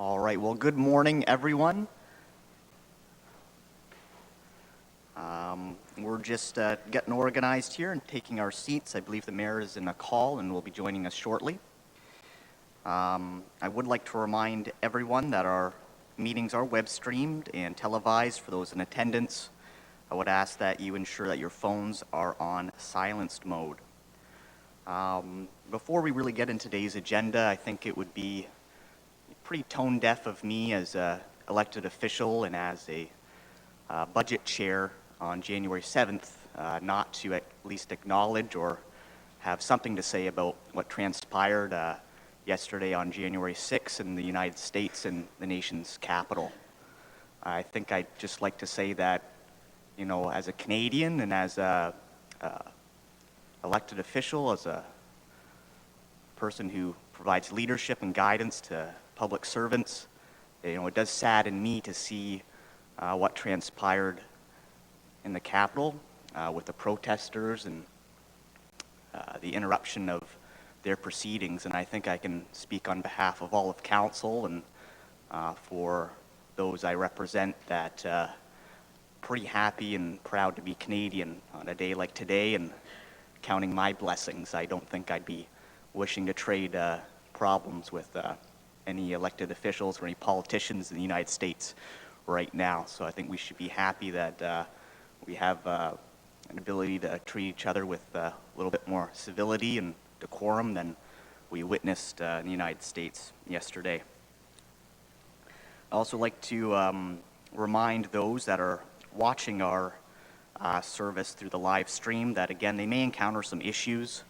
All right, well, good morning, everyone. We're just getting organized here and taking our seats. I believe the mayor is in a call and will be joining us shortly. I would like to remind everyone that our meetings are web streamed and televised. For those in attendance, I would ask that you ensure that your phones are on silenced mode. Before we really get into today's agenda, I think it would be pretty tone deaf of me as an elected official and as a budget chair on January 7th not to at least acknowledge or have something to say about what transpired yesterday on January 6th in the United States and the nation's capital. I think I'd just like to say that, you know, as a Canadian and as a elected official, as a person who provides leadership and guidance to public servants, you know, it does sadden me to see what transpired in the Capitol with the protesters and the interruption of their proceedings. And I think I can speak on behalf of all of Council and for those I represent that pretty happy and proud to be Canadian on a day like today and counting my blessings. I don't think I'd be wishing to trade problems with any elected officials or any politicians in the United States right now. So I think we should be happy that we have an ability to treat each other with a little bit more civility and decorum than we witnessed in the United States yesterday. I also like to remind those that are watching our service through the live stream that, again, they may encounter some issues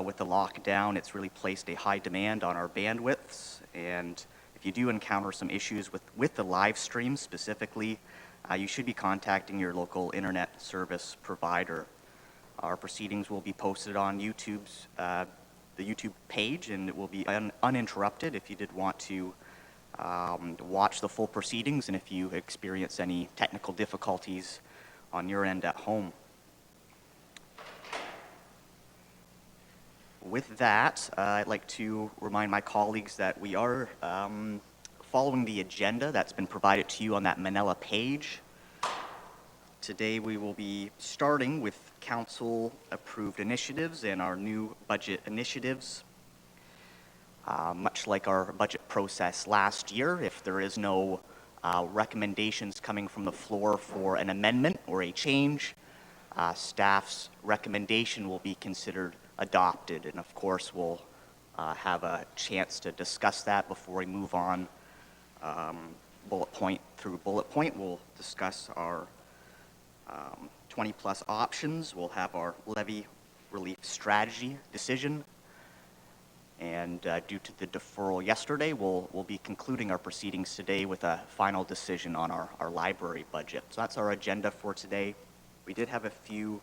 with the lockdown. It's really placed a high demand on our bandwidths, and if you do encounter some issues with the live stream specifically, you should be contacting your local internet service provider. Our proceedings will be posted on YouTube's the YouTube page, and it will be uninterrupted if you did want to watch the full proceedings and if you experience any technical difficulties on your end at home. With that, I'd like to remind my colleagues that we are following the agenda that's been provided to you on that Manila page. Today we will be starting with Council-approved initiatives and our new budget initiatives. Much like our budget process last year, if there is no recommendations coming from the floor for an amendment or a change, staff's recommendation will be considered adopted, and of course we'll have a chance to discuss that before we move on bullet point through bullet point. We'll discuss our 20 plus options. We'll have our levy relief strategy decision, and due to the deferral yesterday, we'll be concluding our proceedings today with a final decision on our library budget. So that's our agenda for today. We did have a few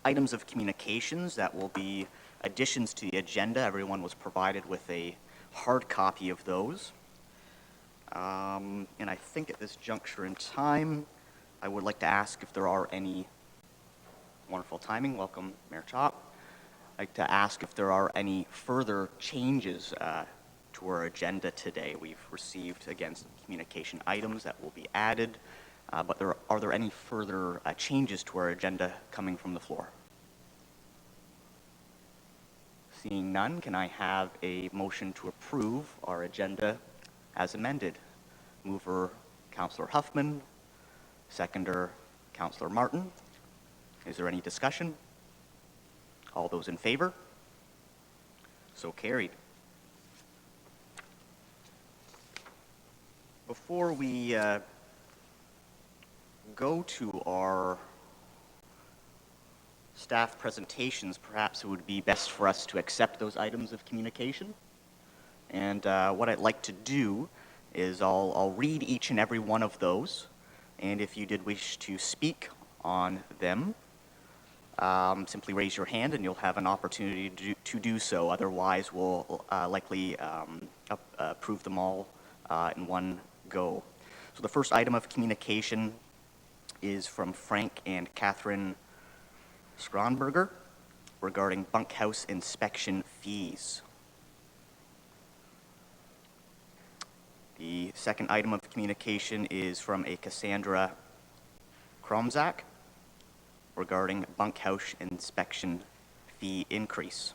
items of communications that will be additions to the agenda. Everyone was provided with a hard copy of those. And I think at this juncture in time, I would like to ask if there are any, wonderful timing, welcome Mayor Chop. I'd like to ask if there are any further changes to our agenda today. We've received, again, some communication items that will be added. But are there any further changes to our agenda coming from the floor? Seeing none, can I have a motion to approve our agenda as amended? Mover, Councillor Huffman. Seconder, Councillor Martin. Is there any discussion? All those in favor? So carried. Before we go to our staff presentations, perhaps it would be best for us to accept those items of communication. And what I'd like to do is I'll read each and every one of those, and if you did wish to speak on them, simply raise your hand and you'll have an opportunity to do so. Otherwise, we'll likely approve them all in one go. So the first item of communication is from Frank and Catherine Skronberger regarding bunkhouse inspection fees. The second item of communication is from a Cassandra Kromzak regarding bunkhouse inspection fee increase.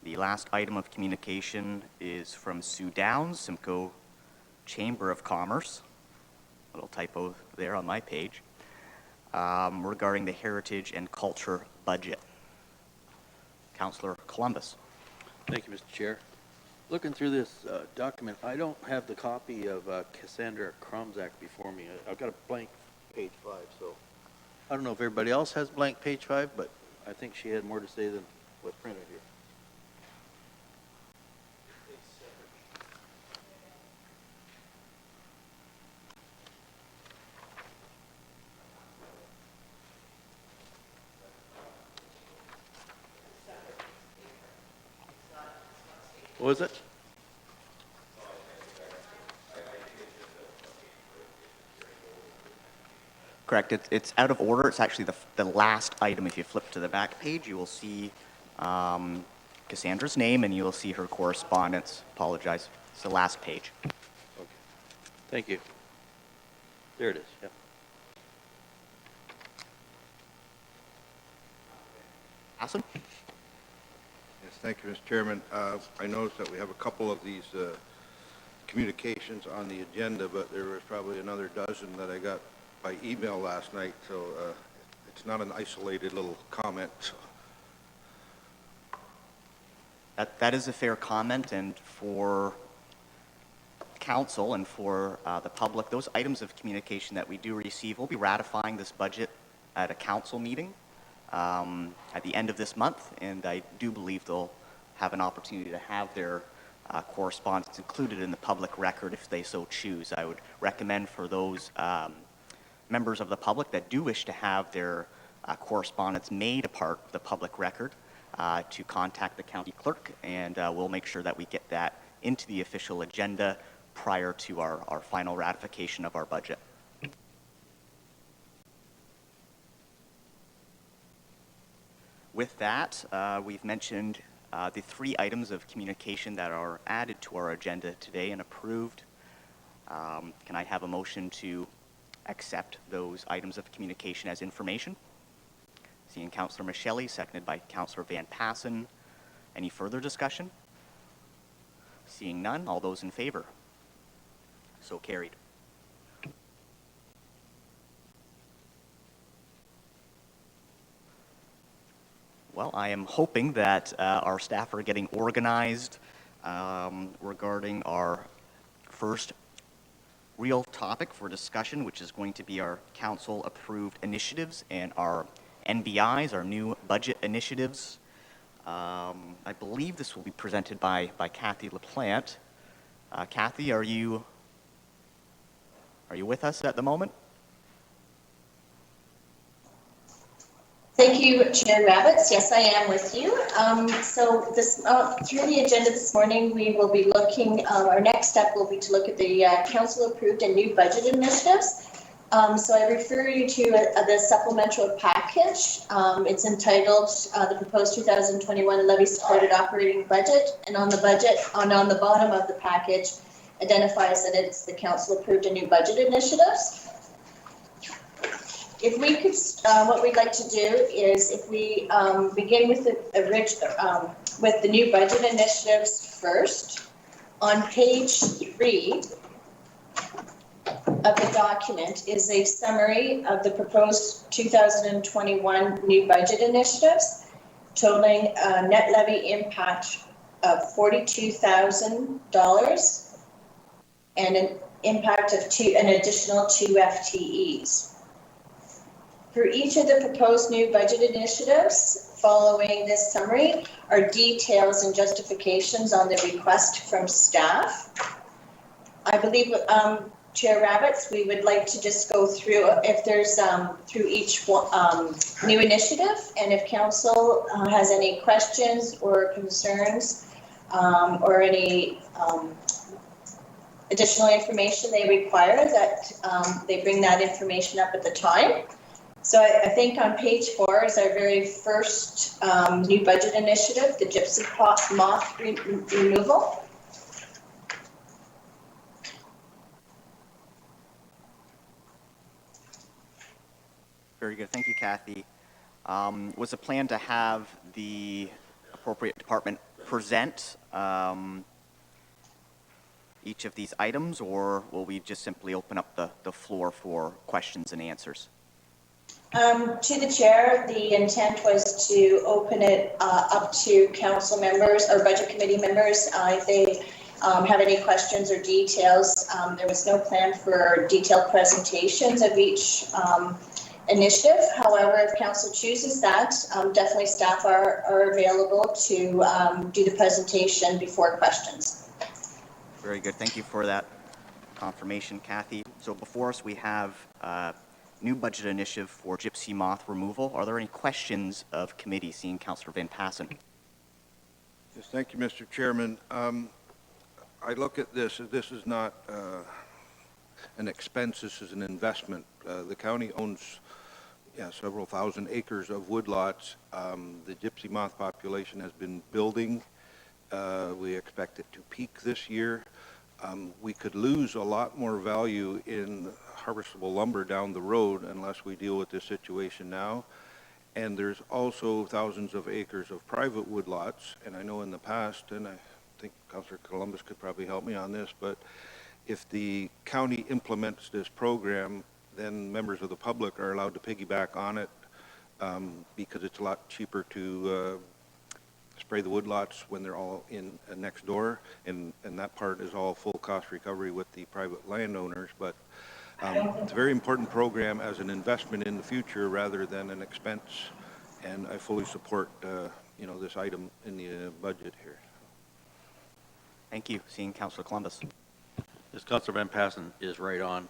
The last item of communication is from Sue Downs, Simcoe Chamber of Commerce, a little typo there on my page, regarding the heritage and culture budget. Councillor Columbus. Thank you, Mr. Chair. Looking through this document, I don't have the copy of Cassandra Kromzak before me. I've got a blank page 5, so I don't know if everybody else has blank page 5, but I think she had more to say than what's printed here. What was it? Correct. It's out of order. It's actually the last item. If you flip to the back page, you will see Cassandra's name, and you will see her correspondence. Apologize. It's the last page. Okay. Thank you. There it is. Yep. Awesome. Yes, thank you, Mr. Chairman. I noticed that we have a couple of these communications on the agenda, but there was probably another dozen that I got by email last night, so it's not an isolated little comment. So. That is a fair comment, and for council and for the public, those items of communication that we do receive, we'll be ratifying this budget at a council meeting at the end of this month, and I do believe they'll have an opportunity to have their correspondence included in the public record if they so choose. I would recommend for those members of the public that do wish to have their correspondence made a part of the public record to contact the county clerk, and we'll make sure that we get that into the official agenda prior to our final ratification of our budget. With that, we've mentioned the 3 items of communication that are added to our agenda today and approved. Can I have a motion to accept those items of communication as information? Seeing Councillor Michele, seconded by Councillor Van Passen. Any further discussion? Seeing none, all those in favor? So carried. Well, I am hoping that our staff are getting organized regarding our first real topic for discussion, which is going to be our council-approved initiatives and our NBIs, our new budget initiatives. I believe this will be presented by Kathy LaPlante. Kathy, are you with us at the moment? Thank you, Chair Rabbits. Yes, I am with you. So this through the agenda this morning, we will be looking, our next step will be to look at the council-approved and new budget initiatives. So I refer you to the supplemental package. It's entitled the proposed 2021 levy-supported operating budget, and on the on the bottom of the package identifies that it's the council-approved and new budget initiatives. If we could, what we'd like to do is if we begin with the new budget initiatives first. On page 3 of the document is a summary of the proposed 2021 new budget initiatives, totaling a net levy impact of $42,000 and an impact of an additional 2 FTEs. For each of the proposed new budget initiatives, following this summary are details and justifications on the request from staff. I believe, Chair Rabbits, we would like to just go through if there's through each new initiative, and if council has any questions or concerns or any additional information they require, that they bring that information up at the time. So I think on page 4 is our very first new budget initiative, the gypsum moth removal. Very good. Thank you, Kathy. Was the plan to have the appropriate department present each of these items, or will we just simply open up the floor for questions and answers? To the chair, the intent was to open it up to council members or budget committee members. If they have any questions or details, there was no plan for detailed presentations of each initiative. However, if council chooses that, definitely staff are available to do the presentation before questions. Very good. Thank you for that confirmation, Kathy. So before us, we have new budget initiative for gypsy moth removal. Are there any questions of committee? Seeing Councillor Van Passen. Yes, thank you, Mr. Chairman. I look at this is not an expense, this is an investment. The county owns several thousand acres of woodlots. The gypsy moth population has been building. We expect it to peak this year. We could lose a lot more value in harvestable lumber down the road unless we deal with this situation now. And there's also thousands of acres of private woodlots, and I know in the past, and I think Councillor Columbus could probably help me on this, but if the county implements this program, then members of the public are allowed to piggyback on it because it's a lot cheaper to spray the woodlots when they're all in next door, and that part is all full cost recovery with the private landowners. But it's a very important program as an investment in the future rather than an expense, and I fully support this item in the budget here. Thank you. Seeing Councillor Columbus. This Councillor Van Passen is right on.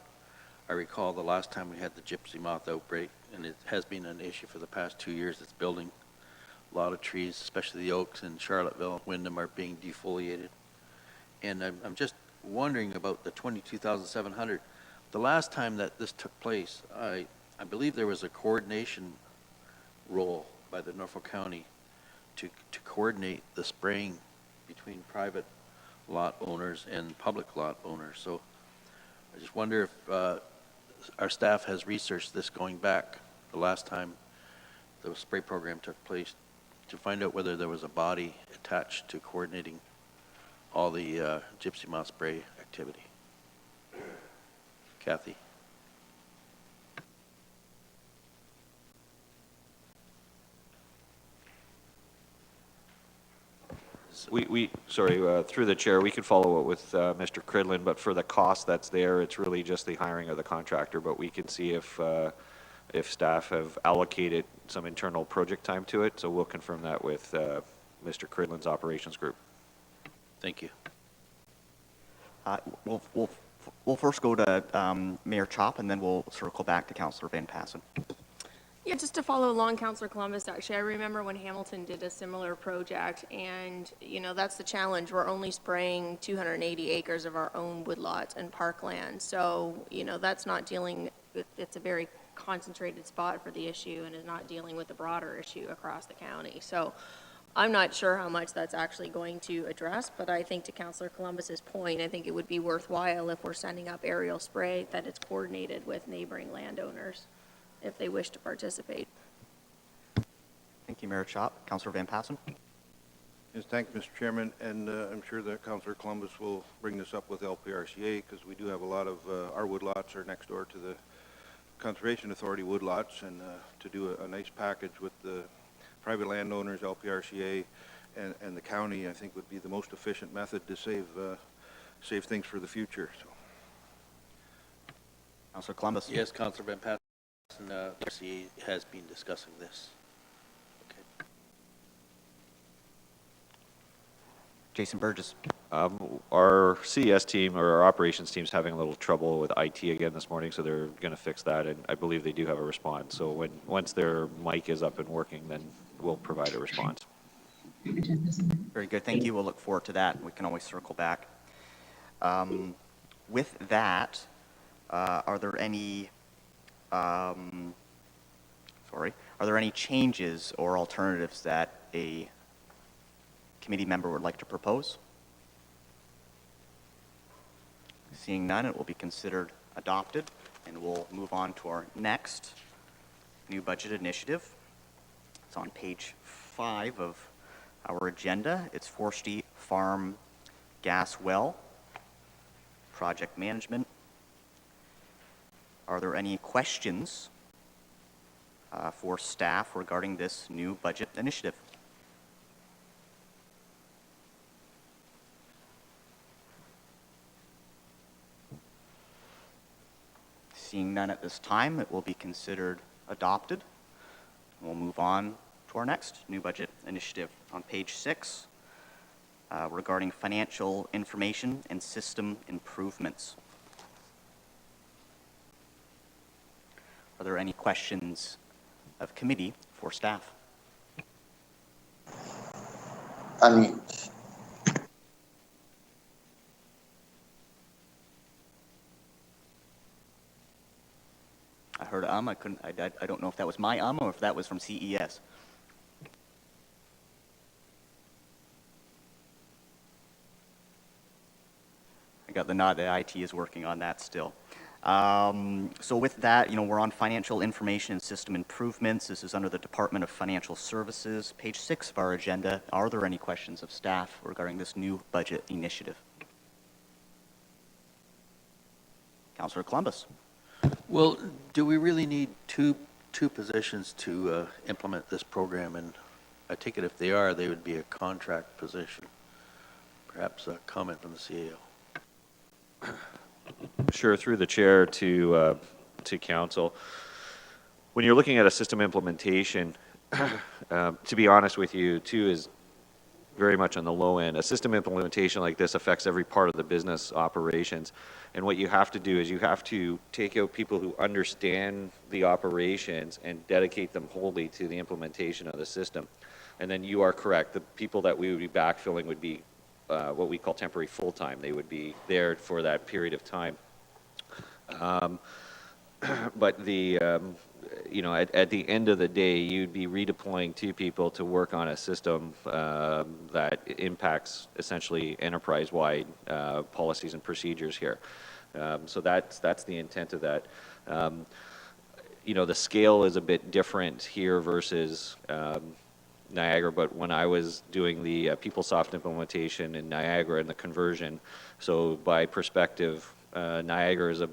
I recall the last time we had the gypsy moth outbreak, and it has been an issue for the past 2 years. It's building. A lot of trees, especially the oaks in Charlotteville, Wyndham, are being defoliated. And I'm just wondering about the 22,700. The last time that this took place, I believe there was a coordination role by the Norfolk County to coordinate the spraying between private lot owners and public lot owners. So I just wonder if our staff has researched this going back the last time the spray program took place, to find out whether there was a body attached to coordinating all the gypsy moth spray activity. Kathy? Sorry, through the chair, we could follow it with Mr. Cridlin, but for the cost that's there, it's really just the hiring of the contractor, but we can see if staff have allocated some internal project time to it, so we'll confirm that with Mr. Cridlin's operations group. Thank you. We'll first go to Mayor Chop, and then we'll circle back to Councillor Van Passen. Yeah, just to follow along, Councillor Columbus, actually, I remember when Hamilton did a similar project, and, that's the challenge. We're only spraying 280 acres of our own woodlots and parkland, so, that's not dealing with, it's a very concentrated spot for the issue and is not dealing with the broader issue across the county. So I'm not sure how much that's actually going to address, but I think to Councillor Columbus's point, I think it would be worthwhile if we're sending up aerial spray that it's coordinated with neighboring landowners if they wish to participate. Thank you, Mayor Chop. Councillor Van Passen. Yes, thank you, Mr. Chairman, and I'm sure that Councillor Columbus will bring this up with LPRCA because we do have a lot of our woodlots are next door to the Conservation Authority woodlots, and to do a nice package with the private landowners, LPRCA, and the county, I think would be the most efficient method to save things for the future. So, Councillor Columbus. Yes, Councillor Van Passen, RCA has been discussing this. Okay. Jason Burgess. Our CES team, or our operations team, is having a little trouble with IT again this morning, so they're going to fix that, and I believe they do have a response. So once their mic is up and working, then we'll provide a response. Very good. Thank you. We'll look forward to that. We can always circle back. With that, are there any changes or alternatives that a committee member would like to propose? Seeing none, it will be considered adopted, and we'll move on to our next new budget initiative. It's on page 5 of our agenda. It's Forestry Farm Gas Well Project Management. Are there any questions for staff regarding this new budget initiative? Seeing none at this time, it will be considered adopted. We'll move on to our next new budget initiative on page 6 regarding financial information and system improvements. Are there any questions of committee for staff? Unmute. I heard I couldn't. I don't know if that was my or if that was from CES. I got the nod that IT is working on that still. So with that, we're on financial information and system improvements. This is under the Department of Financial Services, page 6 of our agenda. Are there any questions of staff regarding this new budget initiative? Councillor Columbus. Well, do we really need two positions to implement this program? And I take it if they are, they would be a contract position. Perhaps a comment from the CAO. Sure, through the chair to council. When you're looking at a system implementation, to be honest with you, 2 is very much on the low end. A system implementation like this affects every part of the business operations. And what you have to do is you have to take out people who understand the operations and dedicate them wholly to the implementation of the system. And then you are correct. The people that we would be backfilling would be what we call temporary full-time. They would be there for that period of time. But the at the end of the day, you'd be redeploying 2 people to work on a system that impacts essentially enterprise-wide policies and procedures here. So that's the intent of that. The scale is a bit different here versus Niagara, but when I was doing the PeopleSoft implementation in Niagara and the conversion, so by perspective, Niagara is at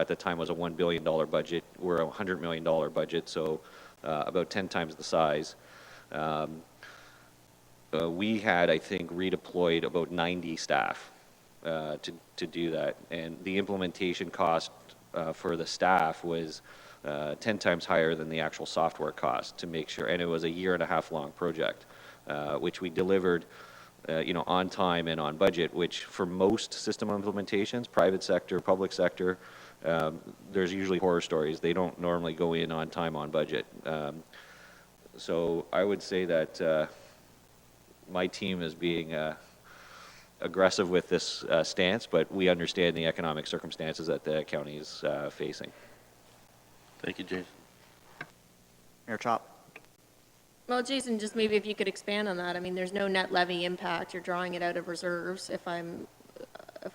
the time was a $1 billion budget. We're a $100 million budget, so about 10 times the size. We had, I think, redeployed about 90 staff to do that, and the implementation cost for the staff was 10 times higher than the actual software cost to make sure, and it was a 1.5 year long project, which we delivered on time and on budget, which for most system implementations, private sector, public sector, there's usually horror stories. They don't normally go in on time, on budget. So I would say that my team is being aggressive with this stance, but we understand the economic circumstances that the county is facing. Thank you, Jason. Mayor Chop. Well, Jason, just maybe if you could expand on that. I mean, there's no net levy impact. You're drawing it out of reserves, if I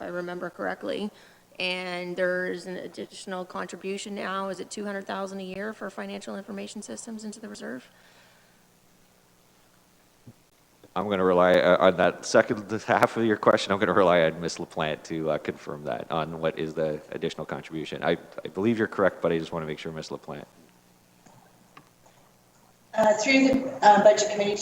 remember correctly. And there's an additional contribution now. Is it $200,000 a year for financial information systems into the reserve? I'm going to rely on that second half of your question. I'm going to rely on Ms. LaPlante to confirm that on what is the additional contribution. I believe you're correct, but I just want to make sure, Ms. LaPlante. Through the Budget Committee,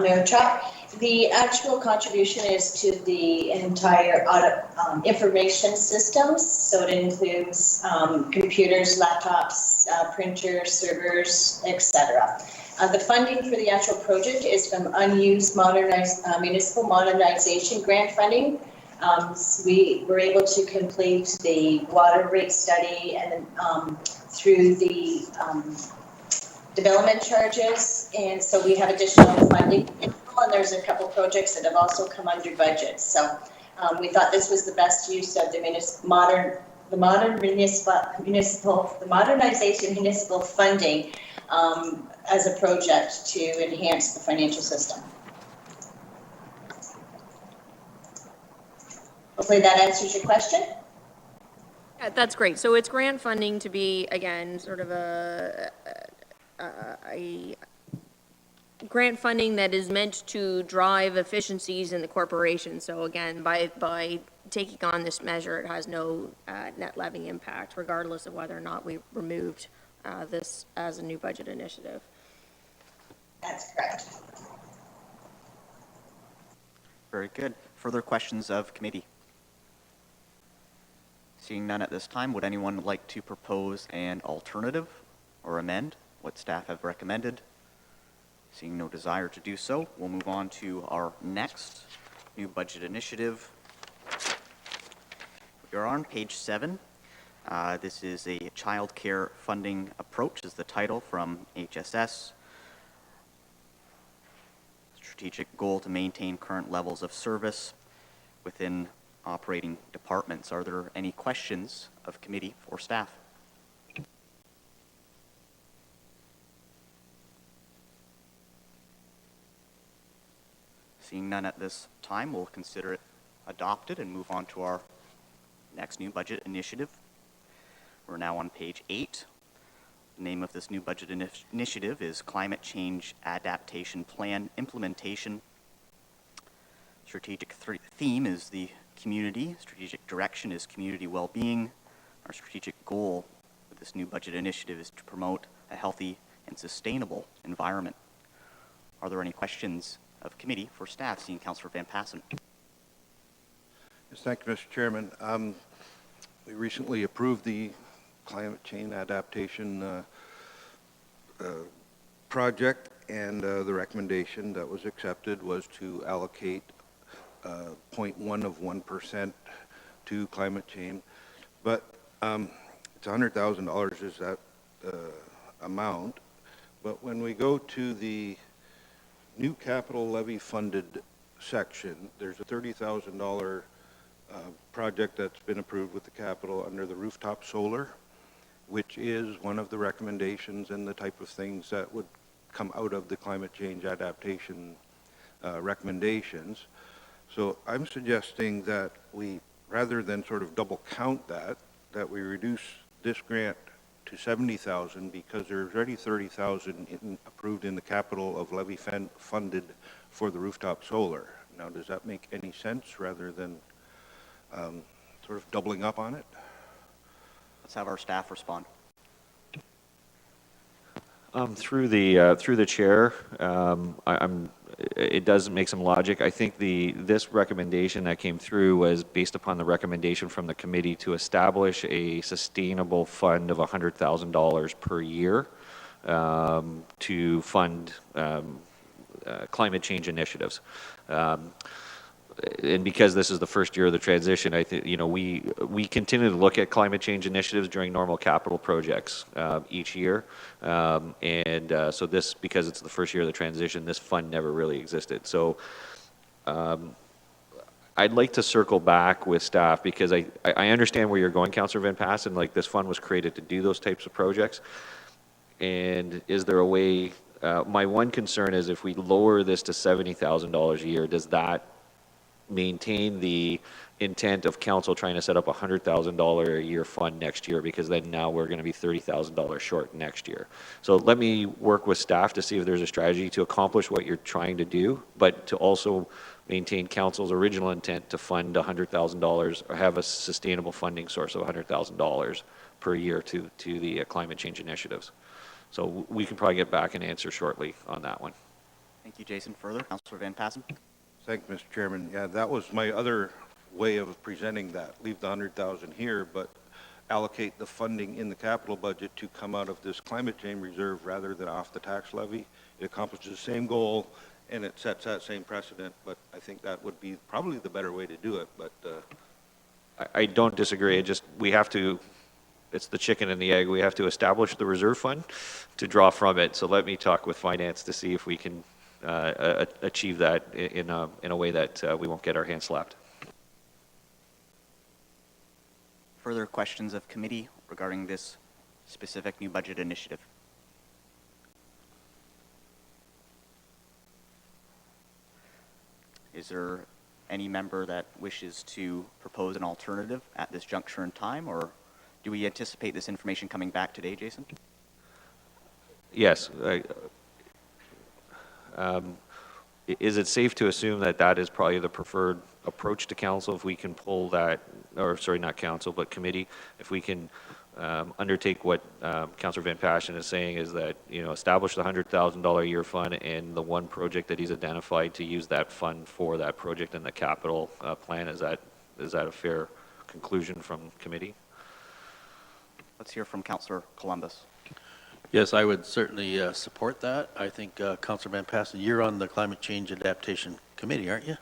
Mayor Chuck, the actual contribution is to the entire audit information systems. So it includes computers, laptops, printers, servers, etc. The funding for the actual project is from unused municipal modernization grant funding. We were able to complete the water rate study and then through the development charges, and so we have additional funding, and there's a couple projects that have also come under budget. So we thought this was the best use of the modernization municipal funding as a project to enhance the financial system. Hopefully that answers your question. Yeah, that's great. So it's grant funding to be, again, sort of a grant funding that is meant to drive efficiencies in the corporation. So again, by taking on this measure, it has no net levy impact, regardless of whether or not we removed this as a new budget initiative. That's correct. Very good. Further questions of committee? Seeing none at this time, would anyone like to propose an alternative or amend what staff have recommended? Seeing no desire to do so, we'll move on to our next new budget initiative. We are on page 7. This is a child care funding approach, is the title from HSS. Strategic goal to maintain current levels of service within operating departments. Are there any questions of committee or staff? Seeing none at this time, we'll consider it adopted and move on to our next new budget initiative. We're now on page 8. The name of this new budget initiative is Climate Change Adaptation Plan Implementation. Strategic theme is the community. Strategic direction is community well-being. Our strategic goal with this new budget initiative is to promote a healthy and sustainable environment. Are there any questions of committee for staff? Seeing Councillor Van Passen. Yes, thank you, Mr. Chairman. We recently approved the climate change adaptation project, and the recommendation that was accepted was to allocate 0.1% to climate change. But it's $100,000 is that amount. But when we go to the new capital levy funded section, there's a $30,000 project that's been approved with the capital under the rooftop solar, which is one of the recommendations and the type of things that would come out of the climate change adaptation recommendations. So I'm suggesting that we, rather than sort of double count that we reduce this grant to $70,000 because there's already $30,000 approved in the capital of levy funded for the rooftop solar. Now, does that make any sense rather than sort of doubling up on it? Let's have our staff respond. Through the chair, it does make some logic. I think this recommendation that came through was based upon the recommendation from the committee to establish a sustainable fund of $100,000 per year to fund climate change initiatives. And because this is the first year of the transition, I think, we continue to look at climate change initiatives during normal capital projects each year. So this, because it's the first year of the transition, this fund never really existed. So I'd like to circle back with staff because I understand where you're going, Councillor Van Passen, like this fund was created to do those types of projects. And is there a way, my one concern is if we lower this to $70,000 a year, does that maintain the intent of council trying to set up a $100,000 a year fund next year, because then now we're going to be $30,000 short next year. So let me work with staff to see if there's a strategy to accomplish what you're trying to do, but to also maintain council's original intent to fund $100,000 or have a sustainable funding source of $100,000 per year to the climate change initiatives. So we can probably get back and answer shortly on that one. Thank you, Jason. Further, Councillor Van Passen. Thank you, Mr. Chairman. Yeah, that was my other way of presenting that. Leave the 100,000 here, but allocate the funding in the capital budget to come out of this climate change reserve rather than off the tax levy. It accomplishes the same goal and it sets that same precedent, but I think that would be probably the better way to do it. But I don't disagree. We have to, it's the chicken and the egg. We have to establish the reserve fund to draw from it. So let me talk with finance to see if we can achieve that in a way that we won't get our hands slapped. Further questions of committee regarding this specific new budget initiative? Is there any member that wishes to propose an alternative at this juncture in time, or do we anticipate this information coming back today, Jason? Yes. Is it safe to assume that that is probably the preferred approach to council if we can pull that, or sorry, not council, but committee, if we can undertake what Councillor Van Passion is saying, is that, you know, establish the $100,000 a year fund and the one project that he's identified to use that fund for that project in the capital plan? Is that a fair conclusion from committee? Let's hear from Councillor Columbus. Yes, I would certainly support that. I think, Councillor Van Passen, you're on the Climate Change Adaptation Committee, aren't you?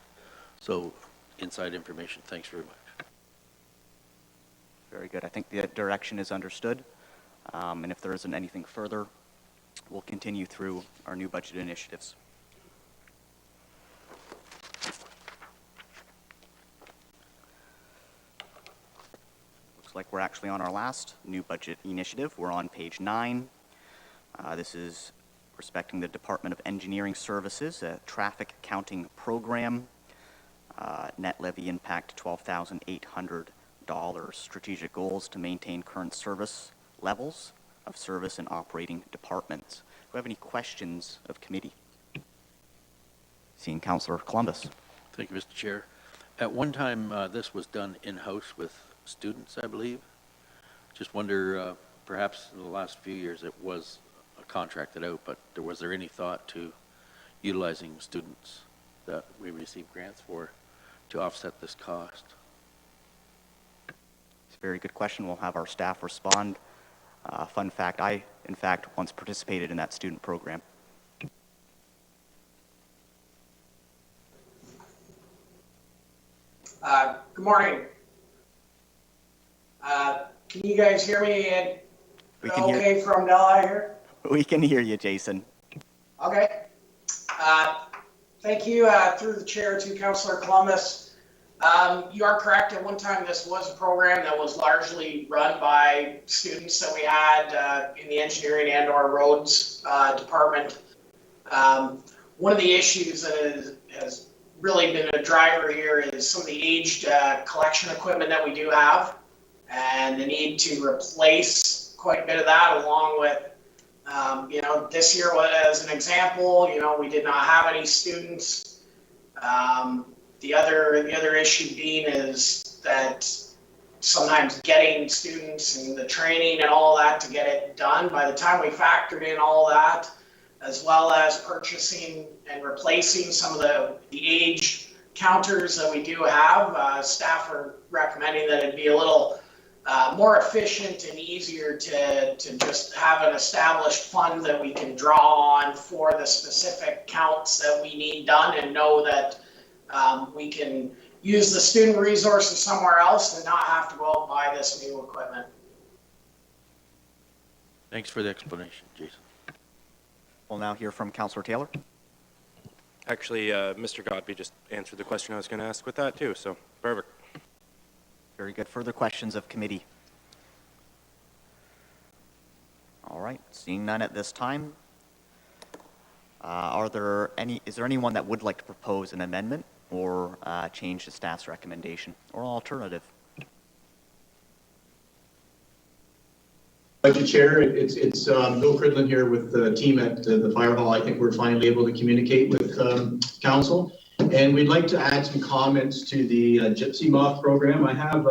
So, inside information. Thanks very much. Very good. I think the direction is understood. And if there isn't anything further, we'll continue through our new budget initiatives. Looks like we're actually on our last new budget initiative. We're on page 9. This is respecting the Department of Engineering Services, a traffic counting program. Net levy impact $12,800. Strategic goals to maintain current service levels of service and operating departments. Do we have any questions of committee? Seeing Councillor Columbus. Thank you, Mr. Chair. At one time, this was done in-house with students, I believe. Just wonder, perhaps in the last few years it was contracted out, but was there any thought to utilizing students that we receive grants for to offset this cost? It's a very good question. We'll have our staff respond. Fun fact, I, in fact, once participated in that student program. Good morning. Can you guys hear me? And We can hear- okay from Delhi here? We can hear you, Jason. Okay. Thank you, through the chair, to Councillor Columbus. You are correct. At one time, this was a program that was largely run by students that we had in the engineering and/or roads department. One of the issues that has really been a driver here is some of the aged collection equipment that we do have, and the need to replace quite a bit of that, along with this year, as an example, we did not have any students. The other issue being is that sometimes getting students and the training and all that to get it done, by the time we factored in all that, as well as purchasing and replacing some of the age counters that we do have, staff are recommending that it be a little more efficient and easier to just have an established fund that we can draw on for the specific counts that we need done, and know that we can use the student resources somewhere else and not have to go out and buy this new equipment. Thanks for the explanation, Jason. We'll now hear from Councillor Taylor. Actually, Mr. Godby just answered the question I was going to ask with that too, so perfect. Very good. Further questions of committee? All right, seeing none at this time. Is there anyone that would like to propose an amendment or change the staff's recommendation or alternative? Budget Chair, it's Bill Cridlin here with the team at the Fire Hall. I think we're finally able to communicate with council, and we'd like to add some comments to the Gypsy Moth program. I have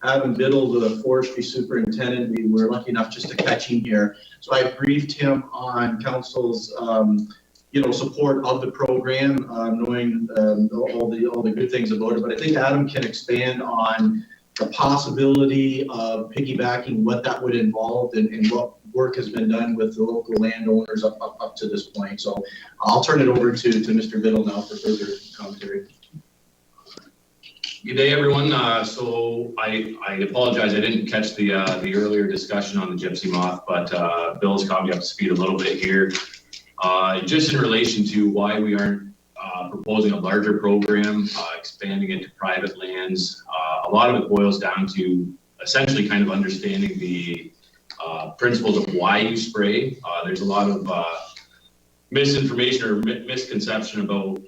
Adam Biddle, the forestry superintendent. We were lucky enough just to catch him here, so I briefed him on council's support of the program, knowing all the good things about it. But I think Adam can expand on the possibility of piggybacking, what that would involve, and what work has been done with the local landowners up to this point. So I'll turn it over to Mr. Biddle now for further commentary. Good day, everyone. So I apologize, I didn't catch the earlier discussion on the Gypsy Moth, but Bill's caught me up to speed a little bit here. Just in relation to why we aren't proposing a larger program, expanding into private lands. A lot of it boils down to essentially kind of understanding the principles of why you spray. There's a lot of misinformation or misconception about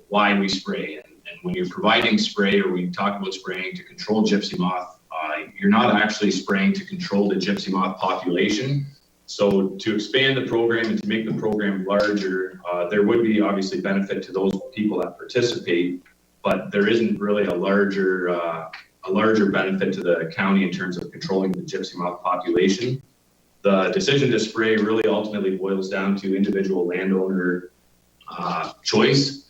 why we spray. And when you're providing spray, or when you talk about spraying to control gypsy moth, you're not actually spraying to control the gypsy moth population. So to expand the program and to make the program larger, there would be obviously benefit to those people that participate, but there isn't really a larger benefit to the county in terms of controlling the gypsy moth population. The decision to spray really ultimately boils down to individual landowner choice.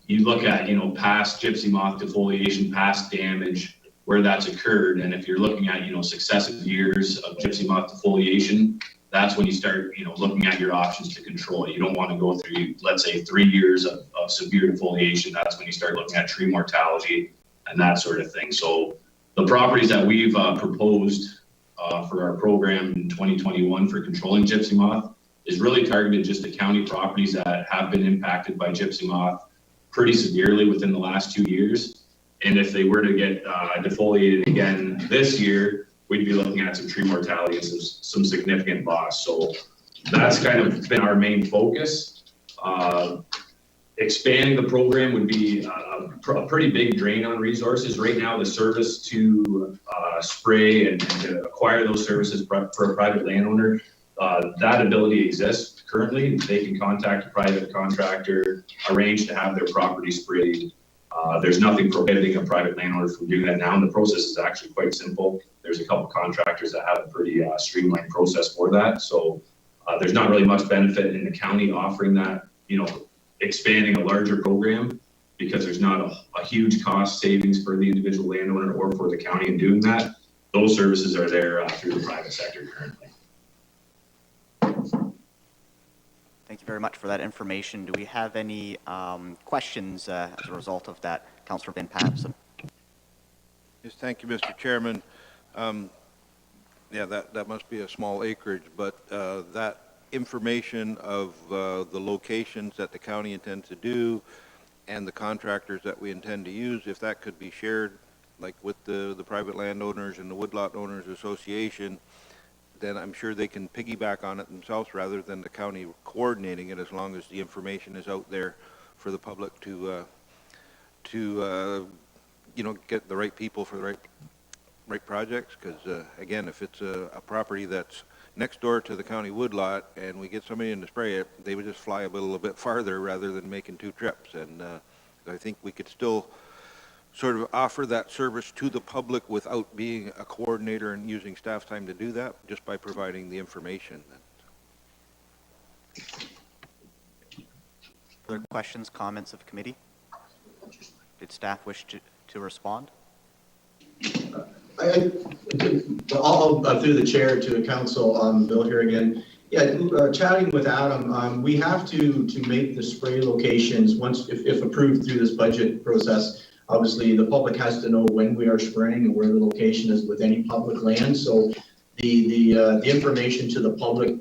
You look at, past gypsy moth defoliation, past damage, where that's occurred, and if you're looking at, successive years of gypsy moth defoliation, that's when you start, looking at your options to control it. You don't want to go through, let's say, 3 years of severe defoliation. That's when you start looking at tree mortality and that sort of thing. So the properties that we've proposed for our program in 2021 for controlling gypsy moth is really targeted just to county properties that have been impacted by gypsy moth pretty severely within the last 2 years. And if they were to get defoliated again this year, we'd be looking at some tree mortality and some significant loss. So that's kind of been our main focus. Expanding the program would be a pretty big drain on resources. Right now, the service to spray and to acquire those services for a private landowner, that ability exists currently. They can contact a private contractor, arrange to have their property sprayed. There's nothing prohibiting a private landowner from doing that now, and the process is actually quite simple. There's a couple contractors that have a pretty streamlined process for that. So there's not really much benefit in the county offering that, expanding a larger program, because there's not a huge cost savings for the individual landowner or for the county in doing that. Those services are there through the private sector currently. Thank you very much for that information. Do we have any questions as a result of that, Councillor Van Patten? Yes, thank you, Mr. Chairman. Yeah, that must be a small acreage, but that information of the locations that the county intends to do and the contractors that we intend to use, if that could be shared, like with the private landowners and the Woodlot Owners Association, then I'm sure they can piggyback on it themselves rather than the county coordinating it, as long as the information is out there for the public to get the right people for the right projects. Because again, if it's a property that's next door to the county woodlot and we get somebody in to spray it, they would just fly a little bit farther rather than making 2 trips. And I think we could still sort of offer that service to the public without being a coordinator and using staff time to do that, just by providing the information. Other questions, comments of committee? Did staff wish to respond? I'll through the chair to the council, Bill here again. Yeah, chatting with Adam, we have to make the spray locations once, if approved through this budget process. Obviously, the public has to know when we are spraying and where the location is with any public land. So the information to the public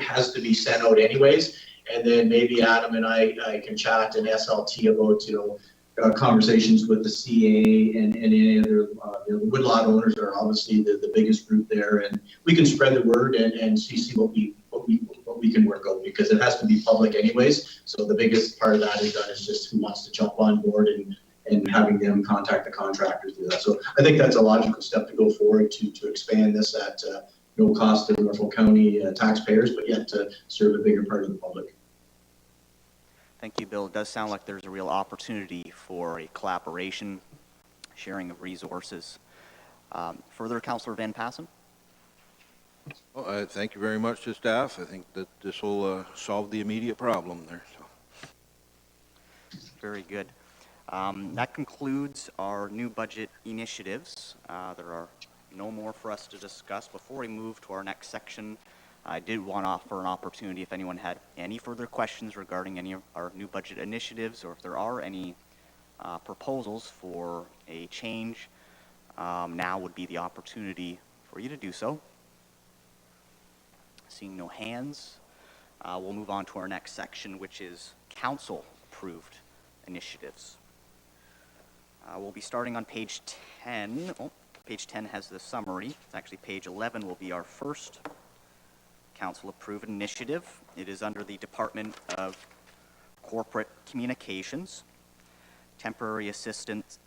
has to be sent out anyways. And then maybe Adam and I can chat in SLT about conversations with the CA and any other the woodlot owners are obviously the biggest group there, and we can spread the word and see what we can work out, because it has to be public anyways. So the biggest part of that is just who wants to jump on board and having them contact the contractors do that. So I think that's a logical step to go forward to expand this at no cost to Norfolk County taxpayers, but yet to serve a bigger part of the public. Thank you, Bill. It does sound like there's a real opportunity for a collaboration, sharing of resources. Further, Councillor Van Patten? Well, thank you very much to staff. I think that this will solve the immediate problem there. So. Very good. That concludes our new budget initiatives. There are no more for us to discuss. Before we move to our next section, I did want to offer an opportunity if anyone had any further questions regarding any of our new budget initiatives, or if there are any proposals for a change, now would be the opportunity for you to do so. Seeing no hands, we'll move on to our next section, which is council-approved initiatives. We'll be starting on page 10. Oh, page 10 has the summary. It's actually page 11 will be our first council-approved initiative. It is under the Department of Corporate Communications, temporary assistant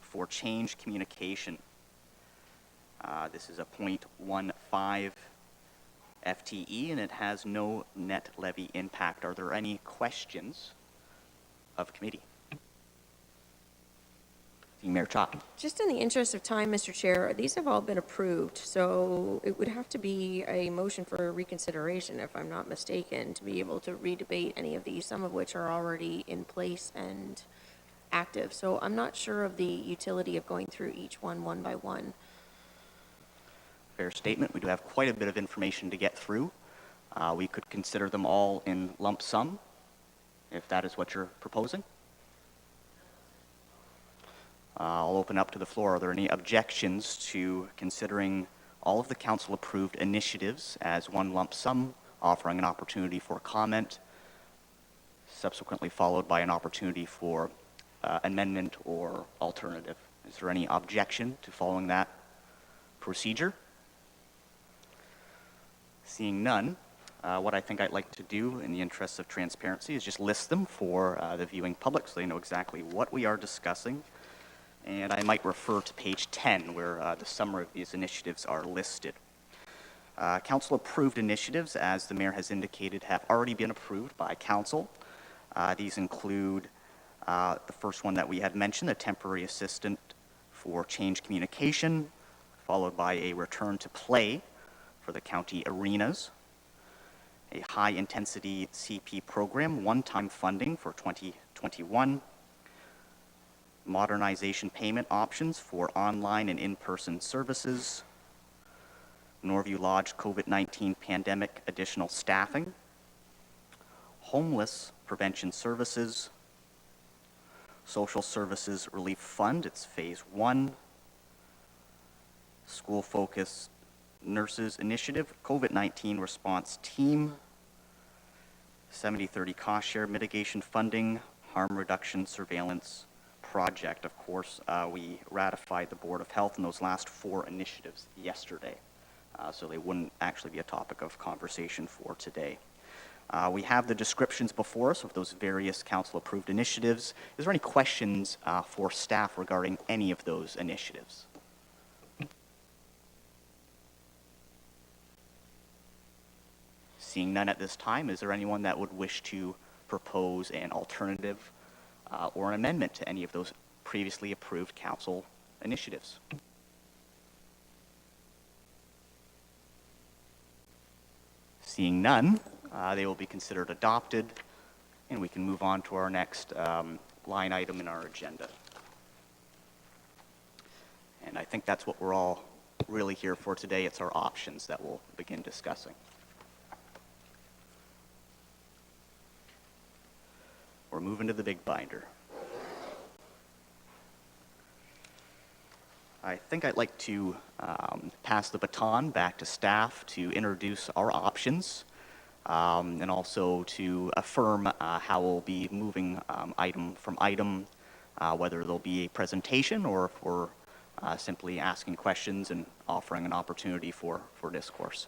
for change communication. This is a 0.15 FTE, and it has no net levy impact. Are there any questions of committee? Mayor Chop. Just in the interest of time, Mr. Chair, these have all been approved, so it would have to be a motion for reconsideration, if I'm not mistaken, to be able to redebate any of these, some of which are already in place and active. So I'm not sure of the utility of going through each one by one. Fair statement. We do have quite a bit of information to get through. We could consider them all in lump sum, if that is what you're proposing. I'll open up to the floor. Are there any objections to considering all of the council-approved initiatives as one lump sum, offering an opportunity for comment, subsequently followed by an opportunity for amendment or alternative? Is there any objection to following that procedure? Seeing none, what I think I'd like to do in the interests of transparency is just list them for the viewing public so they know exactly what we are discussing. And I might refer to page 10 where the summary of these initiatives are listed. Council-approved initiatives, as the mayor has indicated, have already been approved by council. These include the first one that we had mentioned, a temporary assistant for change communication, followed by a return to play for the county arenas, a high-intensity CP program, one-time funding for 2021, modernization payment options for online and in-person services, Norview Lodge COVID-19 pandemic additional staffing, homeless prevention services, social services relief fund, it's phase 1, school focus nurses initiative, COVID-19 response team, 70/30 cost share mitigation funding, harm reduction surveillance project. Of course, we ratified the Board of Health in those last 4 initiatives yesterday, so they wouldn't actually be a topic of conversation for today. We have the descriptions before us of those various council-approved initiatives. Is there any questions for staff regarding any of those initiatives? Seeing none at this time, is there anyone that would wish to propose an alternative or an amendment to any of those previously approved council initiatives? Seeing none, they will be considered adopted, and we can move on to our next line item in our agenda. And I think that's what we're all really here for today. It's our options that we'll begin discussing. We're moving to the big binder. I think I'd like to pass the baton back to staff to introduce our options and also to affirm how we'll be moving item from item, whether there'll be a presentation or if we're simply asking questions and offering an opportunity for discourse.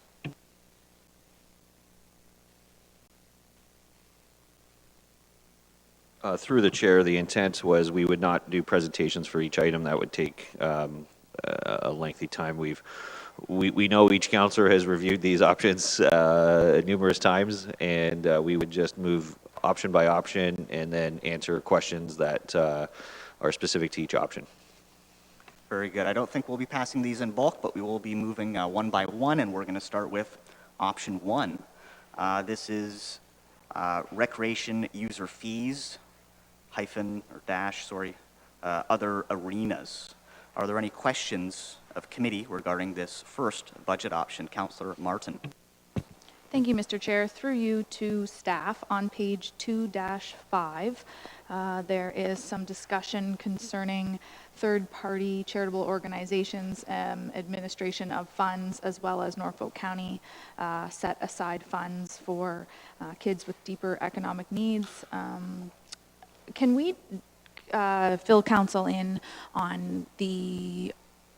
Through the chair, the intent was we would not do presentations for each item. That would take a lengthy time. We know each councillor has reviewed these options numerous times, and we would just move option by option and then answer questions that are specific to each option. Very good. I don't think we'll be passing these in bulk, but we will be moving one by one, and we're going to start with option 1. This is recreation user fees, other arenas. Are there any questions of committee regarding this first budget option? Councillor Martin. Thank you, Mr. Chair. Through you to staff, on page 2-5, there is some discussion concerning third-party charitable organizations, administration of funds, as well as Norfolk County set aside funds for kids with deeper economic needs. Can we fill council in on the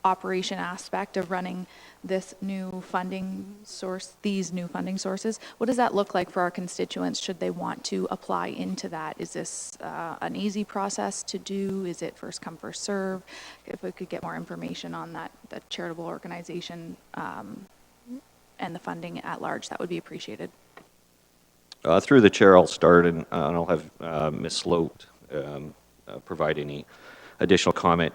operation aspect of running this new funding source, these new funding sources. What does that look like for our constituents should they want to apply into that? Is this an easy process to do? Is it first come, first serve? If we could get more information on that, the charitable organization and the funding at large, that would be appreciated. Through the chair, I'll start, and I'll have Ms. Sloat provide any additional comment.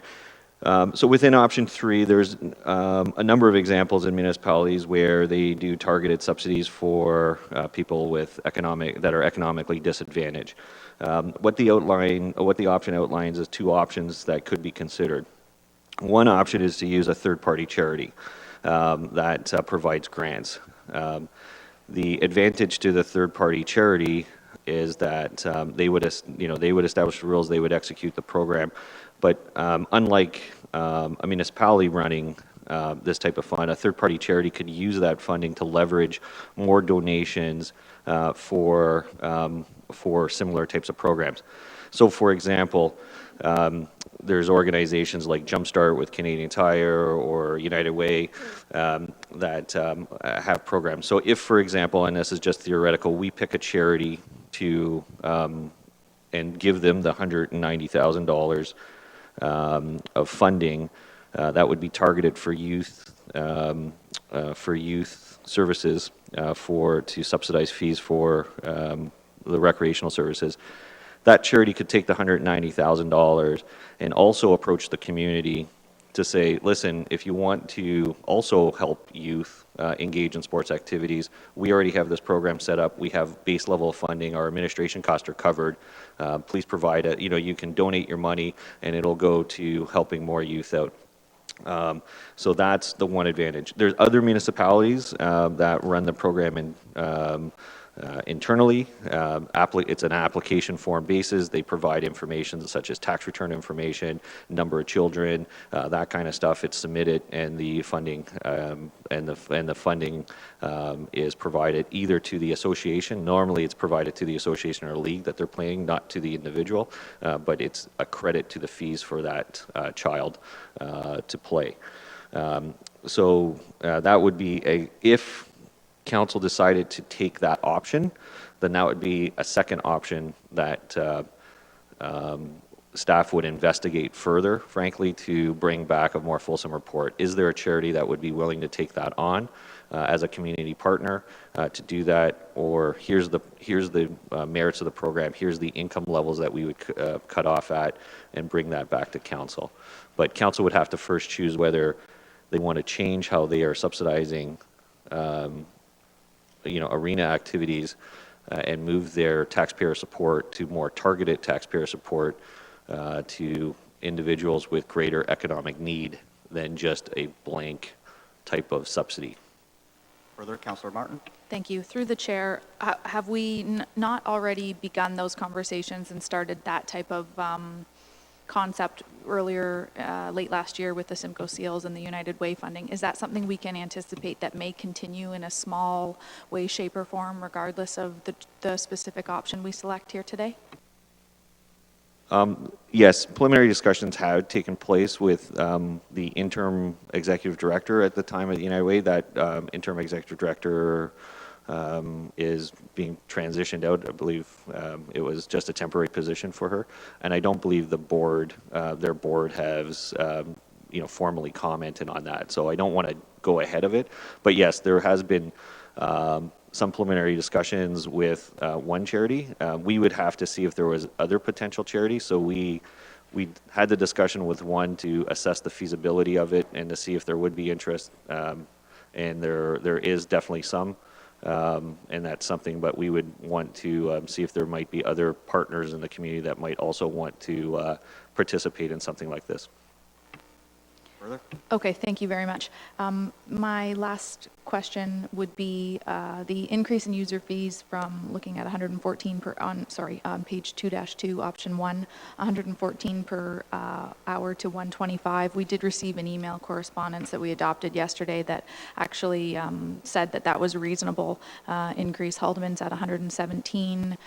So within option 3, there's a number of examples in municipalities where they do targeted subsidies for people with that are economically disadvantaged. What the option outlines is 2 options that could be considered. One option is to use a third-party charity that provides grants. The advantage to the third-party charity is that they would establish the rules, they would execute the program. But unlike a municipality running this type of fund, a third-party charity could use that funding to leverage more donations for similar types of programs. So, for example, there's organizations like Jumpstart with Canadian Tire or United Way that have programs. So if, for example, and this is just theoretical, we pick a charity to and give them the $190,000 of funding that would be targeted for youth services to subsidize fees for the recreational services. That charity could take the $190,000 and also approach the community to say, listen, if you want to also help youth engage in sports activities, we already have this program set up. We have base level funding. Our administration costs are covered. Please provide it. You can donate your money and it'll go to helping more youth out. So that's the one advantage. There's other municipalities that run the program internally. It's an application form basis. They provide information such as tax return information, number of children, that kind of stuff. It's submitted, and the funding is provided either to the association. Normally, it's provided to the association or league that they're playing, not to the individual, but it's a credit to the fees for that child to play. So that would be if council decided to take that option, then that would be a second option that staff would investigate further, frankly, to bring back a more fulsome report. Is there a charity that would be willing to take that on as a community partner to do that? Or here's the merits of the program, here's the income levels that we would cut off at, and bring that back to council. But council would have to first choose whether they want to change how they are subsidizing arena activities and move their taxpayer support to more targeted taxpayer support to individuals with greater economic need than just a blank type of subsidy. Further, Councillor Martin? Thank you. Through the chair, have we not already begun those conversations and started that type of concept earlier, late last year with the Simcoe Seals and the United Way funding? Is that something we can anticipate that may continue in a small way, shape, or form, regardless of the specific option we select here today? Yes, preliminary discussions have taken place with the interim executive director at the time of the United Way. That interim executive director is being transitioned out. I believe it was just a temporary position for her, and I don't believe their board has formally commented on that. So I don't want to go ahead of it. But yes, there has been some preliminary discussions with one charity. We would have to see if there was other potential charities. So we had the discussion with one to assess the feasibility of it and to see if there would be interest. And there is definitely some. And that's something, but we would want to see if there might be other partners in the community that might also want to participate in something like this. Further? Okay, thank you very much. My last question would be the increase in user fees from looking at 114 on page 2-2, option 1, 114 per hour to 125. We did receive an email correspondence that we adopted yesterday that actually said that was a reasonable increase. Haldeman's at 117.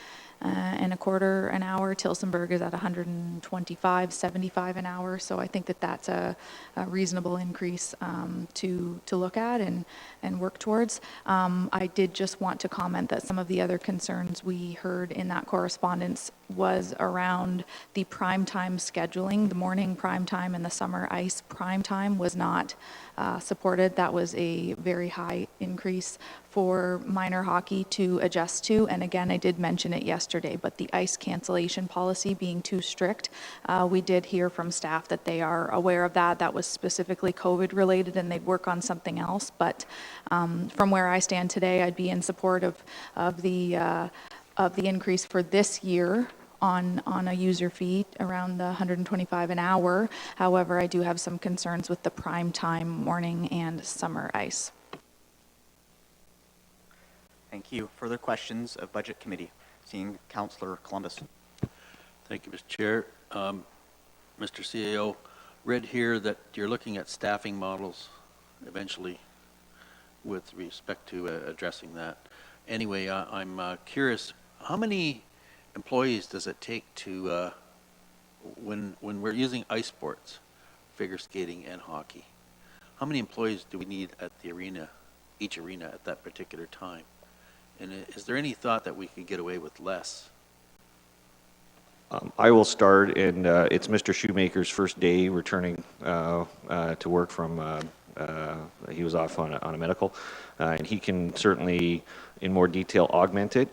and a quarter an hour. Tilsonburg is at 125.75 an hour. So I think that that's a reasonable increase to look at and work towards. I did just want to comment that some of the other concerns we heard in that correspondence was around the prime time scheduling. The morning prime time and the summer ice prime time was not supported. That was a very high increase for minor hockey to adjust to. And again, I did mention it yesterday, but the ice cancellation policy being too strict, we did hear from staff that they are aware of that. That was specifically COVID related and they'd work on something else. But from where I stand today, I'd be in support of the increase for this year on a user fee around the 125 an hour. However, I do have some concerns with the prime time morning and summer ice. Thank you. Further questions of Budget Committee? Seeing Councillor Columbus. Thank you, Mr. Chair. Mr. CAO, read here that you're looking at staffing models eventually with respect to addressing that. Anyway, I'm curious, how many employees does it take to, when we're using ice sports, figure skating and hockey, how many employees do we need at the arena, each arena at that particular time? And is there any thought that we could get away with less? I will start, and it's Mr. Shoemaker's first day returning to work from, he was off on a medical, and he can certainly, in more detail, augment it.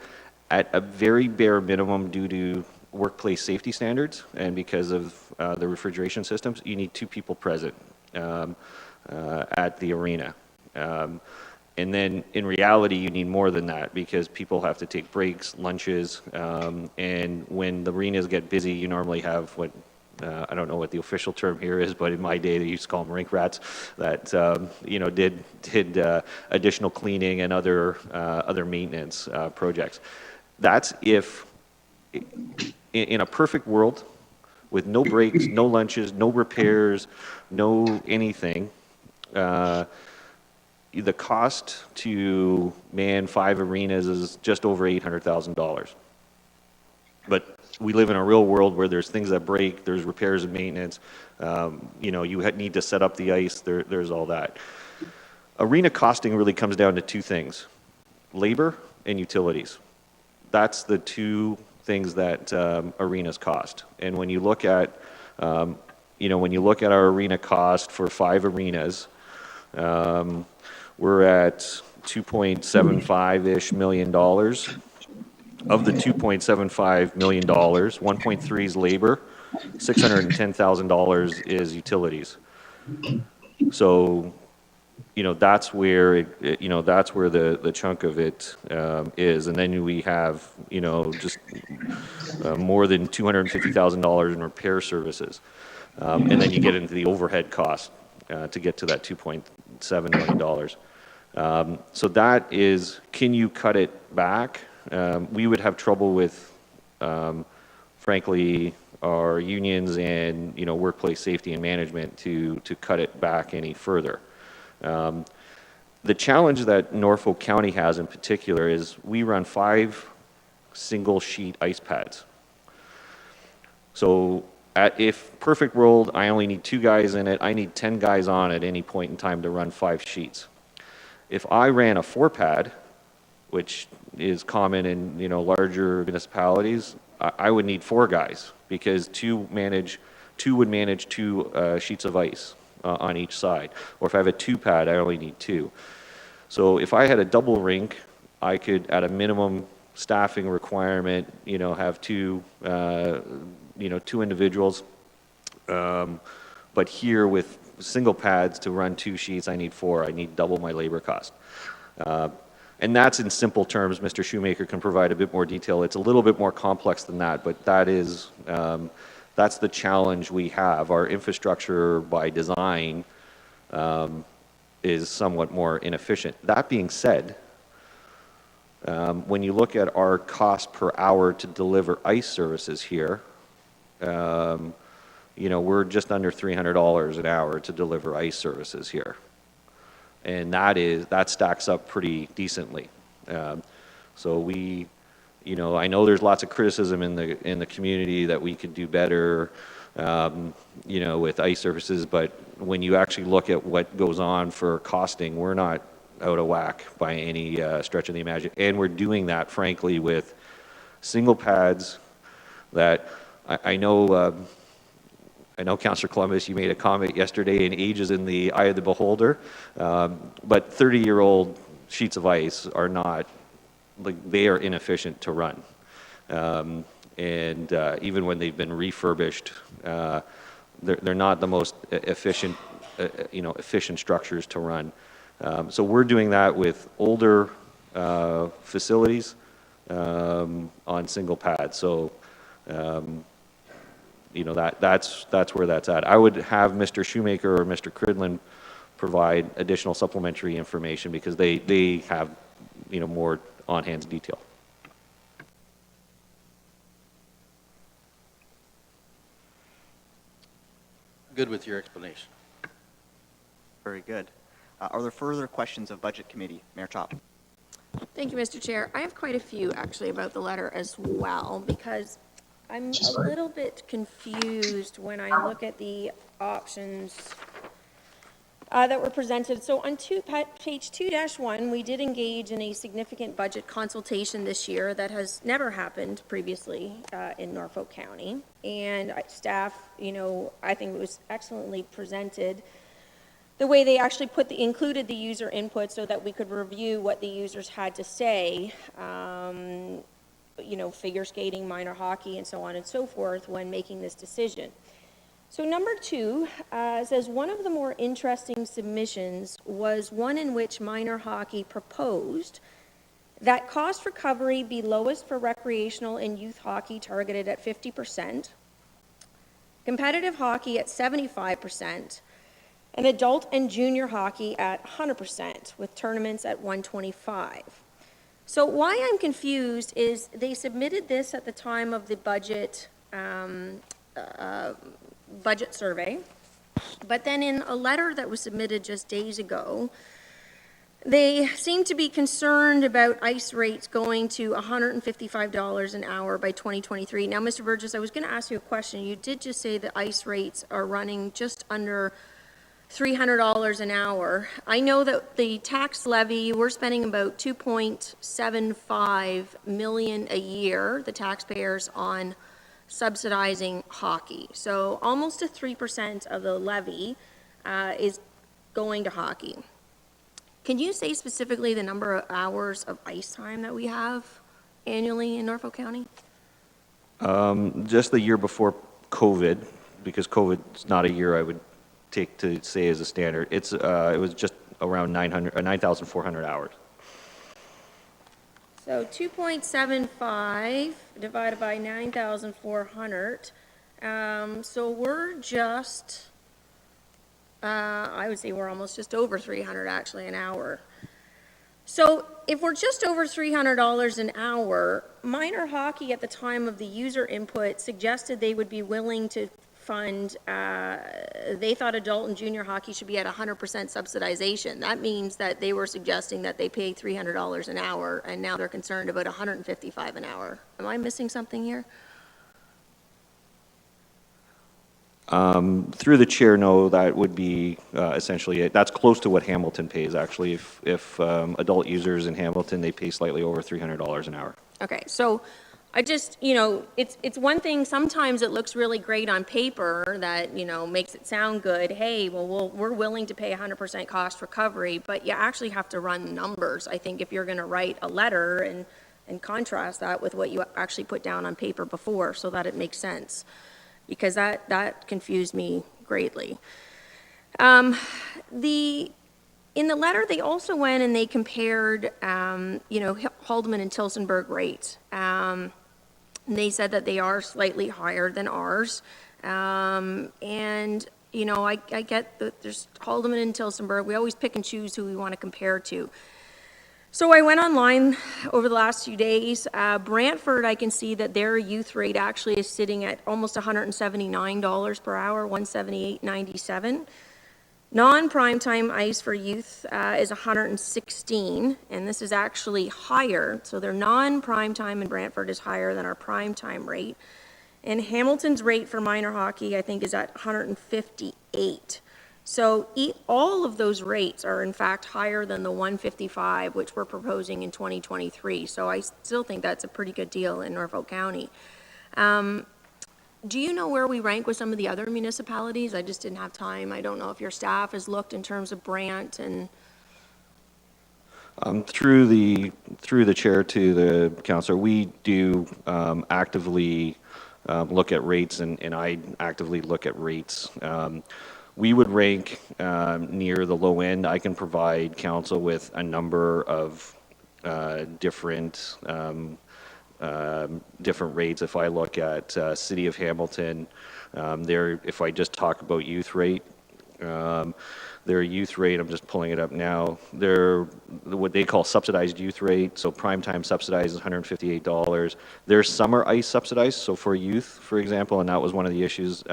At a very bare minimum, due to workplace safety standards and because of the refrigeration systems, you need 2 people present at the arena. And then in reality, you need more than that because people have to take breaks, lunches, and when the arenas get busy, you normally have what, I don't know what the official term here is, but in my day, they used to call them rink rats that, you know, did additional cleaning and other maintenance projects. That's if, in a perfect world, with no breaks, no lunches, no repairs, no anything, the cost to man 5 arenas is just over $800,000. But we live in a real world where there's things that break, there's repairs and maintenance, you know, you need to set up the ice, there's all that. Arena costing really comes down to 2 things, labor and utilities. That's the 2 things that arenas cost. And when you look at, you know, when you look at our arena cost for 5 arenas, we're at $2.75-ish million. Of the $2.75 million, 1.3 is labor, $610,000 is utilities. So, you know, that's where you know, that's where the chunk of it is. And then we have, you know, just more than $250,000 in repair services. And then you get into the overhead cost to get to that $2.7 million. So that is, can you cut it back? We would have trouble with, frankly, our unions and, you know, workplace safety and management to cut it back any further. The challenge that Norfolk County has in particular is we run 5 single sheet ice pads. So if perfect world, I only need 2 guys in it, I need 10 guys on at any point in time to run 5 sheets. If I ran a 4-pad, which is common in, you know, larger municipalities, I would need 4 guys because 2 would manage 2 sheets of ice on each side. Or if I have a 2-pad, I only need 2. So if I had a double rink, I could, at a minimum staffing requirement, you know, have 2 individuals. But here with single pads to run 2 sheets, I need 4. I need double my labor cost. And that's in simple terms. Mr. Shoemaker can provide a bit more detail. It's a little bit more complex than that, but that is, that's the challenge we have. Our infrastructure by design is somewhat more inefficient. That being said, when you look at our cost per hour to deliver ice services here, you know, we're just under $300 an hour to deliver ice services here. And that stacks up pretty decently. So we, you know, I know there's lots of criticism in the community that we could do better, you know, with ice surfaces, but when you actually look at what goes on for costing, we're not out of whack by any stretch of the imagination. And we're doing that, frankly, with single pads that I know, Councillor Columbus, you made a comment yesterday, and age is in the eye of the beholder, but 30-year-old sheets of ice are not, like, they are inefficient to run. And even when they've been refurbished, they're not the most efficient, you know, efficient structures to run. So we're doing that with older facilities on single pads. So, you know, that's where that's at. I would have Mr. Shoemaker or Mr. Cridlin provide additional supplementary information because they have, you know, more on-hand detail. Good with your explanation. Very good. Are there further questions of Budget Committee? Mayor Chop. Thank you, Mr. Chair. I have quite a few actually about the letter as well, because I'm a little bit confused when I look at the options that were presented. So on page 2-1, we did engage in a significant budget consultation this year that has never happened previously in Norfolk County. And staff, you know, I think it was excellently presented. The way they actually included the user input so that we could review what the users had to say, you know, figure skating, minor hockey, and so on and so forth when making this decision. So number 2 says one of the more interesting submissions was one in which minor hockey proposed that cost recovery be lowest for recreational and youth hockey targeted at 50%, competitive hockey at 75%, and adult and junior hockey at 100%, with tournaments at 125. So why I'm confused is they submitted this at the time of the budget budget survey, but then in a letter that was submitted just days ago, they seem to be concerned about ice rates going to $155 an hour by 2023. Now, Mr. Burgess, I was going to ask you a question. You did just say that ice rates are running just under $300 an hour. I know that the tax levy, we're spending about $2.75 million a year, the taxpayers, on subsidizing hockey. So almost 3% of the levy is going to hockey. Can you say specifically the number of hours of ice time that we have annually in Norfolk County? Just the year before COVID, because COVID's not a year I would take to say as a standard. It was just around 9,400 hours. So 2.75 divided by 9,400. So we're just, I would say we're almost just over 300 actually an hour. So if we're just over $300 an hour, minor hockey at the time of the user input suggested they would be willing to fund, they thought adult and junior hockey should be at 100% subsidization. That means that they were suggesting that they pay $300 an hour, and now they're concerned about $155 an hour. Am I missing something here? Through the chair, no, that would be essentially it. That's close to what Hamilton pays, actually. If adult users in Hamilton, they pay slightly over $300 an hour. Okay, so I just, you know, it's one thing, sometimes it looks really great on paper that, you know, makes it sound good. Hey, well, we're willing to pay 100% cost recovery, but you actually have to run numbers, I think, if you're going to write a letter and contrast that with what you actually put down on paper before so that it makes sense, because that confused me greatly. In the letter, they also went and they compared, you know, Haldeman and Tilsonburg rates. They said that they are slightly higher than ours. And, you know, I get that there's Haldeman and Tilsonburg. We always pick and choose who we want to compare to. So I went online over the last few days. Brantford, I can see that their youth rate actually is sitting at almost $179 per hour, $178.97. Non-primetime ice for youth is 116, and this is actually higher. So their non-primetime in Brantford is higher than our primetime rate. And Hamilton's rate for minor hockey, I think, is at 158. So all of those rates are in fact higher than the 155, which we're proposing in 2023. So I still think that's a pretty good deal in Norfolk County. Do you know where we rank with some of the other municipalities? I just didn't have time. I don't know if your staff has looked in terms of Brant and. Through the chair to the councillor, we do actively look at rates, and I actively look at rates. We would rank near the low end. I can provide council with a number of different rates. If I look at City of Hamilton, if I just talk about youth rate, their youth rate, I'm just pulling it up now, their what they call subsidized youth rate, so prime time subsidized is $158. Their summer ice subsidized, so for youth, for example, and that was one of the issues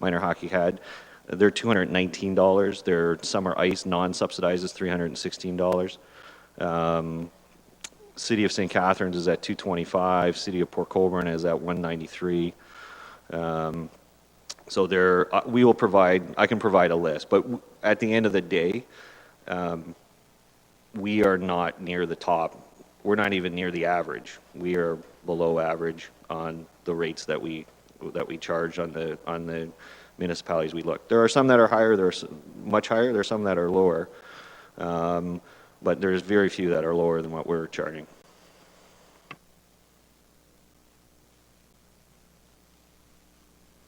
minor hockey had, they're $219. Their summer ice non-subsidized is $316. City of St. Catharines is at $225. City of Port Colborne is at $193. So there, we will provide. I can provide a list, but at the end of the day, we are not near the top. We're not even near the average. We are below average on the rates that we charge on the municipalities we look. There are some that are higher. There's much higher. There are some that are lower. But there's very few that are lower than what we're charging.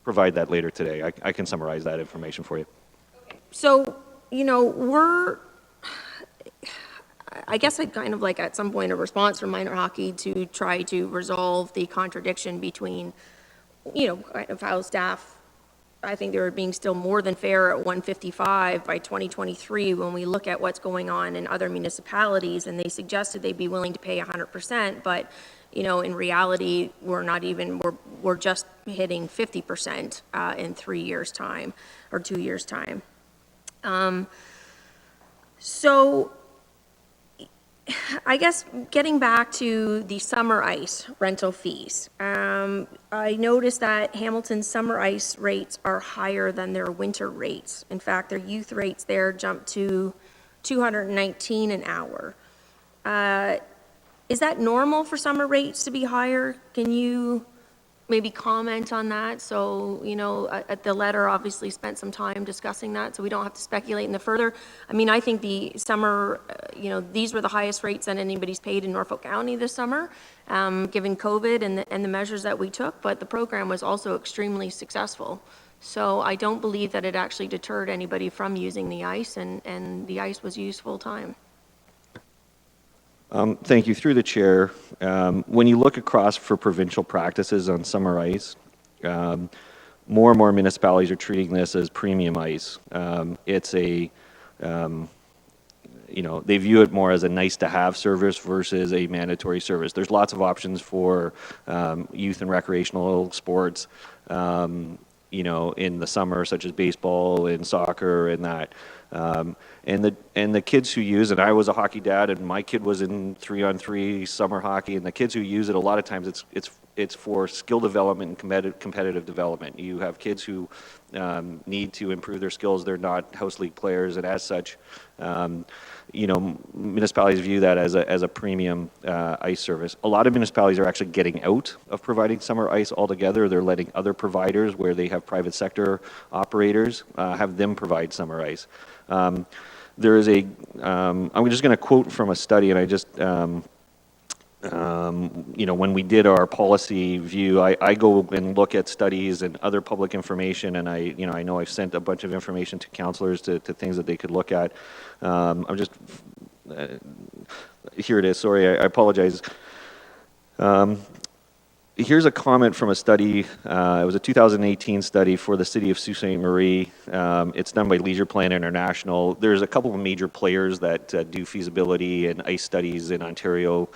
Provide that later today. I can summarize that information for you. So, I guess I'd kind of like at some point a response from minor hockey to try to resolve the contradiction between, kind of how staff, I think they were being still more than fair at 155 by 2023 when we look at what's going on in other municipalities, and they suggested they'd be willing to pay 100%, but in reality, we're just hitting 50% in 3 years' time or 2 years' time. So I guess getting back to the summer ice rental fees, I noticed that Hamilton's summer ice rates are higher than their winter rates. In fact, their youth rates there jumped to $219 an hour. Is that normal for summer rates to be higher? Can you maybe comment on that? So, the letter obviously spent some time discussing that, so we don't have to speculate in the further. I mean, I think the summer, these were the highest rates that anybody's paid in Norfolk County this summer, given COVID and the measures that we took, but the program was also extremely successful. So I don't believe that it actually deterred anybody from using the ice, and the ice was used full time. Thank you. Through the chair, when you look across for provincial practices on summer ice, more and more municipalities are treating this as premium ice. It's they view it more as a nice-to-have service versus a mandatory service. There's lots of options for youth and recreational sports, in the summer, such as baseball and soccer and that. And the kids who use it, I was a hockey dad, and my kid was in 3-on-3 summer hockey, and the kids who use it, a lot of times it's for skill development and competitive development. You have kids who need to improve their skills. They're not house league players, and as such, municipalities view that as a premium ice service. A lot of municipalities are actually getting out of providing summer ice altogether. They're letting other providers, where they have private sector operators, have them provide summer ice. There is I'm just going to quote from a study, and I just, when we did our policy view, I go and look at studies and other public information, and I know I've sent a bunch of information to councillors to things that they could look at. I'm just, here it is, sorry, I apologize. here's a comment from a study. It was a 2018 study for the city of Sault Ste. Marie. It's done by Leisure Plan International. There's a couple of major players that do feasibility and ice studies in Ontario.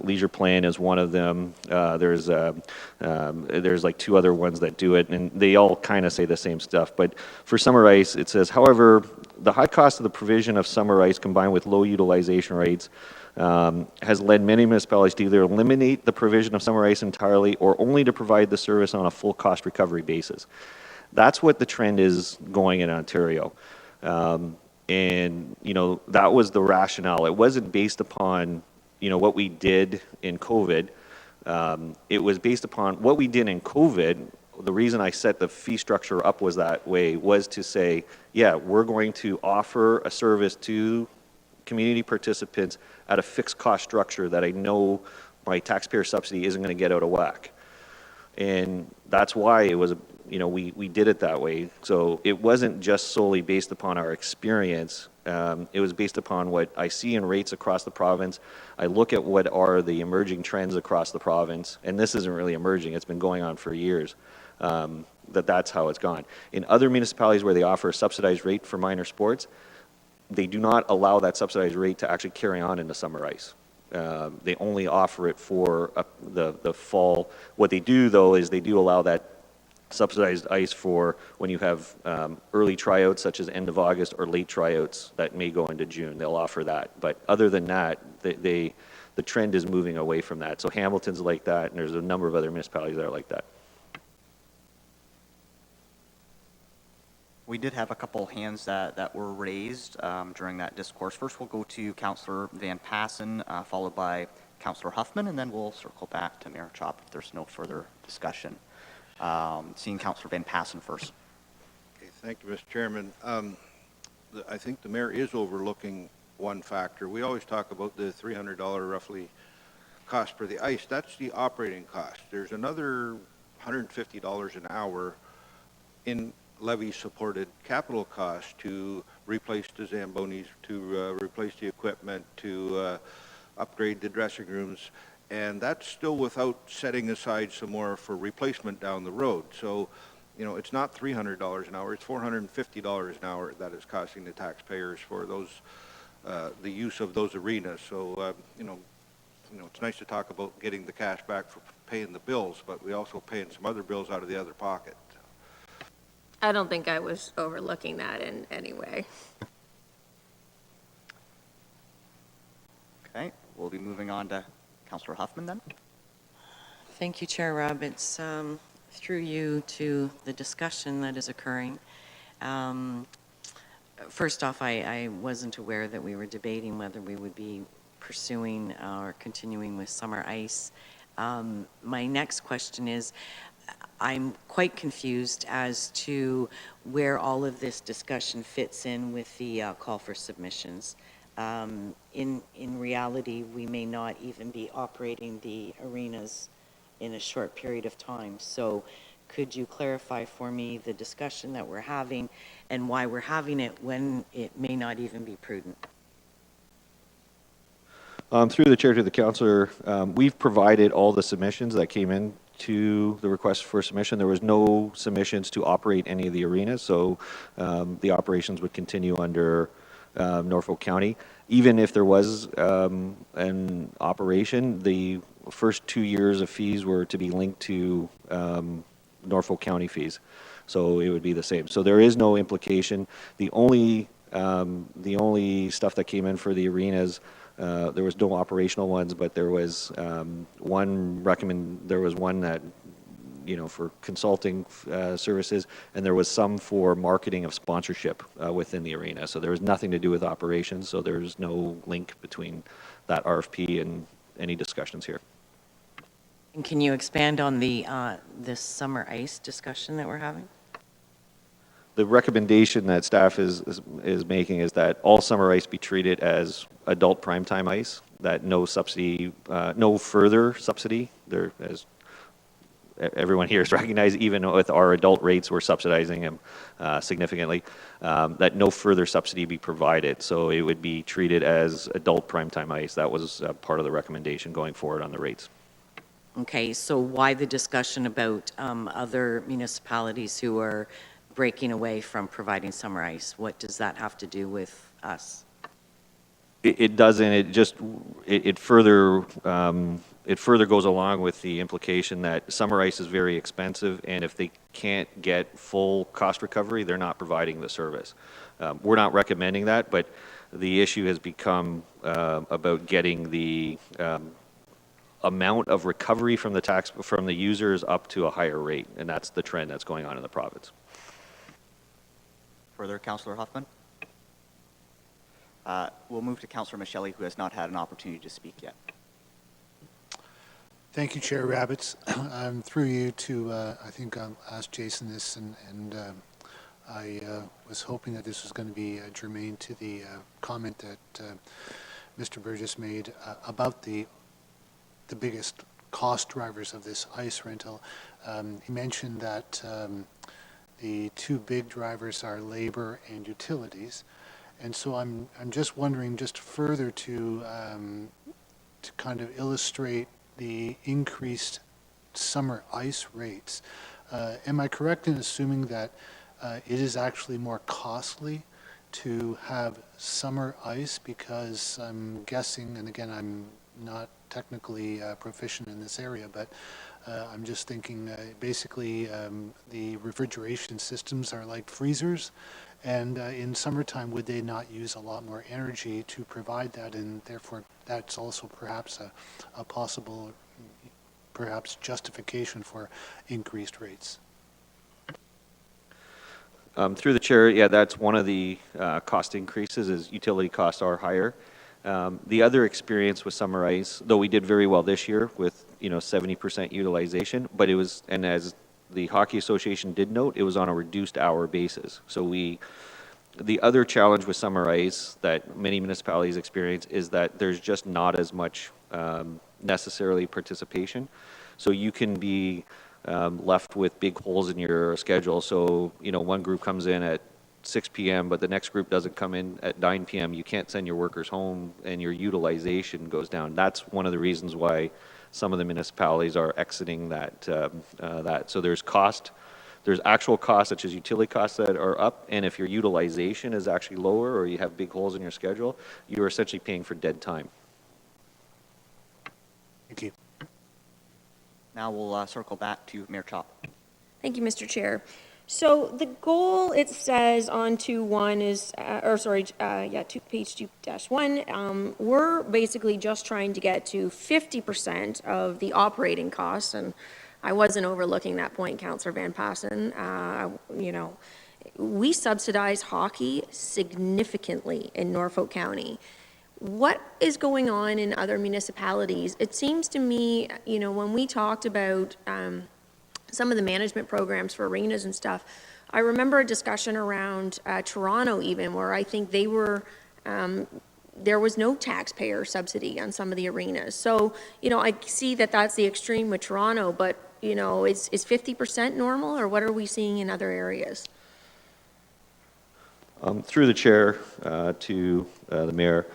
Leisure Plan is one of them. There's like two other ones that do it, and they all kind of say the same stuff. But for summer ice, it says, however, the high cost of the provision of summer ice combined with low utilization rates has led many municipalities to either eliminate the provision of summer ice entirely or only to provide the service on a full cost recovery basis. That's what the trend is going in Ontario. And, you know, that was the rationale. It wasn't based upon, you know, what we did in COVID. It was based upon what we did in COVID. The reason I set the fee structure up was that way, was to say, yeah, we're going to offer a service to community participants at a fixed cost structure that I know my taxpayer subsidy isn't going to get out of whack. And that's why it was, you know, we did it that way. So it wasn't just solely based upon our experience. It was based upon what I see in rates across the province. I look at what are the emerging trends across the province, and this isn't really emerging. It's been going on for years. That's how it's gone. In other municipalities where they offer a subsidized rate for minor sports, they do not allow that subsidized rate to actually carry on into summer ice. They only offer it for the fall. What they do, though, is they do allow that subsidized ice for when you have early tryouts, such as end of August, or late tryouts that may go into June. They'll offer that. But other than that, the trend is moving away from that. So Hamilton's like that, and there's a number of other municipalities that are like that. We did have a couple hands that were raised during that discourse. First, we'll go to Councillor Van Passen, followed by Councillor Huffman, and then we'll circle back to Mayor Chop if there's no further discussion. Seeing Councillor Van Passen first. Okay, thank you, Mr. Chairman. I think the mayor is overlooking one factor. We always talk about the $300 roughly cost for the ice. That's the operating cost. There's another $150 an hour in levy-supported capital costs to replace the Zambonis, to replace the equipment, to upgrade the dressing rooms, and that's still without setting aside some more for replacement down the road. So, you know, it's not $300 an hour, it's $450 an hour that is costing the taxpayers for those, the use of those arenas. So, you know, it's nice to talk about getting the cash back for paying the bills, but we also paying some other bills out of the other pocket. I don't think I was overlooking that in any way. Okay, we'll be moving on to Councillor Huffman then. Thank you, Chair Rob. It's through you to the discussion that is occurring. First off, I wasn't aware that we were debating whether we would be pursuing or continuing with summer ice. My next question is, I'm quite confused as to where all of this discussion fits in with the call for submissions. In reality, we may not even be operating the arenas in a short period of time. So could you clarify for me the discussion that we're having and why we're having it when it may not even be prudent? Through the chair to the councillor, we've provided all the submissions that came in to the request for submission. There was no submissions to operate any of the arenas, so the operations would continue under Norfolk County. Even if there was an operation, the first 2 years of fees were to be linked to Norfolk County fees, so it would be the same. So there is no implication. The only stuff that came in for the arenas, there was no operational ones, but there was one that, you know, for consulting services, and there was some for marketing of sponsorship within the arena. So there was nothing to do with operations, so there's no link between that RFP and any discussions here. And can you expand on the this summer ice discussion that we're having? The recommendation that staff is making is that all summer ice be treated as adult primetime ice, that no subsidy, no further subsidy. There, as everyone here is recognized, even with our adult rates, we're subsidizing them significantly, that no further subsidy be provided. So it would be treated as adult primetime ice. That was part of the recommendation going forward on the rates. Okay, so why the discussion about other municipalities who are breaking away from providing summer ice? What does that have to do with us? It doesn't, it further, it further goes along with the implication that summer ice is very expensive, and if they can't get full cost recovery, they're not providing the service. We're not recommending that, but the issue has become about getting the amount of recovery from from the users up to a higher rate, and that's the trend that's going on in the province. Further, Councillor Huffman? We'll move to Councillor Michele, who has not had an opportunity to speak yet. Thank you, Chair Rabbits. Through you to, I think I'll ask Jason this, and I was hoping that this was going to be germane to the comment that Mr. Burgess made about the biggest cost drivers of this ice rental. He mentioned that the two big drivers are labor and utilities. And so I'm just wondering, just further to kind of illustrate the increased summer ice rates. Am I correct in assuming that it is actually more costly to have summer ice? Because I'm guessing, and again, I'm not technically proficient in this area, but I'm just thinking basically the refrigeration systems are like freezers. And in summertime, would they not use a lot more energy to provide that? And therefore, that's also perhaps a possible, perhaps justification for increased rates. Through the chair, yeah, that's one of the cost increases is utility costs are higher. The other experience with summer ice, though we did very well this year with 70% utilization, but it was, and as the Hockey Association did note, it was on a reduced hour basis. So the other challenge with summer ice that many municipalities experience is that there's just not as much necessarily participation. So you can be left with big holes in your schedule. So, one group comes in at 6 p.m., but the next group doesn't come in at 9 p.m. You can't send your workers home, and your utilization goes down. That's one of the reasons why some of the municipalities are exiting that. So there's cost, there's actual costs such as utility costs that are up, and if your utilization is actually lower or you have big holes in your schedule, you're essentially paying for dead time. Thank you. Now we'll circle back to Mayor Chop. Thank you, Mr. Chair. So the goal, it says on 2.1 is, page 2-1, we're basically just trying to get to 50% of the operating costs, and I wasn't overlooking that point, Councillor Van Passen. We subsidize hockey significantly in Norfolk County. What is going on in other municipalities? It seems to me, when we talked about some of the management programs for arenas and stuff, I remember a discussion around Toronto even, where I think they were, there was no taxpayer subsidy on some of the arenas. So, I see that that's the extreme with Toronto, but, is 50% normal, or what are we seeing in other areas? Through the chair to the mayor,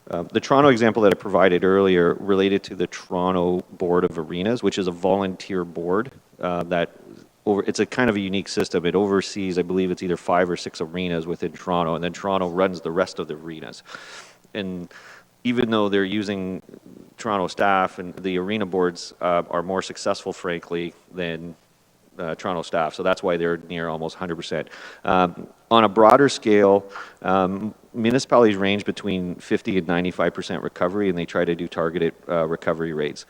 the Toronto example that I provided earlier related to the Toronto Board of Arenas, which is a volunteer board it's a kind of a unique system. It oversees, I believe it's either 5 or 6 arenas within Toronto, and then Toronto runs the rest of the arenas. And even though they're using Toronto staff, and the arena boards are more successful, frankly, than Toronto staff. So that's why they're near almost 100%. On a broader scale, municipalities range between 50 and 95% recovery, and they try to do targeted recovery rates.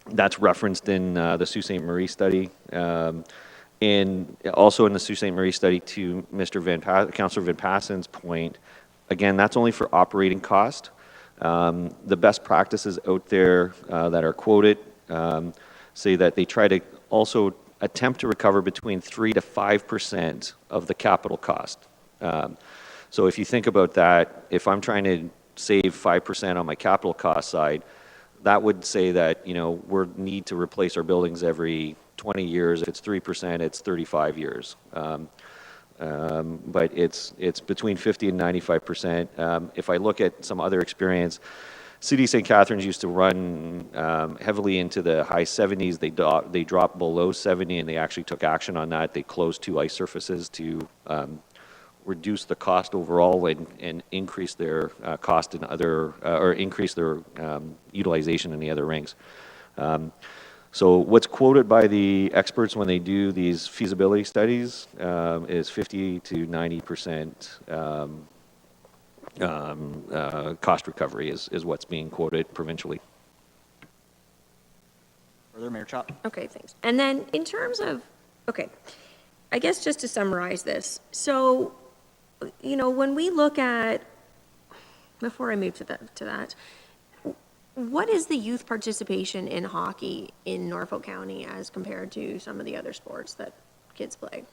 That's referenced in the Sault Ste. Marie study. And also in the Sault Ste. Marie study, to Councillor Van Passen's point, again, that's only for operating cost. The best practices out there that are quoted say that they try to also attempt to recover between 3 to 5% of the capital cost. So if you think about that, if I'm trying to save 5% on my capital cost side, that would say that, we need to replace our buildings every 20 years. If it's 3%, it's 35 years. But it's between 50 and 95%. If I look at some other experience, City of St. Catharines used to run heavily into the high 70s. They dropped below 70, and they actually took action on that. They closed 2 ice surfaces to reduce the cost overall and increase their cost in other, or increase their utilization in the other rinks. So what's quoted by the experts when they do these feasibility studies is 50 to 90% cost recovery is what's being quoted provincially. Further, Mayor Chop? Okay, thanks. And then in terms of, okay, I guess just to summarize this, so, you know, when we look at, before I move to that, what is the youth participation in hockey in Norfolk County as compared to some of the other sports that kids play?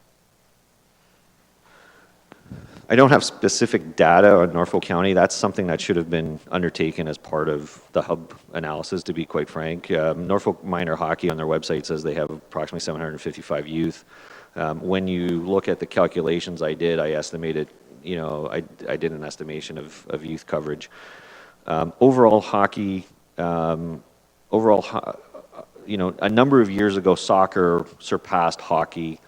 I don't have specific data on Norfolk County. That's something that should have been undertaken as part of the hub analysis, to be quite frank. Norfolk Minor Hockey on their website says they have approximately 755 youth. When you look at the calculations I did, I estimated, you know, I did an estimation of youth coverage. Overall hockey, you know, a number of years ago, soccer surpassed hockey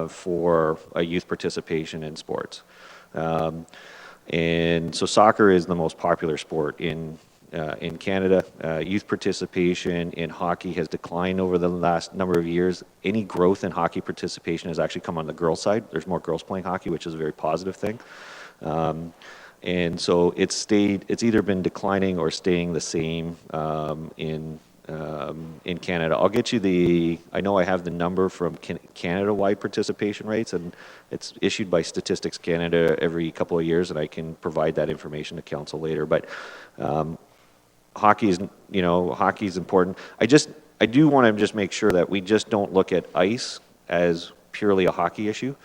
for a youth participation in sports. And so soccer is the most popular sport in Canada. Youth participation in hockey has declined over the last number of years. Any growth in hockey participation has actually come on the girls' side. There's more girls playing hockey, which is a very positive thing. And so it's either been declining or staying the same in Canada. I'll get you I know I have the number from Canada-wide participation rates, and it's issued by Statistics Canada every couple of years, and I can provide that information to council later. But hockey is important. I do want to just make sure that we just don't look at ice as purely a hockey issue.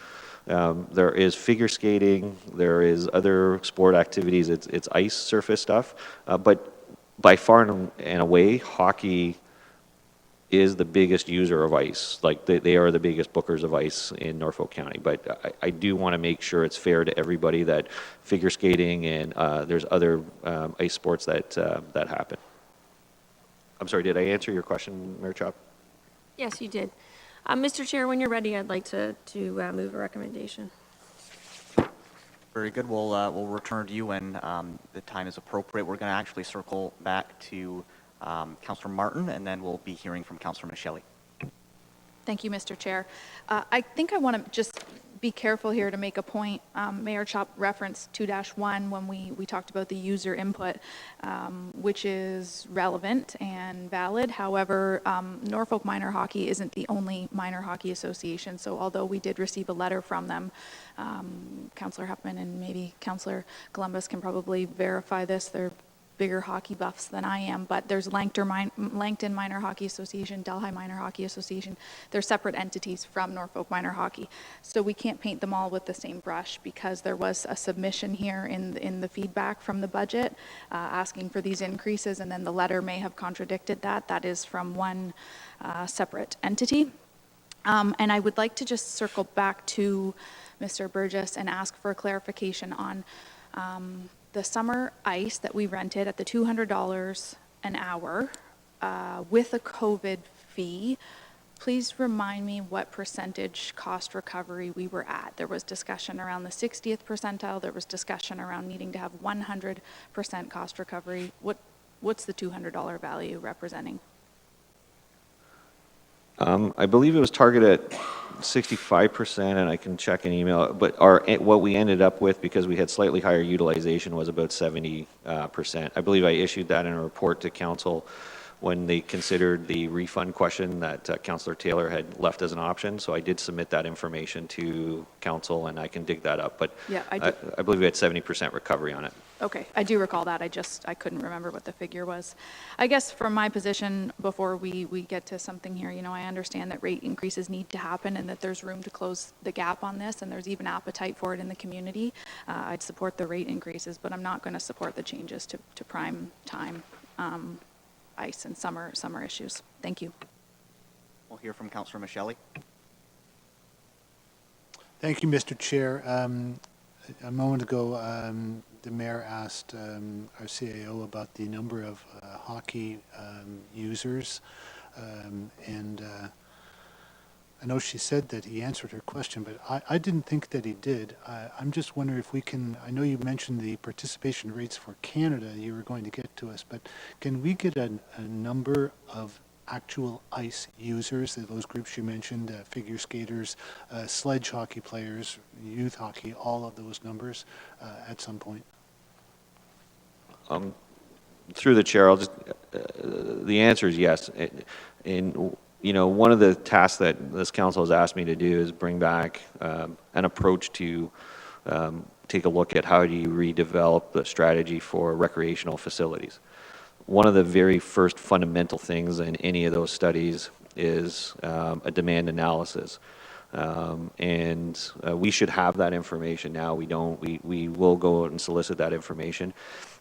There is figure skating, there is other sport activities, it's ice surface stuff, but by far and away, hockey is the biggest user of ice. Like they are the biggest bookers of ice in Norfolk County. But I do want to make sure it's fair to everybody that figure skating and there's other ice sports that happen. I'm sorry, did I answer your question, Mayor Chop? Yes, you did. Mr. Chair, when you're ready, I'd like to move a recommendation. Very good. We'll return to you when the time is appropriate. We're going to actually circle back to Councillor Martin, and then we'll be hearing from Councillor Michele. Thank you, Mr. Chair. I think I want to just be careful here to make a point. Mayor Chop referenced 2-1 when we talked about the user input, which is relevant and valid. However, Norfolk Minor Hockey isn't the only minor hockey association. So although we did receive a letter from them, Councillor Huffman and maybe Councillor Columbus can probably verify this. They're bigger hockey buffs than I am, but there's Langton Minor Hockey Association, Delhi Minor Hockey Association. They're separate entities from Norfolk Minor Hockey. So we can't paint them all with the same brush because there was a submission here in the feedback from the budget asking for these increases, and then the letter may have contradicted that. That is from one separate entity. And I would like to just circle back to Mr. Burgess and ask for a clarification on the summer ice that we rented at the $200 an hour with a COVID fee. Please remind me what percentage cost recovery we were at. There was discussion around the 60th percentile. There was discussion around needing to have 100% cost recovery. What's the $200 value representing? I believe it was targeted at 65%, and I can check an email, but what we ended up with, because we had slightly higher utilization, was about 70%. I believe I issued that in a report to council when they considered the refund question that Councillor Taylor had left as an option. So I did submit that information to council, and I can dig that up. But yeah, I believe we had 70% recovery on it. Okay, I do recall that. I couldn't remember what the figure was. I guess from my position, before we get to something here, you know, I understand that rate increases need to happen and that there's room to close the gap on this, and there's even appetite for it in the community. I'd support the rate increases, but I'm not going to support the changes to prime time ice and summer issues. Thank you. We'll hear from Councillor Michele. Thank you, Mr. Chair. A moment ago, the mayor asked our CAO about the number of hockey users, and I know she said that he answered her question, but I didn't think that he did. I'm just wondering if we can, I know you mentioned the participation rates for Canada you were going to get to us, but can we get a number of actual ice users, those groups you mentioned, figure skaters, sledge hockey players, youth hockey, all of those numbers at some point? Through the chair, I'll just, the answer is yes. And, you know, one of the tasks that this council has asked me to do is bring back an approach to take a look at how do you redevelop the strategy for recreational facilities. One of the very first fundamental things in any of those studies is a demand analysis. We should have that information now. We don't. We will go out and solicit that information.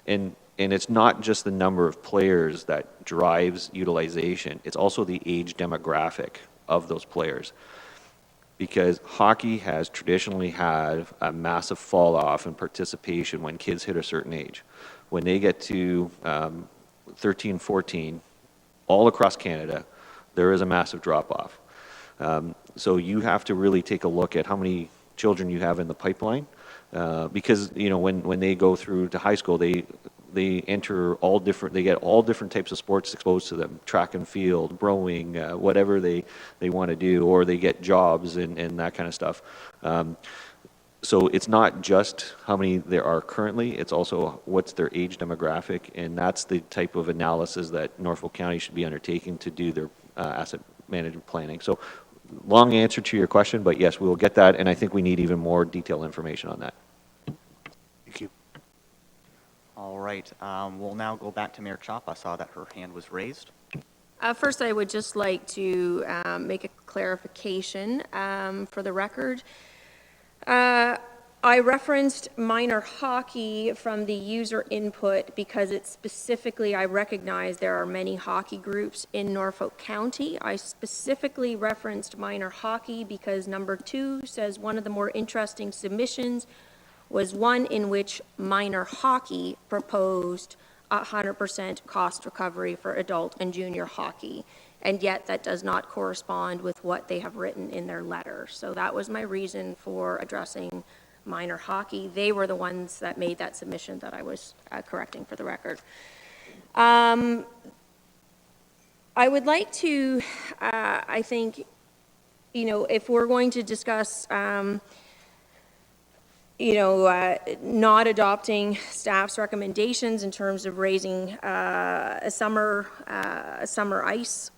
And it's not just the number of players that drives utilization. It's also the age demographic of those players. Because hockey has traditionally had a massive fall off in participation when kids hit a certain age. When they get to 13, 14, all across Canada, there is a massive drop off. So you have to really take a look at how many children you have in the pipeline, because you know when they go through to high school, they enter all different. They get all different types of sports exposed to them: track and field, rowing, whatever they want to do, or they get jobs and that kind of stuff. So it's not just how many there are currently, it's also what's their age demographic, and that's the type of analysis that Norfolk County should be undertaking to do their asset management planning. So long answer to your question, but yes, we will get that, and I think we need even more detailed information on that. Thank you. All right, we'll now go back to Mayor Chop. I saw that her hand was raised. First, I would just like to make a clarification for the record. I referenced minor hockey from the user input because it's specifically, I recognize there are many hockey groups in Norfolk County. I specifically referenced minor hockey because number 2 says one of the more interesting submissions was one in which minor hockey proposed 100% cost recovery for adult and junior hockey. And yet that does not correspond with what they have written in their letter. So that was my reason for addressing minor hockey. They were the ones that made that submission that I was correcting for the record. I would like to, I think, you know, if we're going to discuss, not adopting staff's recommendations in terms of raising a summer ice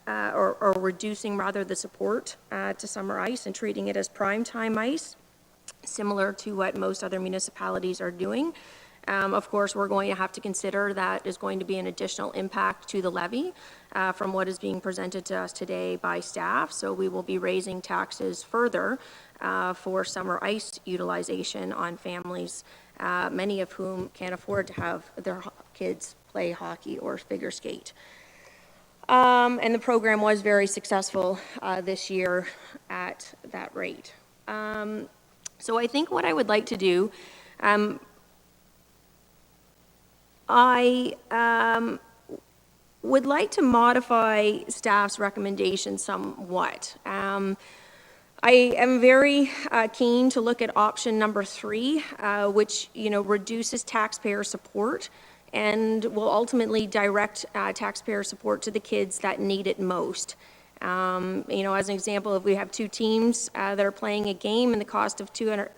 or reducing rather the support to summer ice and treating it as prime time ice, similar to what most other municipalities are doing. Of course, we're going to have to consider that is going to be an additional impact to the levy from what is being presented to us today by staff. So we will be raising taxes further for summer ice utilization on families, many of whom can't afford to have their kids play hockey or figure skate. And the program was very successful this year at that rate. So I think what I would like to do, I would like to modify staff's recommendation somewhat. I am very keen to look at option number 3, which, reduces taxpayer support and will ultimately direct taxpayer support to the kids that need it most. As an example, if we have 2 teams that are playing a game and the cost of $200,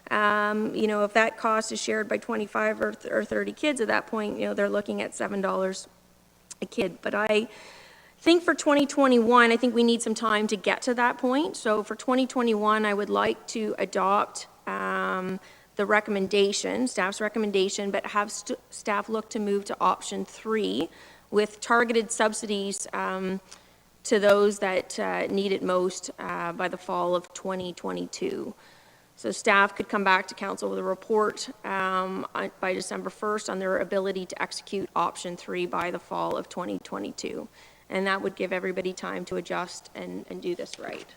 if that cost is shared by 25 or 30 kids at that point, they're looking at $7 a kid. But I think for 2021, I think we need some time to get to that point. So for 2021, I would like to adopt the recommendation, staff's recommendation, but have staff look to move to option 3 with targeted subsidies to those that need it most by the fall of 2022. So staff could come back to council with a report by December 1st on their ability to execute option 3 by the fall of 2022. And that would give everybody time to adjust and do this right.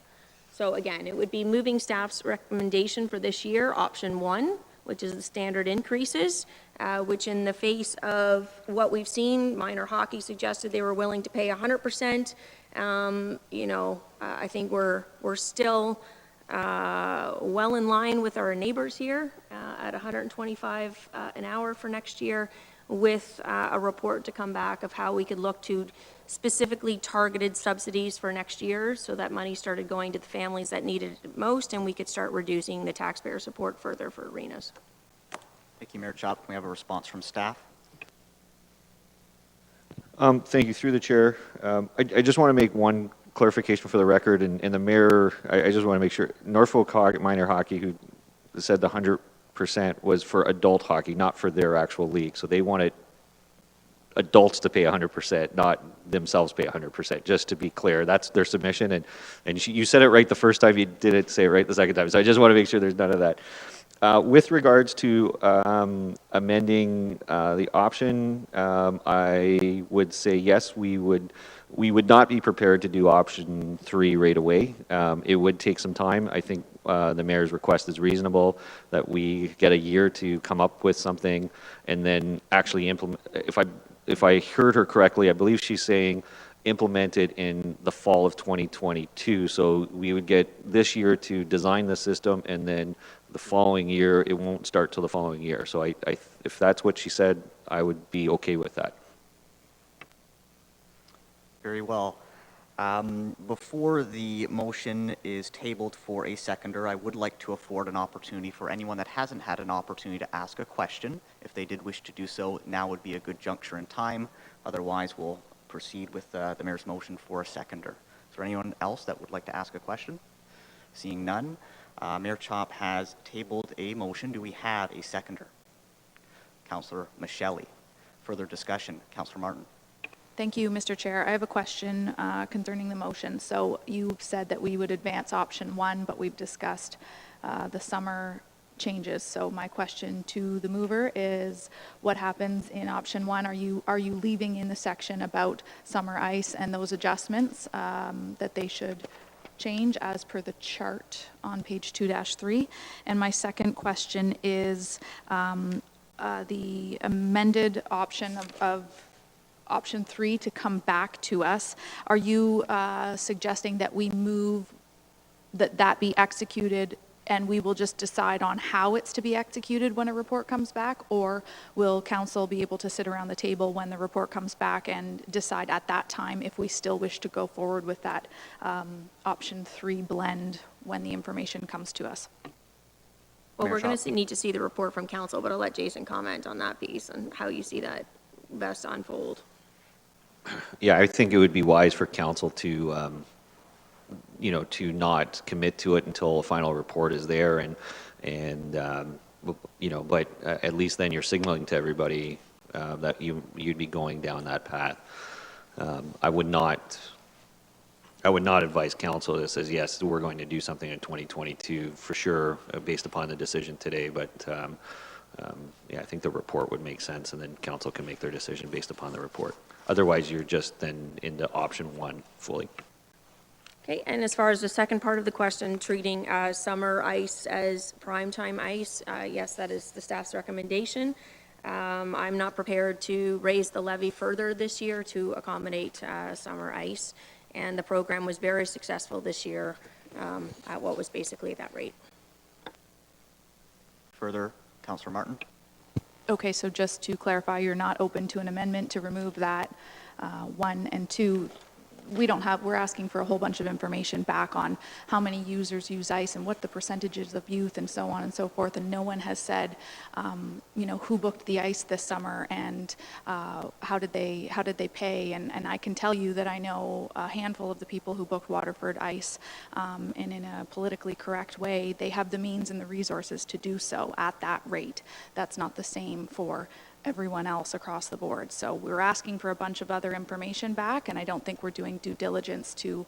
So again, it would be moving staff's recommendation for this year, option 1, which is the standard increases, which in the face of what we've seen, minor hockey suggested they were willing to pay 100%. I think we're still well in line with our neighbors here at 125 an hour for next year, with a report to come back of how we could look to specifically targeted subsidies for next year, so that money started going to the families that needed it most, and we could start reducing the taxpayer support further for arenas. Thank you, Mayor Chop. Can we have a response from staff? Thank you. Through the chair, I just want to make one clarification for the record, and the mayor, I just want to make sure, Norfolk minor hockey, who said the 100% was for adult hockey, not for their actual league. So they wanted adults to pay 100%, not themselves pay 100%, just to be clear. That's their submission, and you said it right the first time, you didn't say it right the second time. So I just want to make sure there's none of that. With regards to amending the option, I would say yes, we would not be prepared to do option 3 right away. It would take some time. I think the mayor's request is reasonable, that we get a year to come up with something and then actually implement. If I heard her correctly, I believe she's saying implement it in the fall of 2022. So we would get this year to design the system, and then the following year, it won't start till the following year. So if that's what she said, I would be okay with that. Very well. Before the motion is tabled for a seconder, I would like to afford an opportunity for anyone that hasn't had an opportunity to ask a question. If they did wish to do so, now would be a good juncture in time. Otherwise, we'll proceed with the mayor's motion for a seconder. Is there anyone else that would like to ask a question? Seeing none, Mayor Chop has tabled a motion. Do we have a seconder? Councillor Micheli. Further discussion, Councillor Martin. Thank you, Mr. Chair. I have a question concerning the motion. So you said that we would advance option 1, but we've discussed the summer changes. So my question to the mover is, what happens in option 1? Are you leaving in the section about summer ice and those adjustments that they should change as per the chart on page 2-3? And my second question is the amended option of option 3 to come back to us. Are you suggesting that we move, that be executed, and we will just decide on how it's to be executed when a report comes back? Or will council be able to sit around the table when the report comes back and decide at that time if we still wish to go forward with that option 3 blend when the information comes to us? Well, we're going to need to see the report from council, but I'll let Jason comment on that piece and how you see that best unfold. Yeah, I think it would be wise for council to, to not commit to it until a final report is there, but at least then you're signaling to everybody that you'd be going down that path. I would not advise council that says, yes, we're going to do something in 2022 for sure, based upon the decision today, but I think the report would make sense, and then council can make their decision based upon the report. Otherwise, you're just then into option 1 fully. Okay, and as far as the second part of the question, treating summer ice as primetime ice, yes, that is the staff's recommendation. I'm not prepared to raise the levy further this year to accommodate summer ice, and the program was very successful this year at what was basically that rate. Further, Councillor Martin. Okay, so just to clarify, you're not open to an amendment to remove that 1 and 2. We're asking for a whole bunch of information back on how many users use ice and what the percentages of youth and so on and so forth, and no one has said, who booked the ice this summer and how did they pay, and I can tell you that I know a handful of the people who booked Waterford ice, and in a politically correct way, they have the means and the resources to do so at that rate. That's not the same for everyone else across the board. So we're asking for a bunch of other information back, and I don't think we're doing due diligence to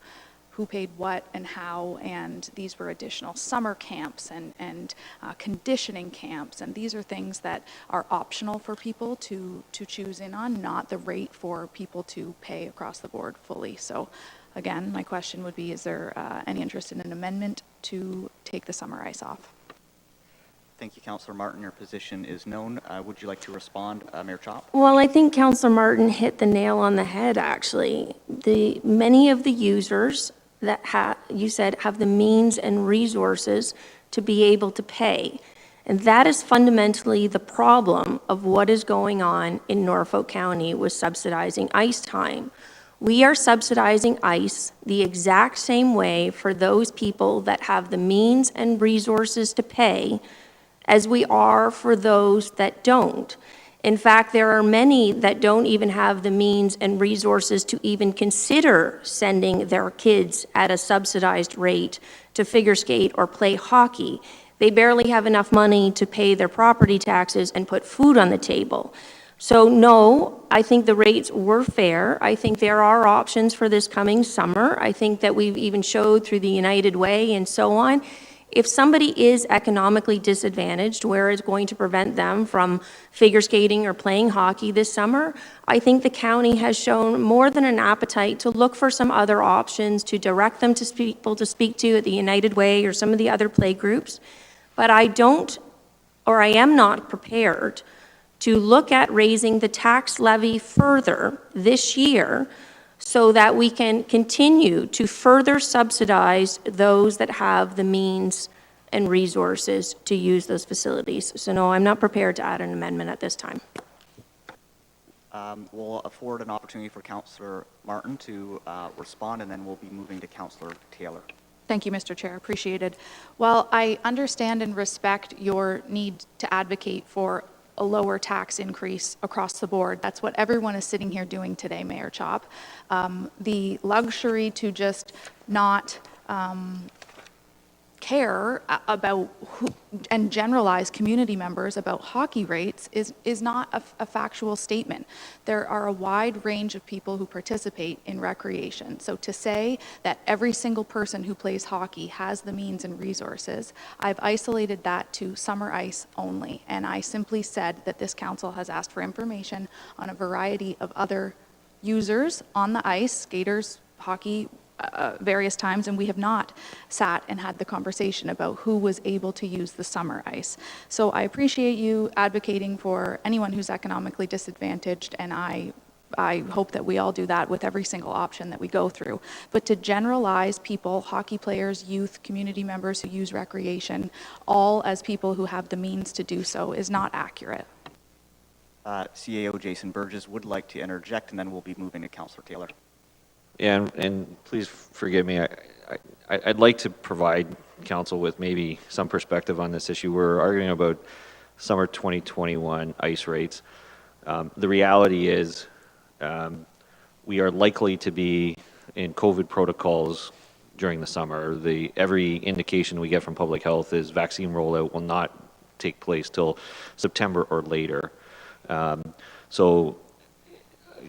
who paid what and how, and these were additional summer camps and conditioning camps, and these are things that are optional for people to choose in on, not the rate for people to pay across the board fully. So again, my question would be, is there any interest in an amendment to take the summer ice off? Thank you, Councillor Martin. Your position is known. Would you like to respond, Mayor Chop? Well, I think Councillor Martin hit the nail on the head, actually. Many of the users that you said have the means and resources to be able to pay. And that is fundamentally the problem of what is going on in Norfolk County with subsidizing ice time. We are subsidizing ice the exact same way for those people that have the means and resources to pay as we are for those that don't. In fact, there are many that don't even have the means and resources to even consider sending their kids at a subsidized rate to figure skate or play hockey. They barely have enough money to pay their property taxes and put food on the table. So no, I think the rates were fair. I think there are options for this coming summer. I think that we've even showed through the United Way and so on. If somebody is economically disadvantaged, where it's going to prevent them from figure skating or playing hockey this summer, I think the county has shown more than an appetite to look for some other options, to direct them to people to speak to at the United Way or some of the other play groups. But I am not prepared to look at raising the tax levy further this year so that we can continue to further subsidize those that have the means and resources to use those facilities. So no, I'm not prepared to add an amendment at this time. We'll afford an opportunity for Councillor Martin to respond, and then we'll be moving to Councillor Taylor. Thank you, Mr. Chair. Appreciated. Well, I understand and respect your need to advocate for a lower tax increase across the board. That's what everyone is sitting here doing today, Mayor Chop. The luxury to just not care about and generalize community members about hockey rates is not a factual statement. There are a wide range of people who participate in recreation. So to say that every single person who plays hockey has the means and resources, I've isolated that to summer ice only. And I simply said that this council has asked for information on a variety of other users on the ice, skaters, hockey, various times, and we have not sat and had the conversation about who was able to use the summer ice. So I appreciate you advocating for anyone who's economically disadvantaged, and I hope that we all do that with every single option that we go through. But to generalize people, hockey players, youth, community members who use recreation, all as people who have the means to do so is not accurate. CAO Jason Burgess would like to interject, and then we'll be moving to Councillor Taylor. Yeah, and please forgive me, I'd like to provide council with maybe some perspective on this issue. We're arguing about summer 2021 ice rates. The reality is we are likely to be in COVID protocols during the summer. Every indication we get from public health is vaccine rollout will not take place till September or later. So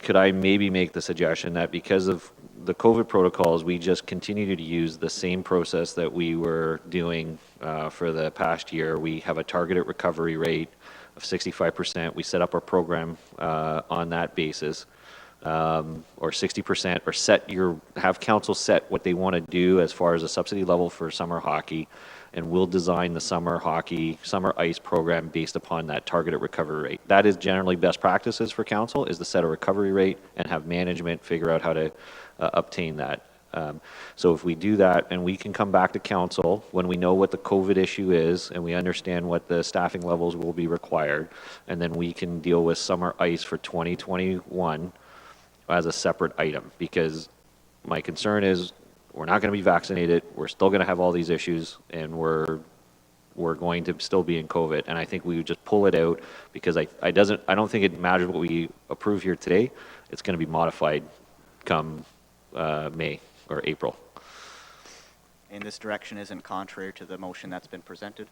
could I maybe make the suggestion that because of the COVID protocols, we just continue to use the same process that we were doing for the past year? We have a targeted recovery rate of 65%. We set up our program on that basis, or 60%, or have council set what they want to do as far as a subsidy level for summer hockey, and we'll design the summer ice program based upon that targeted recovery rate. That is generally best practices for council, is to set a recovery rate and have management figure out how to obtain that. So if we do that, and we can come back to council when we know what the COVID issue is and we understand what the staffing levels will be required, and then we can deal with summer ice for 2021 as a separate item, because my concern is we're not going to be vaccinated, we're still going to have all these issues, and we're going to still be in COVID. And I think we would just pull it out, because I don't think it matters what we approve here today. It's going to be modified come May or April. And this direction isn't contrary to the motion that's been presented?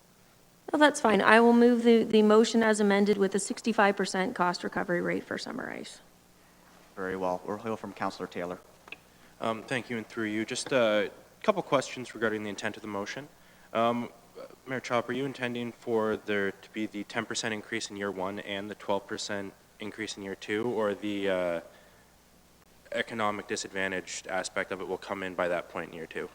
No, that's fine. I will move the motion as amended with a 65% cost recovery rate for summer ice. Very well. We'll hear from Councillor Taylor. Thank you, and through you, just a couple questions regarding the intent of the motion. Mayor Chop, are you intending for there to be the 10% increase in year one and the 12% increase in year two, or the economic disadvantaged aspect of it will come in by that point in year 2.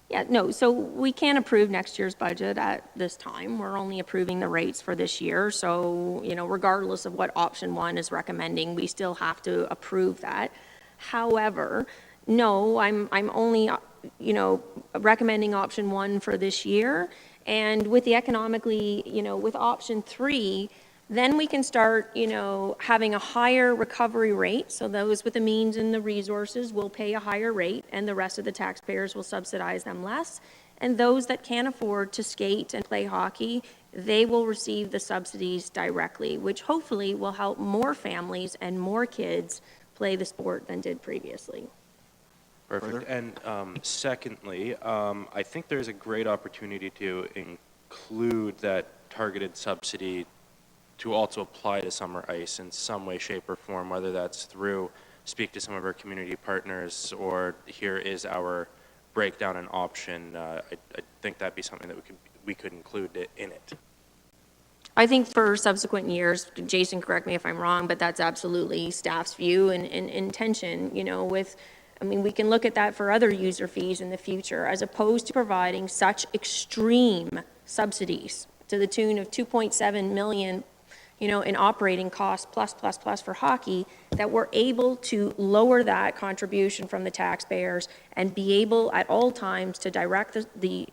Yeah, no, so we can't approve next year's budget at this time. We're only approving the rates for this year. So, regardless of what option 1 is recommending, we still have to approve that. However, no, I'm only, recommending option 1 for this year. And with the economically, with option 3, then we can start, having a higher recovery rate. So those with the means and the resources will pay a higher rate, and the rest of the taxpayers will subsidize them less. And those that can't afford to skate and play hockey, they will receive the subsidies directly, which hopefully will help more families and more kids play the sport than did previously. Perfect. And secondly, I think there's a great opportunity to include that targeted subsidy to also apply to summer ice in some way, shape, or form, whether that's through speak to some of our community partners or here is our breakdown and option. I think that'd be something that we could include in it. I think for subsequent years, Jason, correct me if I'm wrong, but that's absolutely staff's view and intention, we can look at that for other user fees in the future, as opposed to providing such extreme subsidies to the tune of 2.7 million in operating costs plus for hockey, that we're able to lower that contribution from the taxpayers and be able at all times to direct the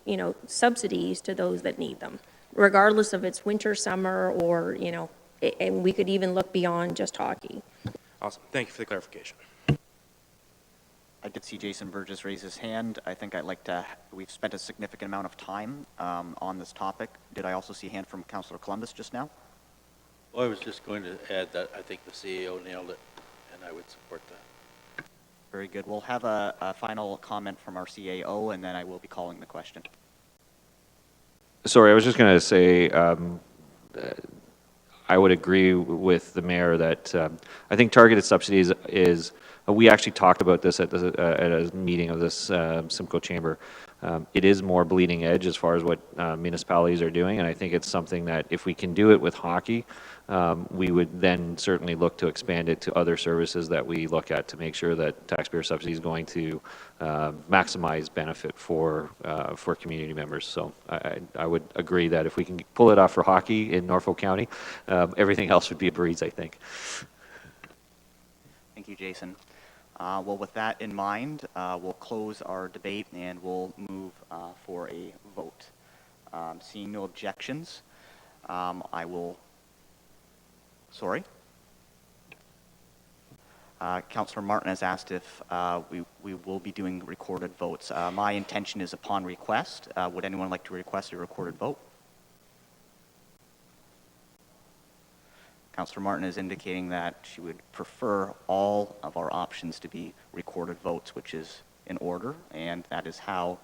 subsidies to those that need them, regardless of it's winter, summer, or, and we could even look beyond just hockey. Awesome. Thank you for the clarification. I did see Jason Burgess raise his hand. I think we've spent a significant amount of time on this topic. Did I also see a hand from Councillor Columbus just now? Well, I was just going to add that I think the CEO nailed it, and I would support that. Very good. We'll have a final comment from our CAO, and then I will be calling the question. Sorry, I was just going to say, I would agree with the mayor that I think targeted subsidies is, we actually talked about this at a meeting of this Simcoe Chamber. It is more bleeding edge as far as what municipalities are doing, and I think it's something that if we can do it with hockey, we would then certainly look to expand it to other services that we look at to make sure that taxpayer subsidy is going to maximize benefit for community members. So I would agree that if we can pull it off for hockey in Norfolk County, everything else would be a breeze, I think. Thank you, Jason. Well, with that in mind, we'll close our debate and we'll move for a vote. Seeing no objections, I will. Sorry. Councillor Martin has asked if we will be doing recorded votes. My intention is upon request. Would anyone like to request a recorded vote? Councillor Martin is indicating that she would prefer all of our options to be recorded votes, which is in order, and that is how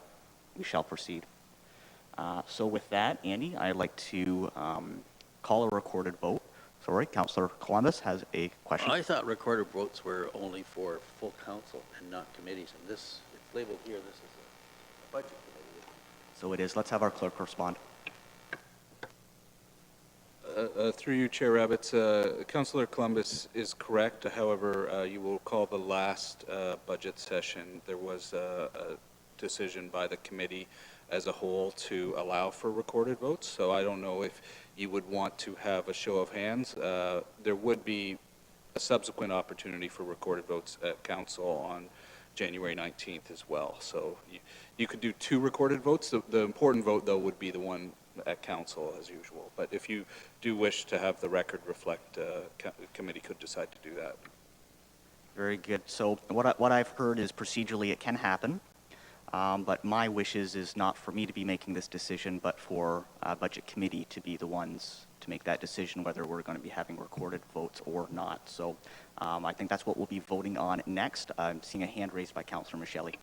we shall proceed. So with that, Andy, I'd like to call a recorded vote. Sorry, Councillor Columbus has a question. I thought recorded votes were only for full council and not committees, and this, it's labeled here, this is a budget committee. So it is. Let's have our clerk respond. Through you, Chair Rabbits, Councillor Columbus is correct. However, you will recall the last budget session, there was a decision by the committee as a whole to allow for recorded votes. So I don't know if you would want to have a show of hands. There would be a subsequent opportunity for recorded votes at council on January 19th as well. So you could do 2 recorded votes. The important vote, though, would be the one at council as usual. But if you do wish to have the record reflect, the committee could decide to do that. Very good. So what I've heard is procedurally it can happen, but my wishes is not for me to be making this decision, but for budget committee to be the ones to make that decision whether we're going to be having recorded votes or not. So I think that's what we'll be voting on next. I'm seeing a hand raised by Councillor Micheli.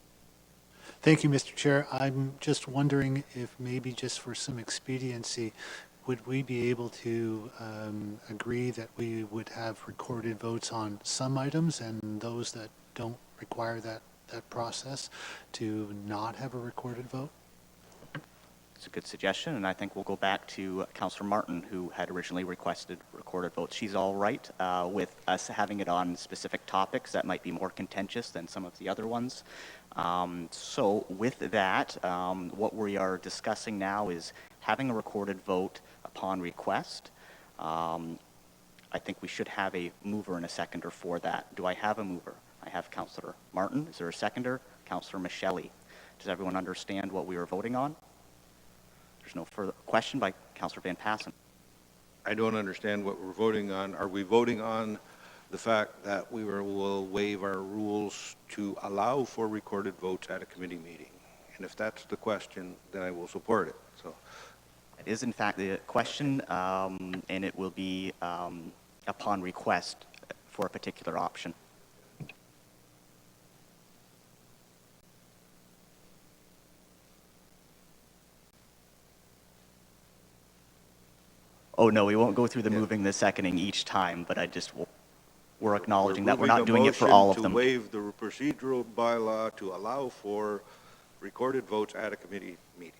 Thank you, Mr. Chair. I'm just wondering if maybe just for some expediency, would we be able to agree that we would have recorded votes on some items and those that don't require that process to not have a recorded vote? It's a good suggestion, and I think we'll go back to Councillor Martin, who had originally requested recorded votes. She's all right with us having it on specific topics that might be more contentious than some of the other ones. So with that, what we are discussing now is having a recorded vote upon request. I think we should have a mover and a seconder for that. Do I have a mover? I have Councillor Martin. Is there a seconder? Councillor Michelli. Does everyone understand what we are voting on? There's no further question by Councillor Van Passen. I don't understand what we're voting on. Are we voting on the fact that will waive our rules to allow for recorded votes at a committee meeting? And if that's the question, then I will support it. So, It is in fact the question, and it will be upon request for a particular option. Oh, no, we won't go through the moving, the seconding each time, but we're acknowledging that we're not doing it for all of them. To waive the procedural bylaw to allow for recorded votes at a committee meeting.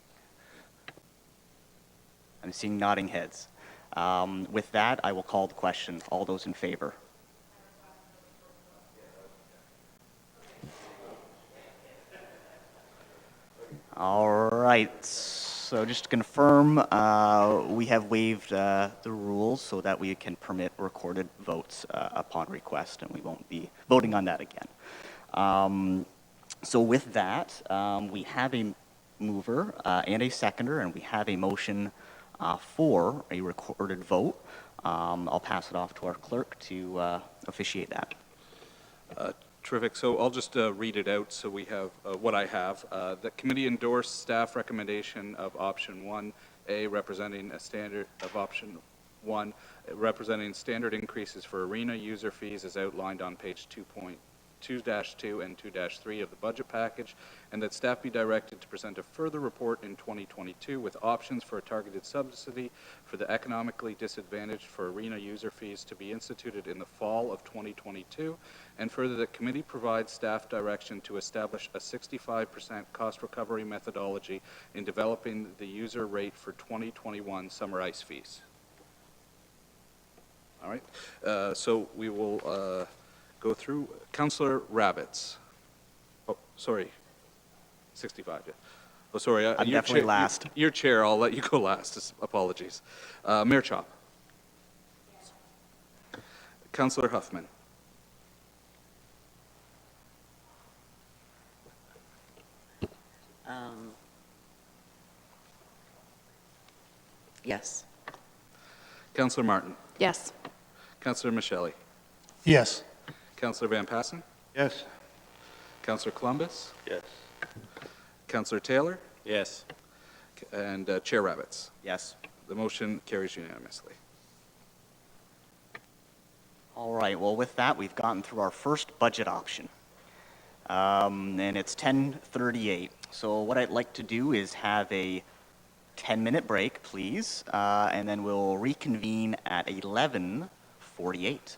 I'm seeing nodding heads. With that, I will call the question. All those in favor? All right. So just to confirm, we have waived the rules so that we can permit recorded votes upon request, and we won't be voting on that again. So with that, we have a mover and a seconder, and we have a motion for a recorded vote. I'll pass it off to our clerk to officiate that. Terrific. So I'll just read it out. So we have what I have. The committee endorsed staff recommendation of option 1A representing a standard of option 1 representing standard increases for arena user fees as outlined on page 2.2-2 and 2-3 of the budget package, and that staff be directed to present a further report in 2022 with options for a targeted subsidy for the economically disadvantaged for arena user fees to be instituted in the fall of 2022, and further that committee provides staff direction to establish a 65% cost recovery methodology in developing the user rate for 2021 summer ice fees. All right, so we will go through. Councillor Rabbits. Oh, sorry. 65, yeah. Oh, sorry. I'm definitely last. Your chair, I'll let you go last. Apologies. Mayor Chop. Yes. Councillor Huffman. Yes. Councillor Martin. Yes. Councillor Michelli. Yes. Councillor Van Passen. Yes. Councillor Columbus. Yes. Councillor Taylor. Yes. And Chair Rabbits. Yes. The motion carries unanimously. All right, well, with that, we've gotten through our first budget option. And it's 10:38. So what I'd like to do is have a 10-minute break, please, and then we'll reconvene at 11:48.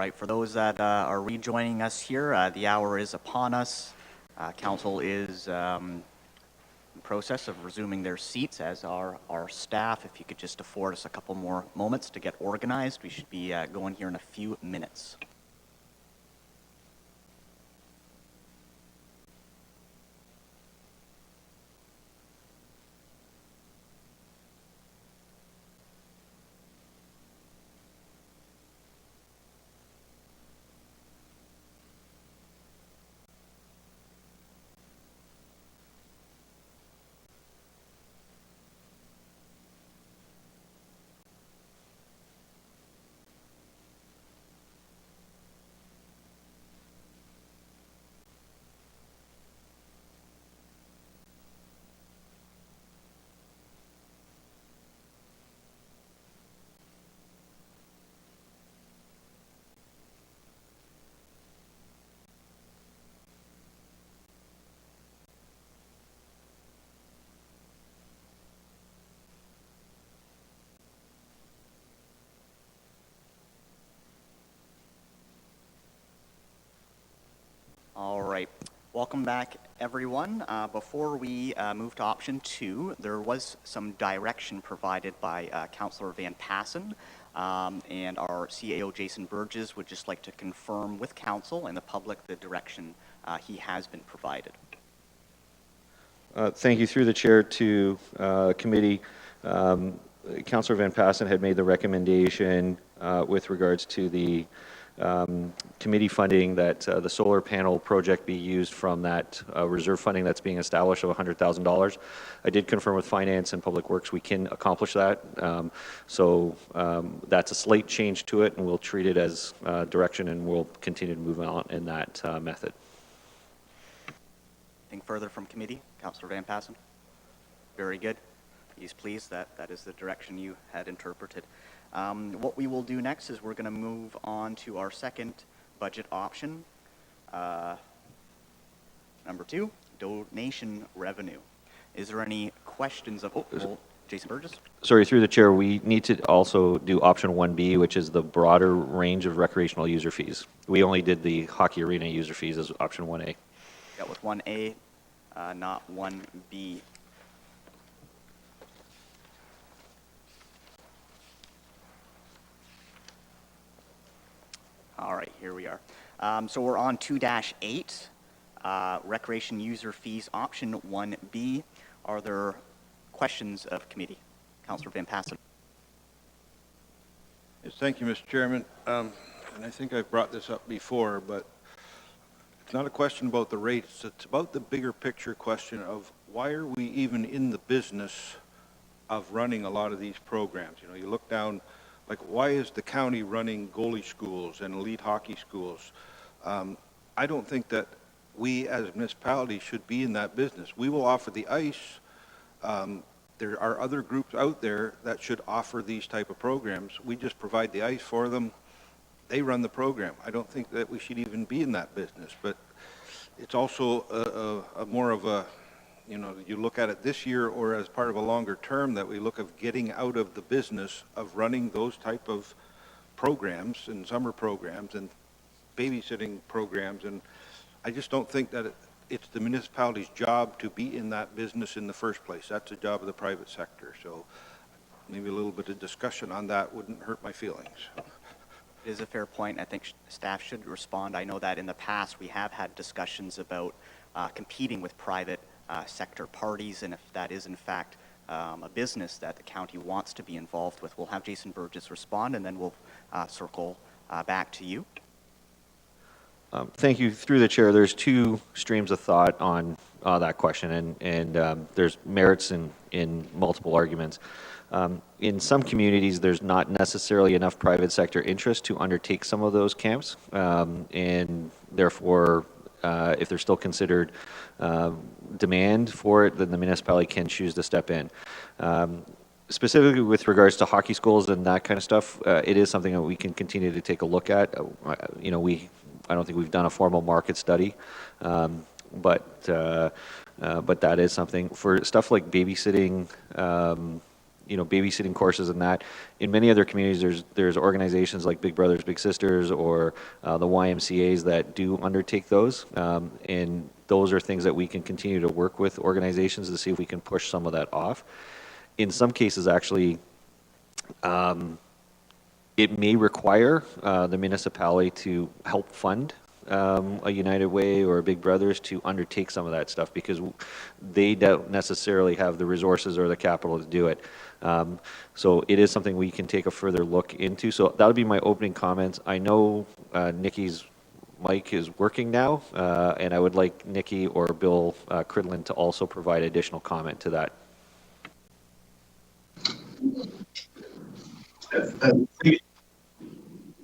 right, for those that are rejoining us here, the hour is upon us. Council is in the process of resuming their seats, as are our staff. If you could just afford us a couple more moments to get organized, we should be going here in a few minutes. All right. Welcome back, everyone. Before we move to option 2, there was some direction provided by Councillor Van Passen, and our CAO Jason Burgess would just like to confirm with Council and the public the direction he has been provided. Thank you. Through the chair to committee, Councillor Van Passen had made the recommendation with regards to the committee funding that the solar panel project be used from that reserve funding that's being established of $100,000. I did confirm with Finance and Public Works we can accomplish that. So that's a slight change to it, and we'll treat it as direction, and we'll continue to move on in that method. Anything further from committee? Councillor Van Passen? Very good. He's pleased that that is the direction you had interpreted. What we will do next is we're going to move on to our second budget option. Number 2, donation revenue. Is there any questions of, Jason Burgess? Sorry, through the chair, we need to also do option 1B, which is the broader range of recreational user fees. We only did the hockey arena user fees as option 1A. Yeah, with 1A, not 1B. All right, here we are. So we're on 2-8, recreation user fees, option 1B. Are there questions of committee? Councillor Van Passen. Yes, thank you, Mr. Chairman. And I think I've brought this up before, but it's not a question about the rates. It's about the bigger picture question of why are we even in the business of running a lot of these programs? You know, you look down, like, why is the county running goalie schools and elite hockey schools? I don't think that we as a municipality should be in that business. We will offer the ice. There are other groups out there that should offer these type of programs. We just provide the ice for them. They run the program. I don't think that we should even be in that business, but it's also a more of a, you know, you look at it this year or as part of a longer term that we look of getting out of the business of running those type of programs and summer programs and babysitting programs. And I just don't think that it's the municipality's job to be in that business in the first place. That's a job of the private sector. So maybe a little bit of discussion on that wouldn't hurt my feelings. It is a fair point. I think staff should respond. I know that in the past we have had discussions about competing with private sector parties, and if that is in fact a business that the county wants to be involved with. We'll have Jason Burgess respond, and then we'll circle back to you. Thank you. Through the chair, there's two streams of thought on that question, and there's merits in multiple arguments. In some communities, there's not necessarily enough private sector interest to undertake some of those camps, and therefore, if they're still considered demand for it, then the municipality can choose to step in. Specifically with regards to hockey schools and that kind of stuff, it is something that we can continue to take a look at. You know, I don't think we've done a formal market study, but that is something. For stuff like babysitting, babysitting courses and that. In many other communities, there's organizations like Big Brothers Big Sisters or the YMCA's that do undertake those, and those are things that we can continue to work with organizations to see if we can push some of that off. In some cases, actually, it may require the municipality to help fund a United Way or a Big Brothers to undertake some of that stuff because they don't necessarily have the resources or the capital to do it. So it is something we can take a further look into. So that would be my opening comments. I know Nikki's mic is working now, and I would like Nikki or Bill Cridlin to also provide additional comment to that. Thank you,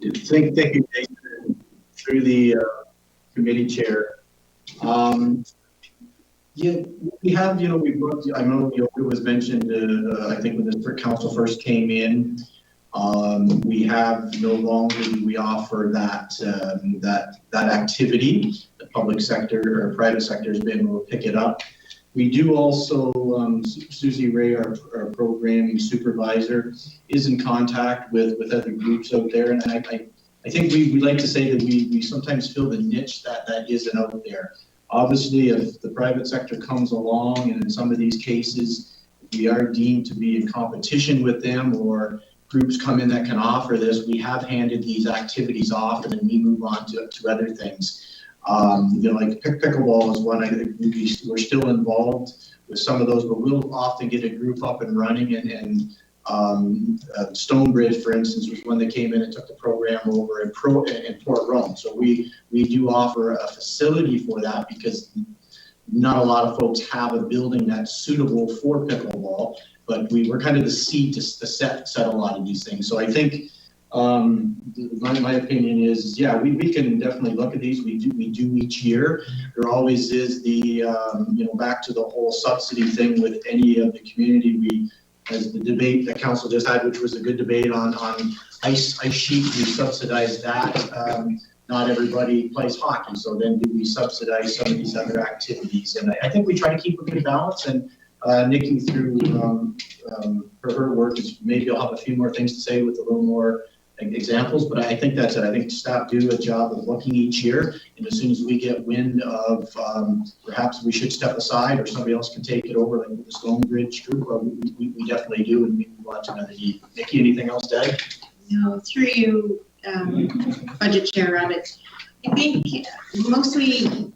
Jason, through the committee chair. Yeah, we have, we've looked, I know it was mentioned, I think when this council first came in, we have no longer, we offer that activity. The public sector or private sector has been able to pick it up. We do also, Susie Ray, our programming supervisor, is in contact with other groups out there. And I think we like to say that we sometimes fill the niche that isn't out there. Obviously, if the private sector comes along, and in some of these cases, we are deemed to be in competition with them, or groups come in that can offer this, we have handed these activities off, and then we move on to other things. Like pickleball is one. I think we're still involved with some of those, but we'll often get a group up and running. And Stonebridge, for instance, was one that came in and took the program over in Port Rome. So we do offer a facility for that because not a lot of folks have a building that's suitable for pickleball. But we're kind of the seed to set a lot of these things. So I think my opinion is, yeah, we can definitely look at these. We do each year. There always is the back to the whole subsidy thing with any of the community. As the debate that council just had, which was a good debate on ice sheet, we subsidize that. Not everybody plays hockey, so then do we subsidize some of these other activities? And I think we try to keep a good balance. And Nikki, through her work, maybe I'll have a few more things to say with a little more examples, but I think that's it. I think staff do a job of looking each year, and as soon as we get wind of perhaps we should step aside or somebody else can take it over, like with the Stonebridge group, we definitely do, and we move on to another need. Nikki, anything else to add? No, through you, Budget Chair Rabbit. I think mostly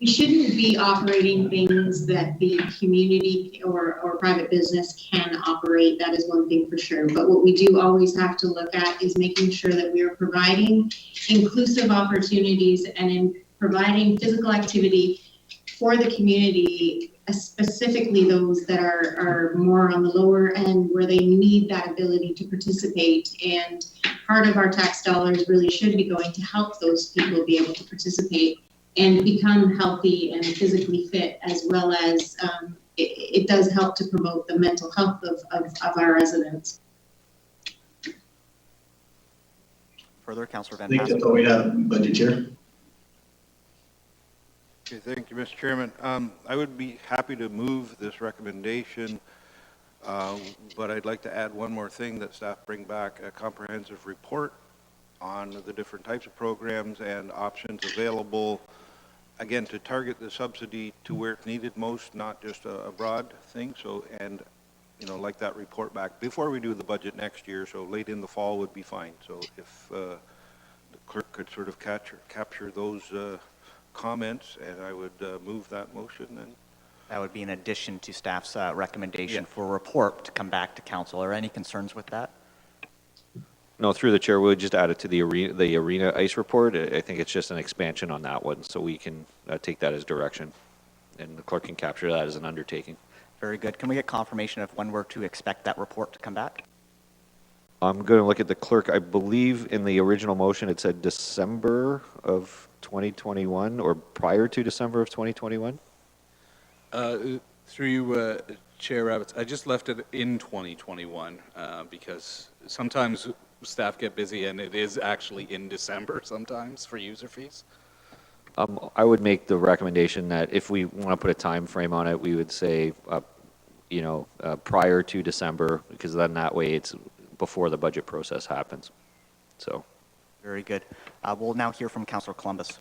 we shouldn't be operating things that the community or private business can operate. That is one thing for sure. But what we do always have to look at is making sure that we are providing inclusive opportunities and in providing physical activity for the community, specifically those that are more on the lower end where they need that ability to participate. And part of our tax dollars really should be going to help those people be able to participate and become healthy and physically fit, as well as it does help to promote the mental health of our residents. Further, Councillor Van I think Pass. that's all we have, Budget Chair. Okay, thank you, Mr. Chairman. I would be happy to move this recommendation, but I'd like to add one more thing, that staff bring back a comprehensive report on the different types of programs and options available, again, to target the subsidy to where it's needed most, not just a broad thing. So, and, like that report back before we do the budget next year, so late in the fall would be fine. So if the clerk could sort of capture those comments, and I would move that motion then. That would be in addition to staff's recommendation for a report to come back to council. Are any concerns with that? No, through the chair, we'll just add it to the arena ice report. I think it's just an expansion on that one, so we can take that as direction, and the clerk can capture that as an undertaking. Very good. Can we get confirmation of when we're to expect that report to come back? I'm going to look at the clerk. I believe in the original motion it said December of 2021 or prior to December of 2021. Through you, Chair Rabbits, I just left it in 2021 because sometimes staff get busy and it is actually in December sometimes for user fees. I would make the recommendation that if we want to put a time frame on it, we would say prior to December, because then that way it's before the budget process happens. So. Very good. We'll now hear from Councillor Columbus.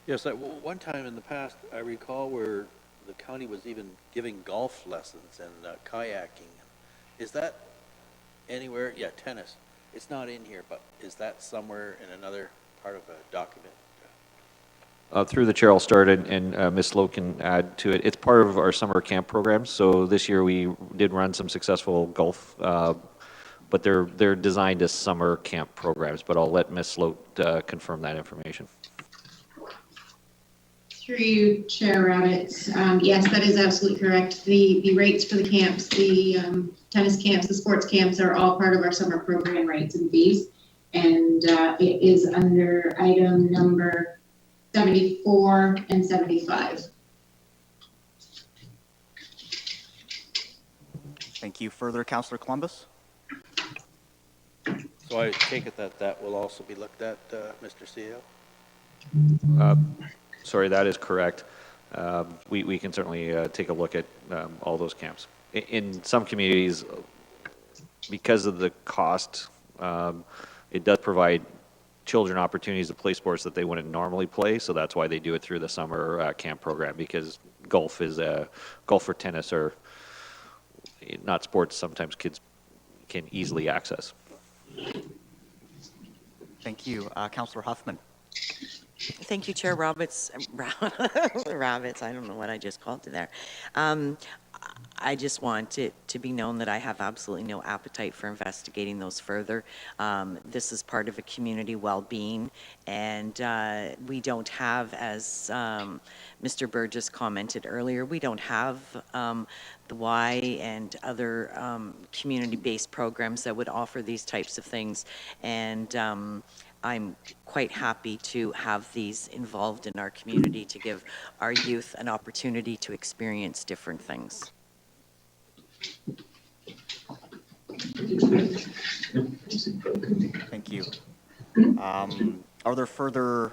Yes, one time in the past, I recall where the county was even giving golf lessons and kayaking. Is that anywhere? Yeah, tennis. It's not in here, but is that somewhere in another part of a document? Through the chair, I'll start, and Ms. Lowe can add to it. It's part of our summer camp program. So this year we did run some successful golf, but they're designed as summer camp programs. But I'll let Ms. Lowe confirm that information. Through you, Chair Rabbit. Yes, that is absolutely correct. The rates for the camps, the tennis camps, the sports camps are all part of our summer program rates and fees. And it is under item number 74 and 75. Thank you. Further, Councillor Columbus? So I take it that will also be looked at, Mr. CEO? Sorry, that is correct. We can certainly take a look at all those camps. In some communities, because of the cost, it does provide children opportunities to play sports that they wouldn't normally play, so that's why they do it through the summer camp program, because golf or tennis are not sports sometimes kids can easily access. Thank you. Councillor Huffman. Thank you, Chair Roberts. Roberts, I don't know what I just called you there. I just want it to be known that I have absolutely no appetite for investigating those further. This is part of a community well-being, and we don't have, as Mr. Burgess commented earlier, we don't have the Y and other community-based programs that would offer these types of things, and I'm quite happy to have these involved in our community to give our youth an opportunity to experience different things. Thank you. Are there further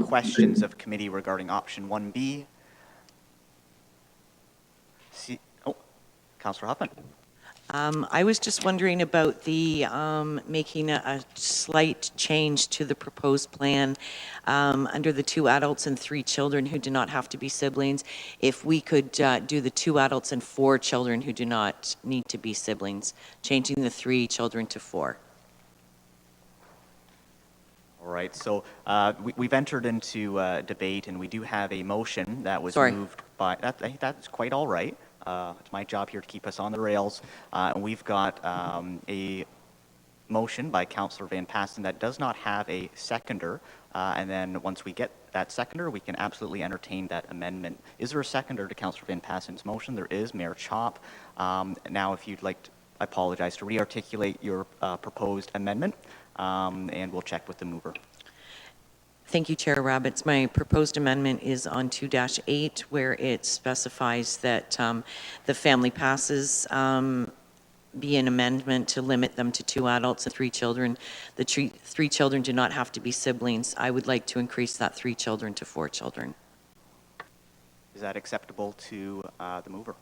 questions of committee regarding option 1B? Councillor Huffman. I was just wondering about the making a slight change to the proposed plan under the 2 adults and 3 children who do not have to be siblings. If we could do the 2 adults and 4 children who do not need to be siblings, changing the 3 children to 4. All right, so we've entered into debate, and we do have a motion that was moved by, that's quite all right. It's my job here to keep us on the rails. And we've got a motion by Councillor Van Passen that does not have a seconder. And then once we get that seconder, we can absolutely entertain that amendment. Is there a seconder to Councillor Van Passen's motion? There is. Mayor Chop. Now, if you'd like to, I apologize, to re-articulate your proposed amendment, and we'll check with the mover. Thank you, Chair Rabbits. My proposed amendment is on 2-8, where it specifies that the family passes be an amendment to limit them to 2 adults and 3 children. The 3 children do not have to be siblings. I would like to increase that 3 children to 4 children. Is that acceptable to the mover?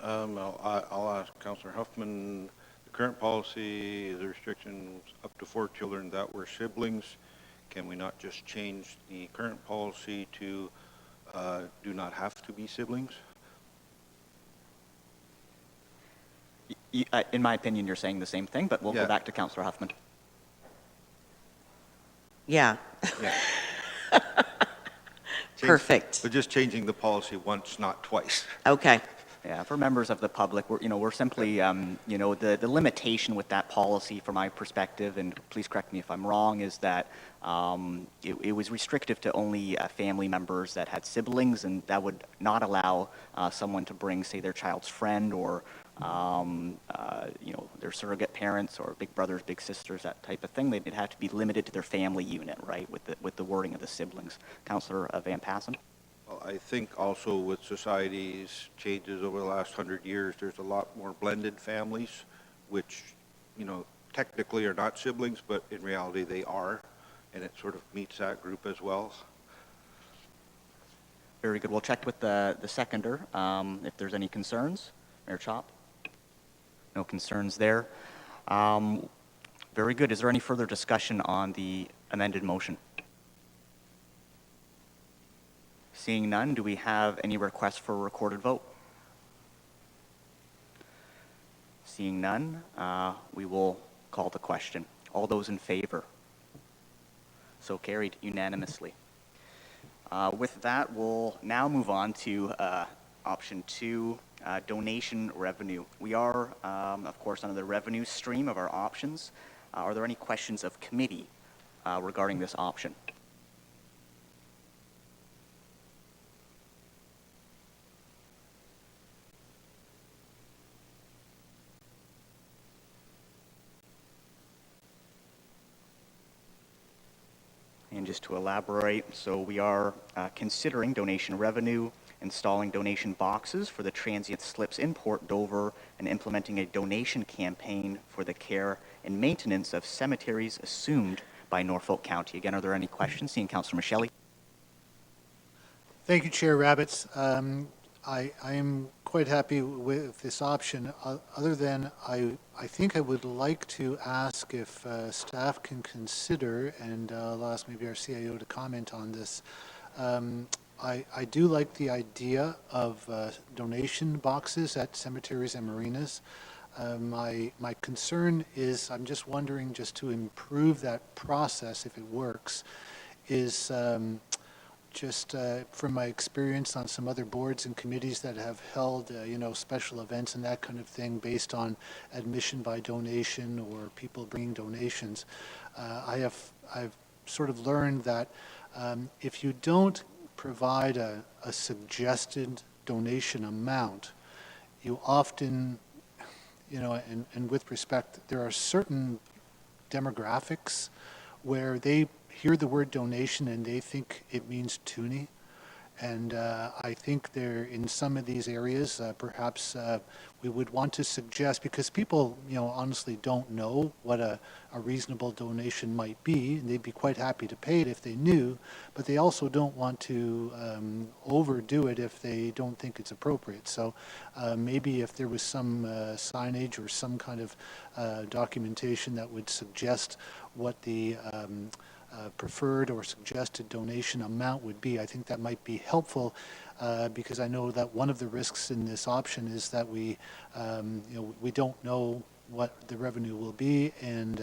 I'll ask Councillor Huffman. Current policy is a restriction up to 4 children that were siblings. Can we not just change the current policy to do not have to be siblings? In my opinion, you're saying the same thing, but we'll go back to Councillor Huffman. Yeah. Perfect. But just changing the policy once, not twice. Okay. Yeah, for members of the public, we're simply, the limitation with that policy, from my perspective, and please correct me if I'm wrong, is that it was restrictive to only family members that had siblings, and that would not allow someone to bring, say, their child's friend or, their surrogate parents or big brothers, big sisters, that type of thing. They'd have to be limited to their family unit, right, with the wording of the siblings. Councillor Van Passen? Well, I think also with society's changes over the last 100 years, there's a lot more blended families, which, technically are not siblings, but in reality they are, and it sort of meets that group as well. Very good. We'll check with the seconder if there's any concerns. Mayor Chop? No concerns there. Very good. Is there any further discussion on the amended motion? Seeing none, do we have any requests for a recorded vote? Seeing none, we will call the question. All those in favor? So carried unanimously. With that, we'll now move on to option 2, donation revenue. We are, of course, under the revenue stream of our options. Are there any questions of committee regarding this option? And just to elaborate, so we are considering donation revenue, installing donation boxes for the transient slips in Port Dover, and implementing a donation campaign for the care and maintenance of cemeteries assumed by Norfolk County. Again, are there any questions? Seeing Councillor Michele. Thank you, Chair Rabbits. I am quite happy with this option, other than I think I would like to ask if staff can consider, and I'll ask maybe our CIO to comment on this. I do like the idea of donation boxes at cemeteries and marinas. My concern is, I'm just wondering, just to improve that process, if it works, is just from my experience on some other boards and committees that have held, special events and that kind of thing based on admission by donation or people bringing donations, I've sort of learned that if you don't provide a suggested donation amount, you often, and with respect, there are certain demographics where they hear the word donation and they think it means toonie. And I think there, in some of these areas, perhaps we would want to suggest, because people, honestly don't know what a reasonable donation might be, and they'd be quite happy to pay it if they knew, but they also don't want to overdo it if they don't think it's appropriate. So maybe if there was some signage or some kind of documentation that would suggest what the preferred or suggested donation amount would be, I think that might be helpful, because I know that one of the risks in this option is that we don't know what the revenue will be, and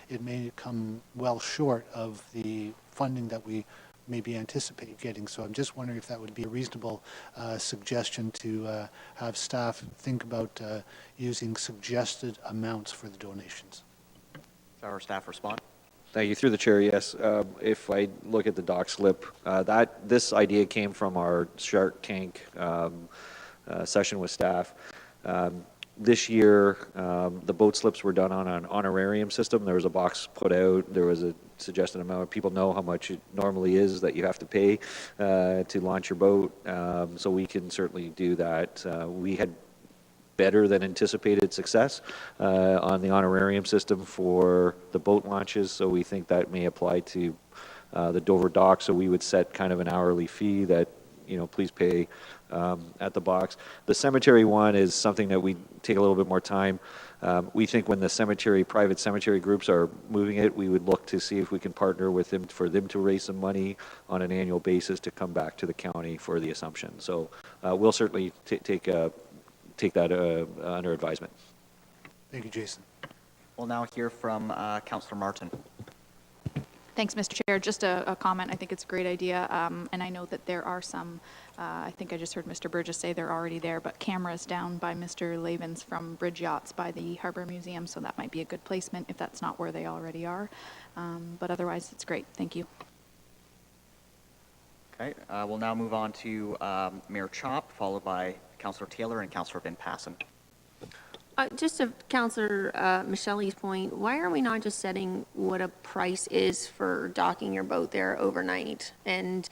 it may come well short of the funding that we maybe anticipate getting. So I'm just wondering if that would be a reasonable suggestion to have staff think about using suggested amounts for the donations. Is our staff respond? Thank you. Through the chair, yes. If I look at the dock slip, this idea came from our Shark Tank session with staff. This year, the boat slips were done on an honorarium system. There was a box put out. There was a suggested amount. People know how much it normally is that you have to pay to launch your boat. So we can certainly do that. We had better than anticipated success on the honorarium system for the boat launches, so we think that may apply to the Dover dock. So we would set kind of an hourly fee that, please pay at the box. The cemetery one is something that we take a little bit more time. We think when the private cemetery groups are moving it, we would look to see if we can partner with them for them to raise some money on an annual basis to come back to the county for the assumption. So we'll certainly take that under advisement. Thank you, Jason. We'll now hear from Councillor Martin. Thanks, Mr. Chair. Just a comment. I think it's a great idea, and I know that there are some, I think I just heard Mr. Burgess say they're already there, but cameras down by Mr. Lavin's from Bridge Yachts by the Harbour Museum, so that might be a good placement if that's not where they already are. But otherwise, it's great. Thank you. Okay, we'll now move on to Mayor Chop, followed by Councillor Taylor and Councillor Van Passen. Just to Councillor Michele's point, why are we not just setting what a price is for docking your boat there overnight, and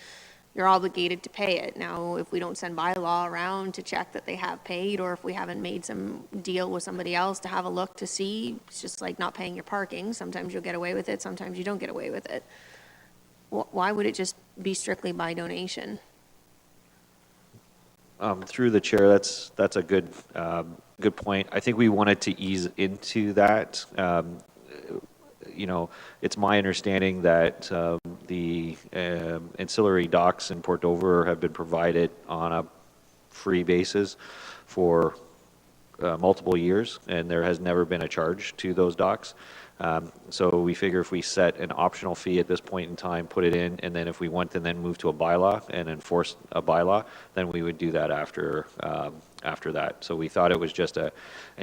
you're obligated to pay it? Now, if we don't send bylaw around to check that they have paid, or if we haven't made some deal with somebody else to have a look to see, it's just like not paying your parking. Sometimes you'll get away with it, sometimes you don't get away with it. Why would it just be strictly by donation? Through the chair, that's a good good point. I think we wanted to ease into that. You know, it's my understanding that the ancillary docks in Port Dover have been provided on a free basis for multiple years, and there has never been a charge to those docks. So we figure if we set an optional fee at this point in time, put it in, and then if we want to then move to a bylaw and enforce a bylaw, then we would do that after after that. So we thought it was just an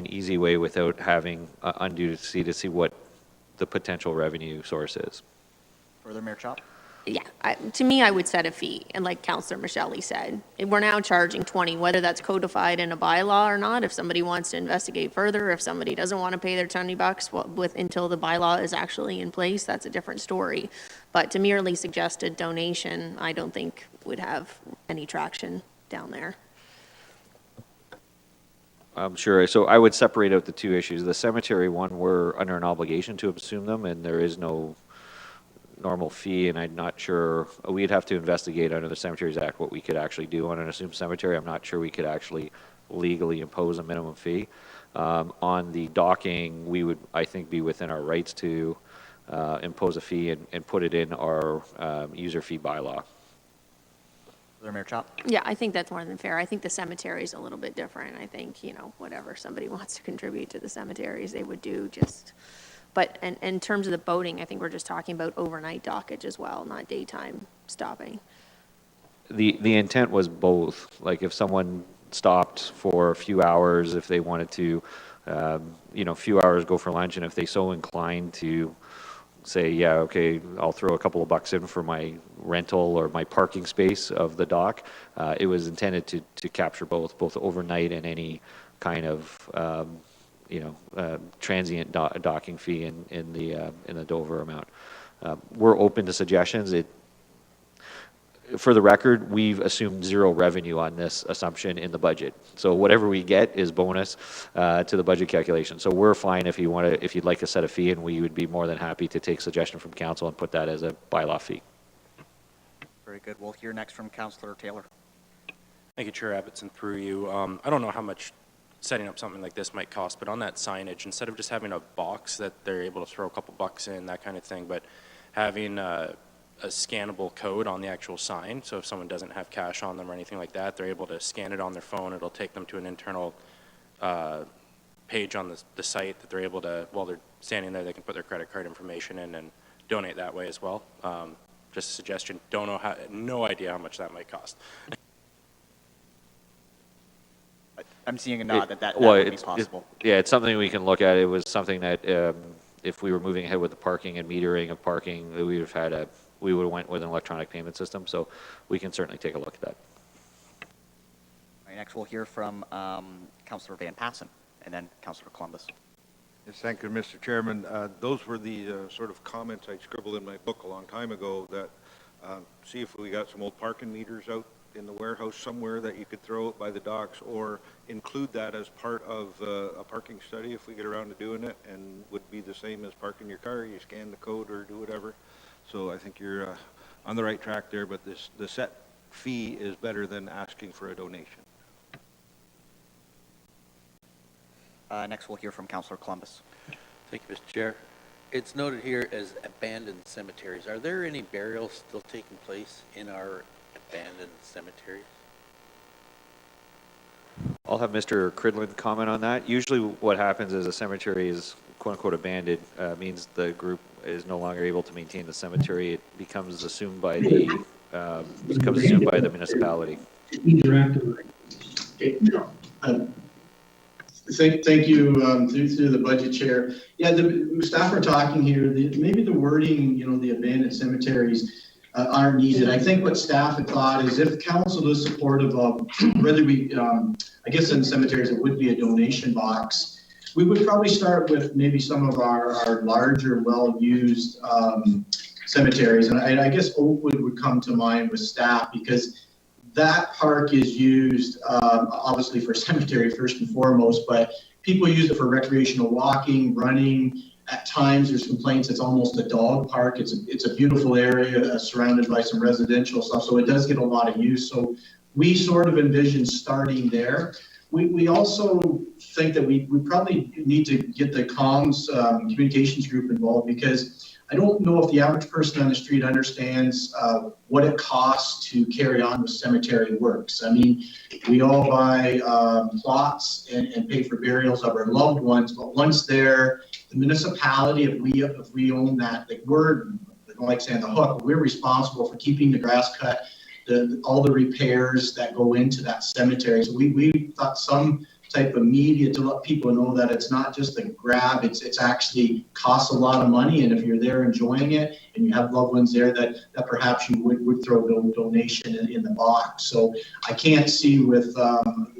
easy way without having undue to see what the potential revenue source is. Further, Mayor Chop? Yeah, to me, I would set a fee, and like Councillor Michelli said, we're now charging 20, whether that's codified in a bylaw or not. If somebody wants to investigate further, if somebody doesn't want to pay their $20 until the bylaw is actually in place, that's a different story. But to merely suggest a donation, I don't think would have any traction down there. I'm sure. So I would separate out the two issues. The cemetery one, we're under an obligation to assume them, and there is no normal fee, and I'm not sure, we'd have to investigate under the Cemeteries Act what we could actually do on an assumed cemetery. I'm not sure we could actually legally impose a minimum fee. On the docking, we would, I think, be within our rights to impose a fee and put it in our user fee bylaw. Further, Mayor Chop? Yeah, I think that's more than fair. I think the cemetery is a little bit different. I think, you know, whatever somebody wants to contribute to the cemeteries, they would do just... But in terms of the boating, I think we're just talking about overnight dockage as well, not daytime stopping. The intent was both. Like if someone stopped for a few hours, if they wanted to, you know, a few hours go for lunch, and if they so inclined to say, yeah, okay, I'll throw a couple of bucks in for my rental or my parking space of the dock, it was intended to capture both overnight and any kind of you know, transient docking fee in the Dover amount. We're open to suggestions. For the record, we've assumed zero revenue on this assumption in the budget. So whatever we get is bonus to the budget calculation. So we're fine if you'd like to set a fee, and we would be more than happy to take suggestion from council and put that as a bylaw fee. Very good. We'll hear next from Councillor Taylor. Thank you, Chair Abbottson, through you. I don't know how much setting up something like this might cost, but on that signage, instead of just having a box that they're able to throw a couple bucks in, that kind of thing, but having a scannable code on the actual sign, so if someone doesn't have cash on them or anything like that, they're able to scan it on their phone. It'll take them to an internal page on the site that they're able to, while they're standing there, they can put their credit card information in and donate that way as well. Just a suggestion. Don't know how, no idea how much that might cost. I'm seeing a nod that would be possible. Yeah, it's something we can look at. It was something that if we were moving ahead with the parking and metering of parking, we would have went with an electronic payment system. So we can certainly take a look at that. All right, next we'll hear from Councillor Van Passen and then Councillor Columbus. Yes, thank you, Mr. Chairman. Those were the sort of comments I scribbled in my book a long time ago that see if we got some old parking meters out in the warehouse somewhere that you could throw it by the docks, or include that as part of a parking study if we get around to doing it, and would be the same as parking your car. You scan the code or do whatever. So I think you're on the right track there, but the set fee is better than asking for a donation. Next we'll hear from Councillor Columbus. Thank you, Mr. Chair. It's noted here as abandoned cemeteries. Are there any burials still taking place in our abandoned cemeteries? I'll have Mr. Cridlin comment on that. Usually what happens is a cemetery is quote-unquote abandoned, means the group is no longer able to maintain the cemetery. It becomes assumed by the municipality. Thank you, through the budget chair. Yeah, the staff are talking here, maybe the wording, you know, the abandoned cemeteries aren't needed. I think what staff had thought is if council is supportive of whether we, I guess in cemeteries it would be a donation box, we would probably start with maybe some of our larger, well-used cemeteries. And I guess Oakwood would come to mind with staff, because that park is used obviously for cemetery first and foremost, but people use it for recreational walking, running. At times there's complaints it's almost a dog park. It's a beautiful area surrounded by some residential stuff, so it does get a lot of use. So we sort of envision starting there. We also think that we probably need to get the comms communications group involved, because I don't know if the average person on the street understands what it costs to carry on with cemetery works. I mean, we all buy plots and pay for burials of our loved ones, but once they're, the municipality, if we own that, like we're, I don't like saying the hook, we're responsible for keeping the grass cut, all the repairs that go into that cemetery. So we thought some type of media to let people know that it's not just a grab, it's actually costs a lot of money, and if you're there enjoying it and you have loved ones there, that perhaps you would throw a donation in the box. So I can't see with,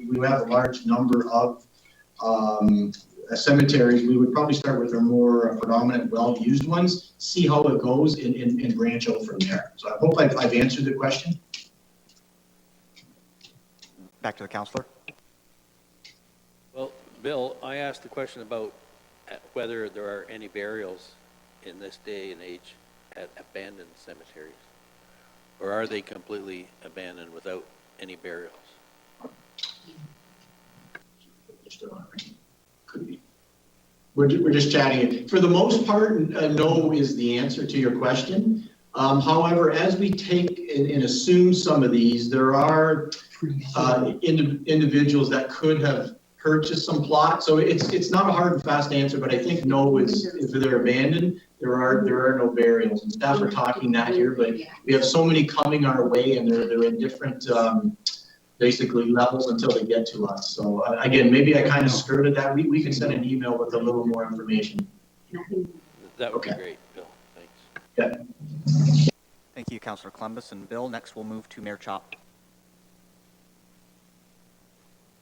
we have a large number of cemeteries, we would probably start with our more predominant well-used ones, see how it goes, and branch out from there. So I hope I've answered the question. Back to the councillor. Well, Bill, I asked the question about whether there are any burials in this day and age at abandoned cemeteries, or are they completely abandoned without any burials? Could be. We're just chatting. For the most part, no is the answer to your question. However, as we take and assume some of these, there are individuals that could have purchased some plots. So it's not a hard and fast answer, but I think no is if they're abandoned, there are no burials. And staff are talking that here, but we have so many coming our way, and they're in different basically levels until they get to us. So again, maybe I kind of skirted that. We can send an email with a little more information. That would be great, Bill. Thanks. Yeah. Thank you, Councillor Columbus. And Bill, next we'll move to Mayor Chop.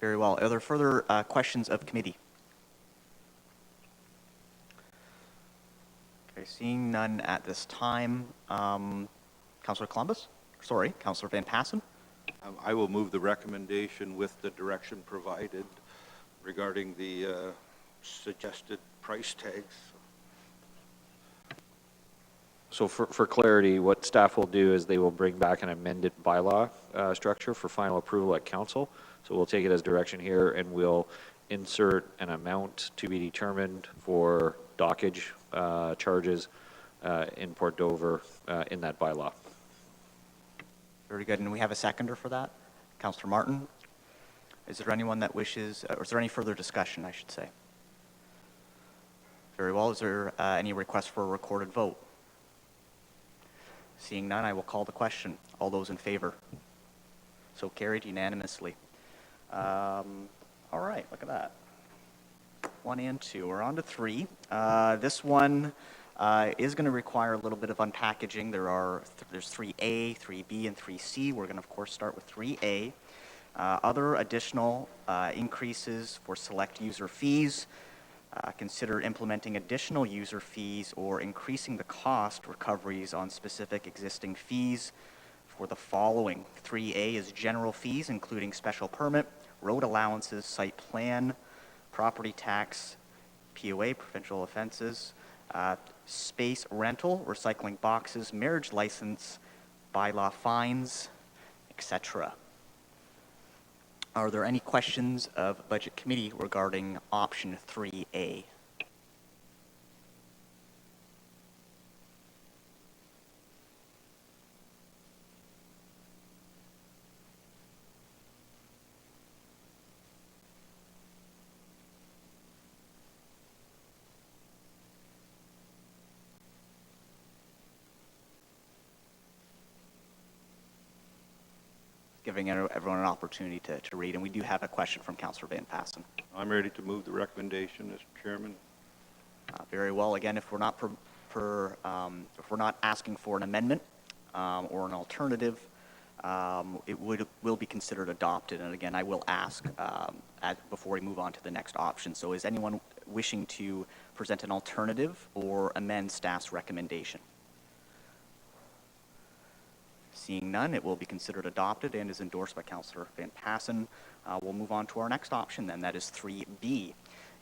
Very well. Are there further questions of committee? Okay, seeing none at this time. Councillor Columbus? Sorry, Councillor Van Passen? I will move the recommendation with the direction provided regarding the suggested price tags. So for clarity, what staff will do is they will bring back an amended bylaw structure for final approval at council. So we'll take it as direction here, and we'll insert an amount to be determined for dockage charges in Port Dover in that bylaw. Very good. And we have a seconder for that? Councillor Martin? Is there anyone that wishes, or is there any further discussion, I should say? Very well. Is there any request for a recorded vote? Seeing none, I will call the question. All those in favor? So carried unanimously. All right, look at that. 1 and 2. We're on to 3. This one is going to require a little bit of unpackaging. There's 3A, 3B, and 3C. We're going to, of course, start with 3A. Other additional increases for select user fees. Consider implementing additional user fees or increasing the cost recoveries on specific existing fees for the following. 3A is general fees, including special permit, road allowances, site plan, property tax, POA, provincial offenses, space rental, recycling boxes, marriage license, bylaw fines, etc. Are there any questions of Budget Committee regarding option 3A? Giving everyone an opportunity to read. And we do have a question from Councillor Van Passen. I'm ready to move the recommendation, Mr. Chairman. Very well. Again, if we're not if we're not asking for an amendment or an alternative, it will be considered adopted. And again, I will ask before we move on to the next option. So is anyone wishing to present an alternative or amend staff's recommendation? Seeing none, it will be considered adopted and is endorsed by Councillor Van Passen. We'll move on to our next option then, that is 3B.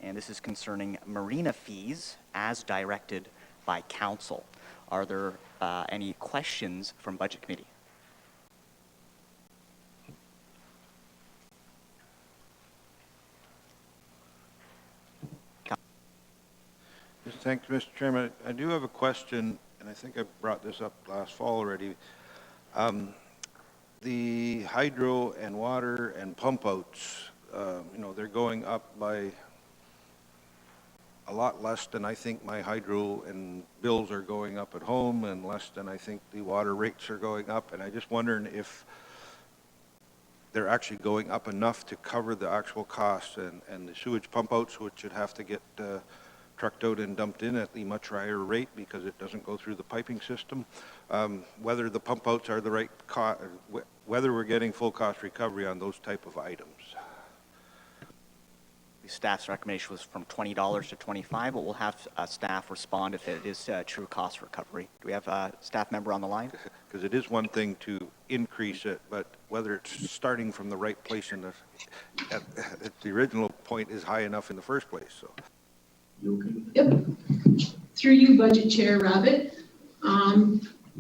And this is concerning marina fees as directed by Council. Are there any questions from Budget Committee? Yes, thanks, Mr. Chairman. I do have a question, and I think I brought this up last fall already. The hydro and water and pump outs, they're going up by a lot less than I think my hydro and bills are going up at home, and less than I think the water rates are going up. And I just wondering if they're actually going up enough to cover the actual costs, and the sewage pump outs, which should have to get trucked out and dumped in at the much higher rate because it doesn't go through the piping system, whether the pump outs are the right cost, whether we're getting full cost recovery on those type of items. The staff's recommendation was from $20 to $25, but we'll have staff respond if it is true cost recovery. Do we have a staff member on the line? Because it is one thing to increase it, but whether it's starting from the right place in at the original point is high enough in the first place. So. Yep. Through you, Budget Chair Rabbit.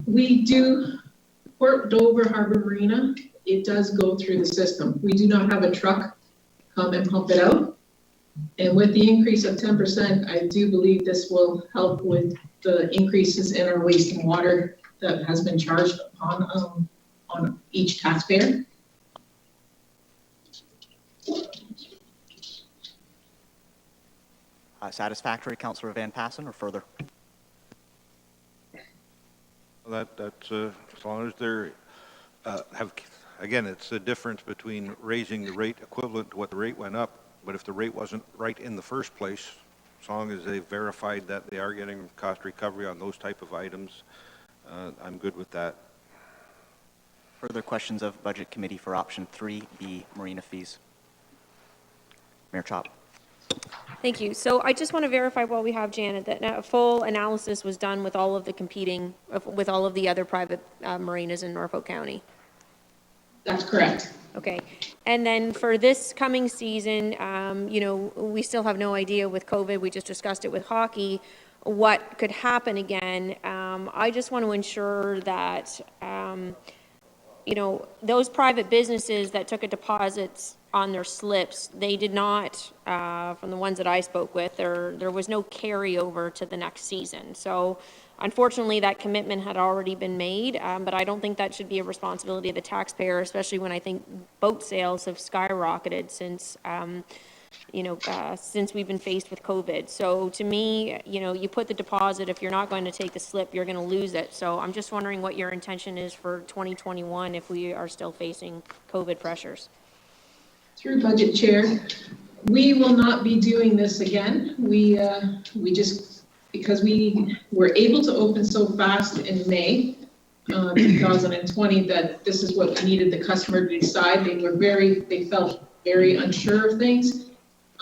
We do, Port Dover Harbor Marina, it does go through the system. We do not have a truck come and pump it out. And with the increase of 10%, I do believe this will help with the increases in our waste and water that has been charged on each taxpayer. Satisfactory, Councillor Van Passen, or further? That's as long as they're again, it's the difference between raising the rate equivalent to what the rate went up, but if the rate wasn't right in the first place, as long as they verified that they are getting cost recovery on those type of items, I'm good with that. Further questions of Budget Committee for option 3B, marina fees? Mayor Chop. Thank you. So I just want to verify while we have Janet that a full analysis was done with all of the with all of the other private marinas in Norfolk County. That's correct. Okay. And then for this coming season, we still have no idea with COVID. We just discussed it with hockey, what could happen again. I just want to ensure that, those private businesses that took a deposit on their slips, they did not, from the ones that I spoke with, there was no carryover to the next season. So unfortunately, that commitment had already been made, but I don't think that should be a responsibility of the taxpayer, especially when I think boat sales have skyrocketed since, since we've been faced with COVID. So to me, you put the deposit, if you're not going to take the slip, you're going to lose it. So I'm just wondering what your intention is for 2021 if we are still facing COVID pressures. Through Budget Chair, we will not be doing this again. We just, because we were able to open so fast in May 2020 that this is what we needed the customer to decide. They felt very unsure of things,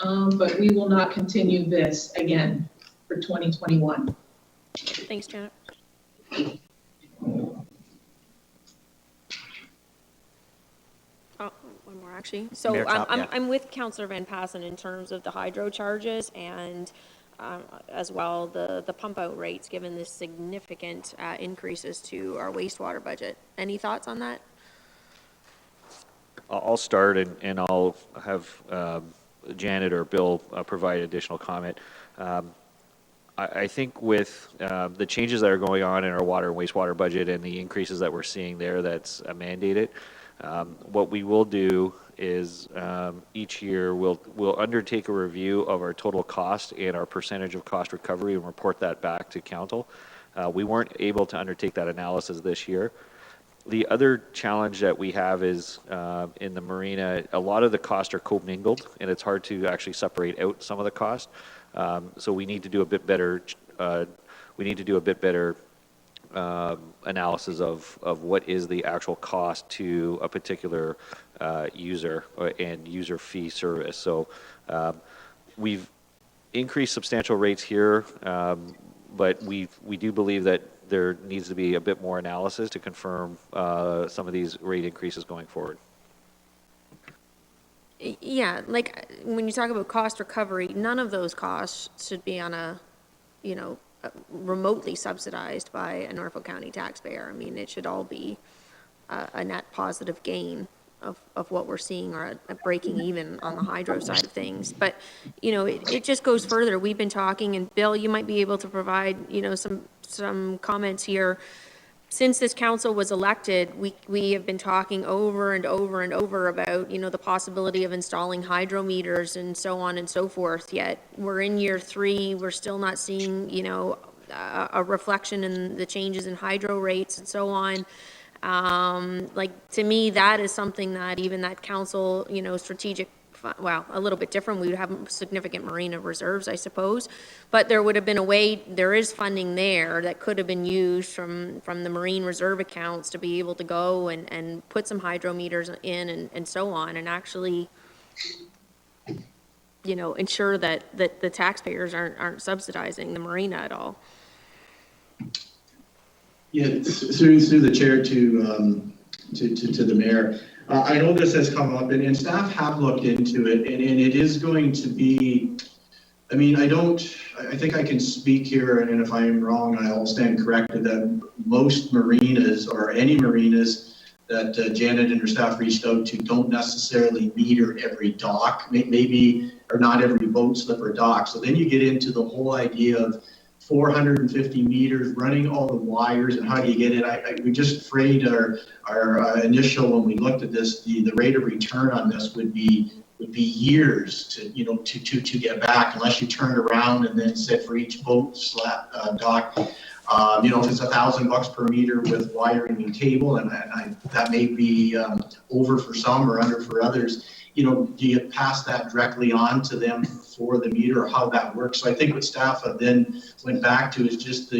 but we will not continue this again for 2021. Thanks, Janet. One more actually. So I'm with Councillor Van Passen in terms of the hydro charges and as well the pump out rates, given the significant increases to our wastewater budget. Any thoughts on that? I'll start and I'll have Janet or Bill provide additional comment. I think with the changes that are going on in our water and wastewater budget and the increases that we're seeing there that's mandated, what we will do is each year we'll undertake a review of our total cost and our percentage of cost recovery and report that back to council. We weren't able to undertake that analysis this year. The other challenge that we have is in the marina, a lot of the costs are commingled and it's hard to actually separate out some of the cost. So we need to do a bit better. Analysis of what is the actual cost to a particular user and user fee service. So we've increased substantial rates here, but we do believe that there needs to be a bit more analysis to confirm some of these rate increases going forward. Yeah, like when you talk about cost recovery, none of those costs should be on a, remotely subsidized by a Norfolk County taxpayer. I mean, it should all be a net positive gain of what we're seeing, or at breaking even on the hydro side of things. But, it just goes further. We've been talking, and Bill, you might be able to provide, some comments here. Since this council was elected, we have been talking over and over and over about, the possibility of installing hydrometers and so on and so forth. Yet we're in year 3, we're still not seeing, a reflection in the changes in hydro rates and so on. To me, that is something that even that council, strategic, well, a little bit different. We would have significant marina reserves, I suppose, but there would have been a way, there is funding there that could have been used from the marine reserve accounts to be able to go and put some hydrometers in and so on, and actually, ensure that the taxpayers aren't subsidizing the marina at all. Yeah, through the chair to the mayor. I know this has come up, and staff have looked into it, and it is going to be, I think I can speak here, and if I am wrong, I'll stand corrected, that most marinas, or any marinas that Janet and her staff reached out to, don't necessarily meter every dock, maybe, or not every boat slip or dock. So then you get into the whole idea of 450 meters, running all the wires, and how do you get it? We just afraid our initial, when we looked at this, the rate of return on this would be years to get back, unless you turned around and then said for each boat dock, if it's $1,000 per meter with wiring and cable, and that may be over for some or under for others. Do you pass that directly on to them for the meter, or how that works? So I think what staff have then went back to is just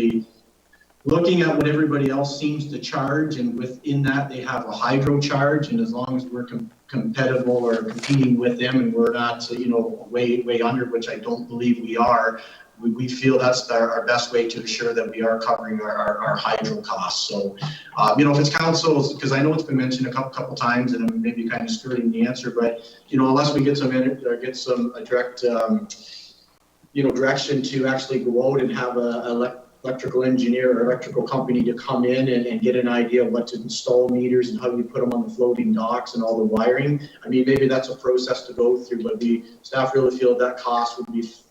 looking at what everybody else seems to charge, and within that they have a hydro charge, and as long as we're compatible or competing with them, and we're not way under, which I don't believe we are, we feel that's our best way to ensure that we are covering our hydro costs. So, if it's councils, because I know it's been mentioned a couple times, and I'm maybe kind of skirting the answer, but unless we get some direct direction to actually go out and have a electrical engineer or electrical company to come in and get an idea of what to install meters and how you put them on the floating docks and all the wiring. Maybe that's a process to go through, but staff really feel that cost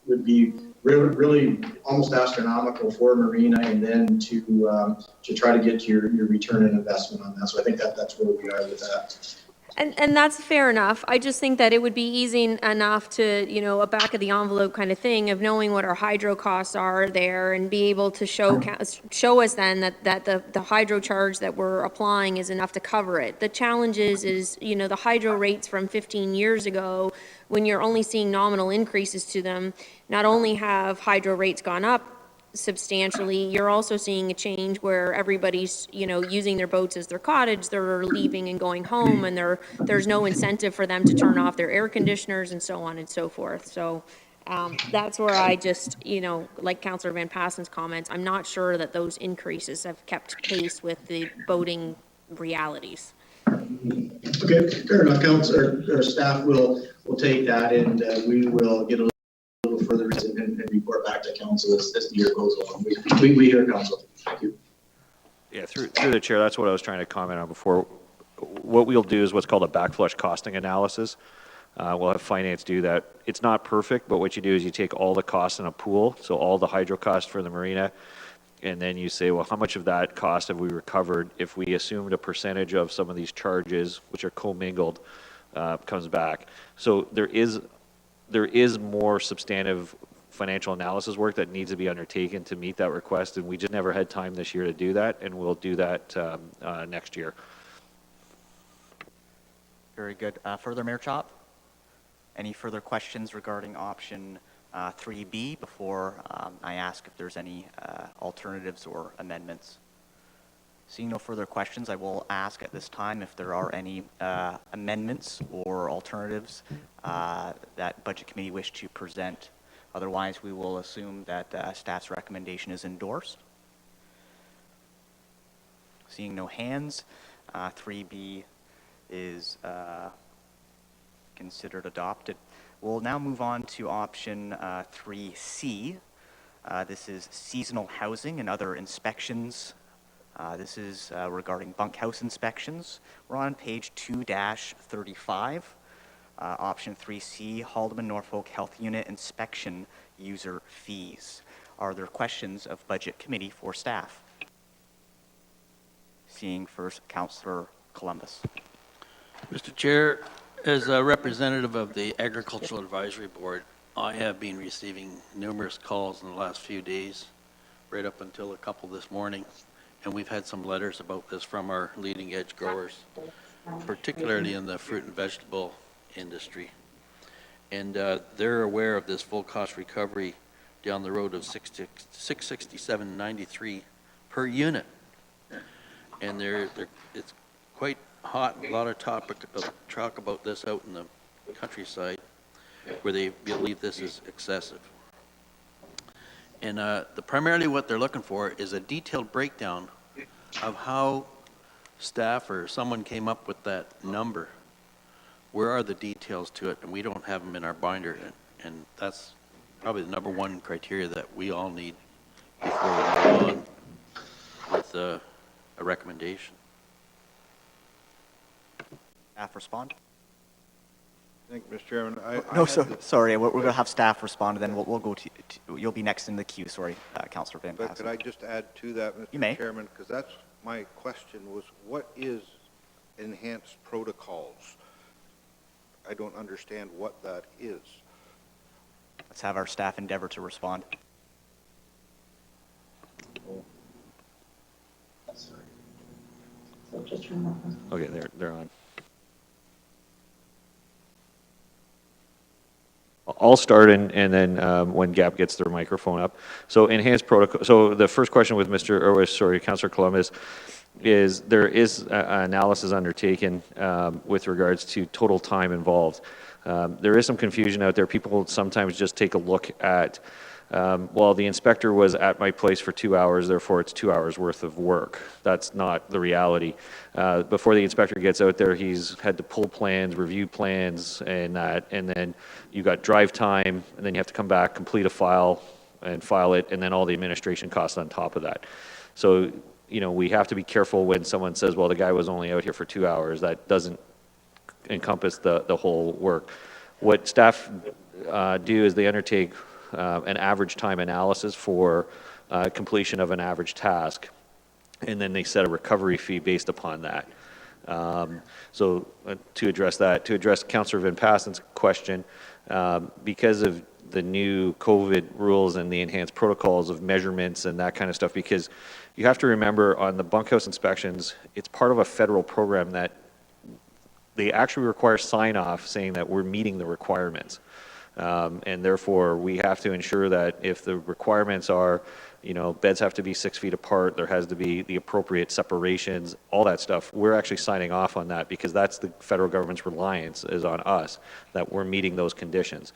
would be really almost astronomical for a marina, and then to try to get your return on investment on that. So I think that's where we are with that. And that's fair enough. I just think that it would be easy enough to, a back of the envelope kind of thing of knowing what our hydro costs are there, and be able to show us then that the hydro charge that we're applying is enough to cover it. The challenge is the hydro rates from 15 years ago, when you're only seeing nominal increases to them, not only have hydro rates gone up substantially, you're also seeing a change where everybody's using their boats as their cottage. They're leaving and going home, and there's no incentive for them to turn off their air conditioners and so on and so forth. So that's where I just like Councillor Van Passen's comments, I'm not sure that those increases have kept pace with the boating realities. Okay, fair enough. Our staff will take that, and we will get a little further and report back to council as the year goes on. We hear council. Thank you. Yeah, through the chair, that's what I was trying to comment on before. What we'll do is what's called a backflush costing analysis. We'll have finance do that. It's not perfect, but what you do is you take all the costs in a pool, so all the hydro costs for the marina, and then you say, well, how much of that cost have we recovered if we assumed a percentage of some of these charges, which are commingled, comes back. So there is more substantive financial analysis work that needs to be undertaken to meet that request, and we just never had time this year to do that, and we'll do that next year. Very good. Further, Mayor Chop? Any further questions regarding option 3B before I ask if there's any alternatives or amendments? Seeing no further questions, I will ask at this time if there are any amendments or alternatives that Budget Committee wish to present. Otherwise, we will assume that staff's recommendation is endorsed. Seeing no hands, 3B is considered adopted. We'll now move on to option 3C. This is seasonal housing and other inspections This is regarding bunkhouse inspections. We're on page 2-35, option 3C, Haldeman Norfolk Health Unit Inspection User Fees. Are there questions of Budget Committee for staff? Seeing first Councillor Columbus. Mr. Chair, as a representative of the Agricultural Advisory Board, I have been receiving numerous calls in the last few days, right up until a couple this morning, and we've had some letters about this from our leading edge growers, particularly in the fruit and vegetable industry. And they're aware of this full cost recovery down the road of $667.93 per unit. And it's quite hot, a lot of talk about this out in the countryside where they believe this is excessive. And primarily what they're looking for is a detailed breakdown of how staff or someone came up with that number. Where are the details to it? And we don't have them in our binder. And that's probably the number one criteria that we all need before we move on with a recommendation. Staff respond? Thank you, Mr. Chairman. Sorry, we're going to have staff respond, and then we'll go to you'll be next in the queue. Sorry, Councillor Van But Passen. could I just add to that, Mr. You may. Chairman? Because that's my question was, what is enhanced protocols? I don't understand what that is. Let's have our staff endeavor to respond. Okay, they're on. I'll start and then when Gab gets their microphone up. So enhanced protocol. So the first question with Councillor Columbus is there is analysis undertaken with regards to total time involved. There is some confusion out there. People sometimes just take a look at, well, the inspector was at my place for 2 hours, therefore it's 2 hours worth of work. That's not the reality. Before the inspector gets out there, he's had to pull plans, review plans, and then you got drive time, and then you have to come back, complete a file, and file it, and then all the administration costs on top of that. So, you know, we have to be careful when someone says, well, the guy was only out here for 2 hours. That doesn't encompass the whole work. What staff do is they undertake an average time analysis for completion of an average task, and then they set a recovery fee based upon that. So to address that, to address Councillor Van Passen's question, because of the new COVID rules and the enhanced protocols of measurements and that kind of stuff, because you have to remember on the bunkhouse inspections, it's part of a federal program that they actually require sign-off saying that we're meeting the requirements. And therefore, we have to ensure that if the requirements are, you know, beds have to be 6 feet apart, there has to be the appropriate separations, all that stuff, we're actually signing off on that because that's the federal government's reliance is on us, that we're meeting those conditions.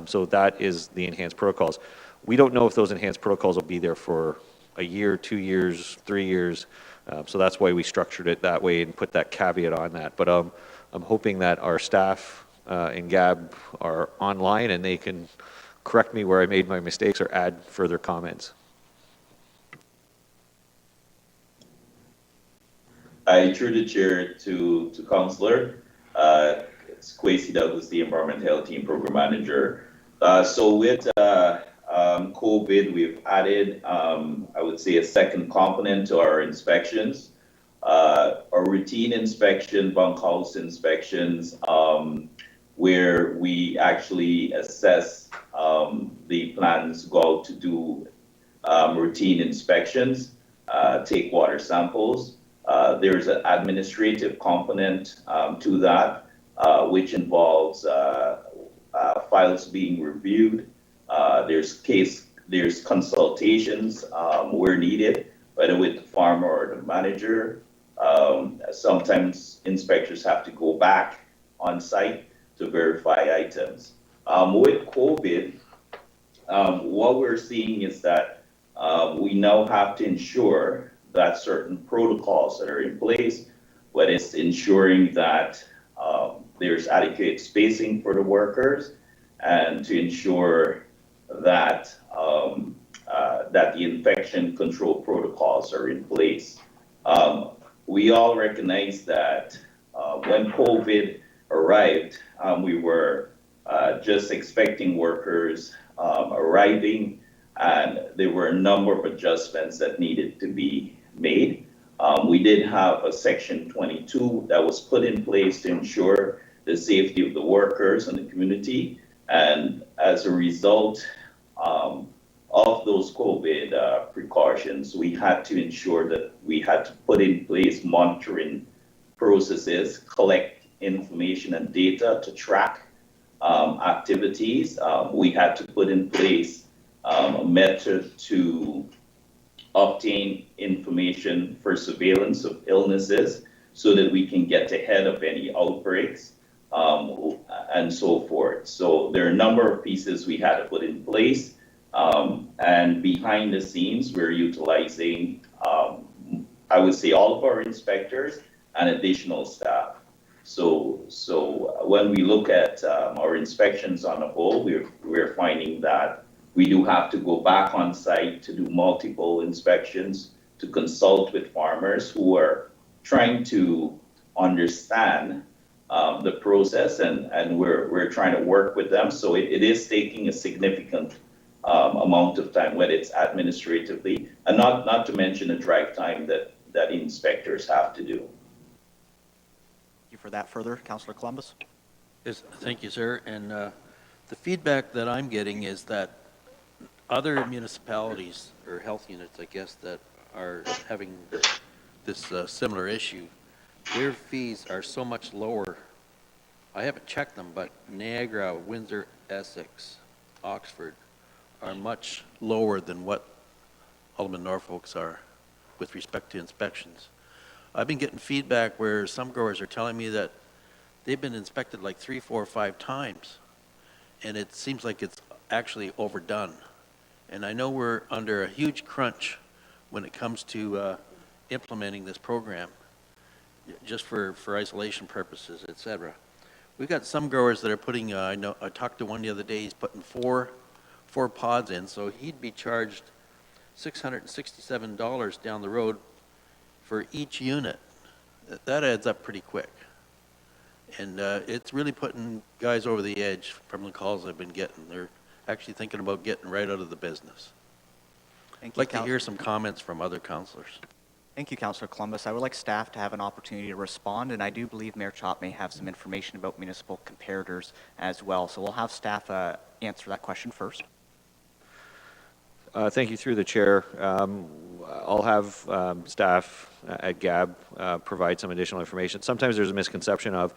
So that is the enhanced protocols. We don't know if those enhanced protocols will be there for a year, 2 years, 3 years. So that's why we structured it that way and put that caveat on that. But I'm hoping that our staff and Gab are online and they can correct me where I made my mistakes or add further comments. I through the chair to Councillor. It's Kwesi Douglas, the Environmental Health Team Program Manager. So with COVID, we've added, I would say, a second component to our inspections. Our routine inspection, bunkhouse inspections, where we actually assess the plans, go out to do routine inspections, take water samples. There's an administrative component to that, which involves files being reviewed. There's consultations where needed, whether with the farmer or the manager. Sometimes inspectors have to go back on site to verify items. With COVID, what we're seeing is that we now have to ensure that certain protocols that are in place, whether it's ensuring that there's adequate spacing for the workers and to ensure that that the infection control protocols are in place. We all recognize that when COVID arrived, we were just expecting workers arriving, and there were a number of adjustments that needed to be made. We did have a Section 22 that was put in place to ensure the safety of the workers and the community, and as a result, of those COVID precautions, we had to ensure that we had to put in place monitoring processes, collect information and data to track activities. We had to put in place a method to obtain information for surveillance of illnesses so that we can get ahead of any outbreaks and so forth. So there are a number of pieces we had to put in place. And behind the scenes, we're utilizing, I would say, all of our inspectors and additional staff. So when we look at our inspections on the whole, we're finding that we do have to go back on site to do multiple inspections, to consult with farmers who are trying to understand the process, and we're trying to work with them. So it is taking a significant amount of time, whether it's administratively, and not to mention the drive time that inspectors have to do. Thank you for that. Further, Councillor Columbus? Yes, thank you, sir. And the feedback that I'm getting is that other municipalities or health units, I guess, that are having this similar issue, their fees are so much lower. I haven't checked them, but Niagara, Windsor, Essex, Oxford are much lower than what Alderman Norfolk's are with respect to inspections. I've been getting feedback where some growers are telling me that they've been inspected like 3, 4, 5 times, and it seems like it's actually overdone. And I know we're under a huge crunch when it comes to implementing this program, just for isolation purposes, et cetera. We've got some growers that are putting, I talked to one the other day, he's putting four pods in, so he'd be charged $667 down the road for each unit. That adds up pretty quick. And it's really putting guys over the edge from the calls I've been getting. They're actually thinking about getting right out of the business. Thank I'd you, like to hear some comments from other councillors. Thank you, Councillor Columbus. I would like staff to have an opportunity to respond, and I do believe Mayor Chop may have some information about municipal comparators as well. So we'll have staff answer that question first. Thank you, through the chair. I'll have staff at GAB provide some additional information. Sometimes there's a misconception of,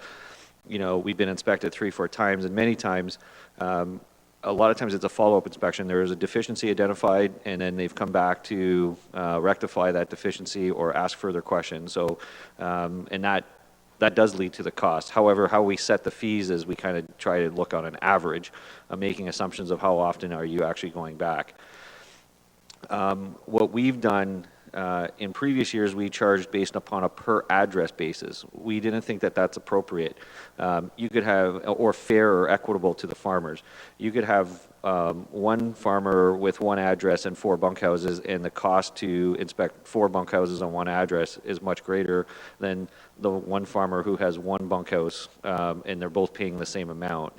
we've been inspected 3, 4 times, and many times, a lot of times it's a follow-up inspection. There is a deficiency identified, and then they've come back to rectify that deficiency or ask further questions. So, and that does lead to the cost. However, how we set the fees is we kind of try to look on an average, making assumptions of how often are you actually going back. What we've done in previous years, we charged based upon a per address basis. We didn't think that that's appropriate. You could have, or fair or equitable to the farmers. You could have one farmer with one address and 4 bunkhouses, and the cost to inspect 4 bunkhouses on one address is much greater than the one farmer who has one bunkhouse, and they're both paying the same amount.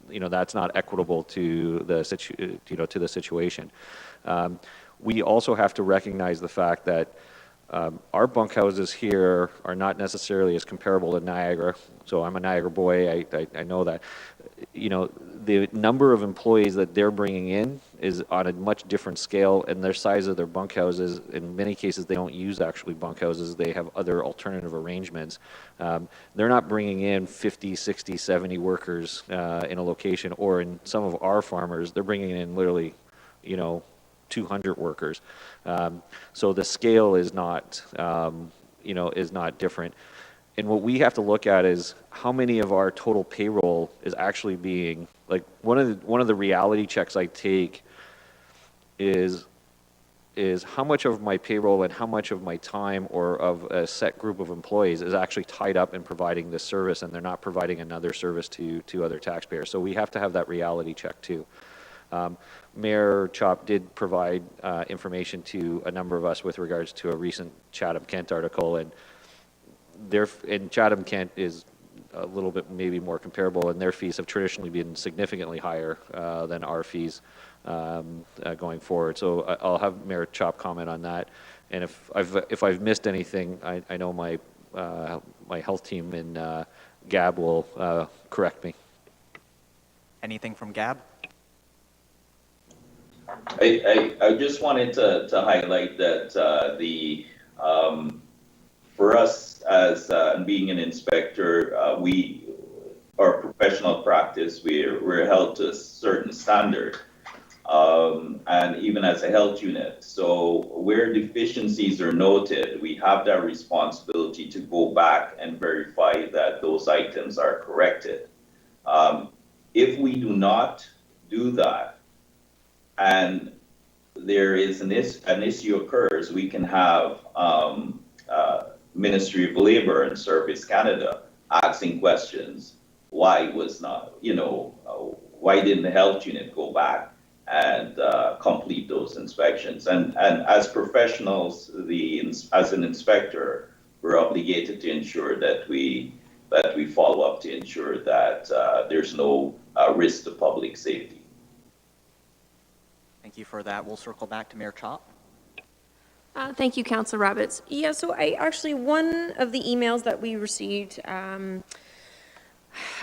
That's not equitable to the situation. We also have to recognize the fact that our bunkhouses here are not necessarily as comparable to Niagara. So I'm a Niagara boy. I know that. The number of employees that they're bringing in is on a much different scale, and their size of their bunkhouses, in many cases, they don't use actually bunkhouses. They have other alternative arrangements. They're not bringing in 50, 60, 70 workers in a location, or in some of our farmers, they're bringing in literally, 200 workers. So the scale is not, is not different. And what we have to look at is how many of our total payroll is actually being, like, one of the reality checks I take is how much of my payroll and how much of my time or of a set group of employees is actually tied up in providing this service, and they're not providing another service to other taxpayers. So we have to have that reality check too. Mayor Chop did provide information to a number of us with regards to a recent Chatham-Kent article, and Chatham-Kent is a little bit maybe more comparable, and their fees have traditionally been significantly higher than our fees going forward. So I'll have Mayor Chop comment on that. And if I've missed anything, I know my my health team in Gab will correct me. Anything from Gab? I just wanted to highlight that for us as being an inspector, our professional practice, we're held to a certain standard, and even as a health unit. So where deficiencies are noted, we have that responsibility to go back and verify that those items are corrected. If we do not do that, and there is an issue occurs, we can have Ministry of Labor and Service Canada asking questions. Why was not, why didn't the health unit go back and complete those inspections? And as professionals, as an inspector, we're obligated to ensure that we follow up to ensure that there's no risk to public safety. Thank you for that. We'll circle back to Mayor Chop. Thank you, Councilor Rabbits. Yeah, so one of the emails that we received,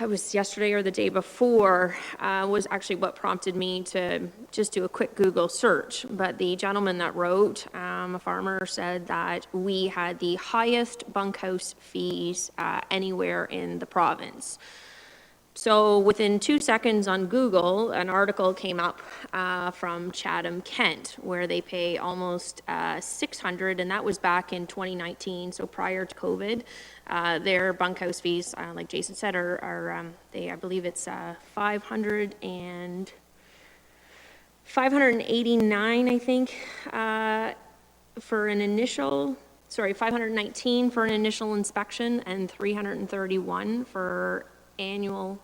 it was yesterday or the day before, was actually what prompted me to just do a quick Google search. But the gentleman that wrote, a farmer, said that we had the highest bunkhouse fees anywhere in the province. So within 2 seconds on Google, an article came up from Chatham-Kent, where they pay almost $600, and that was back in 2019, so prior to COVID. Their bunkhouse fees, like Jason said, are I believe it's 589, I think, for an initial. Sorry, 519 for an initial inspection and 331 for annual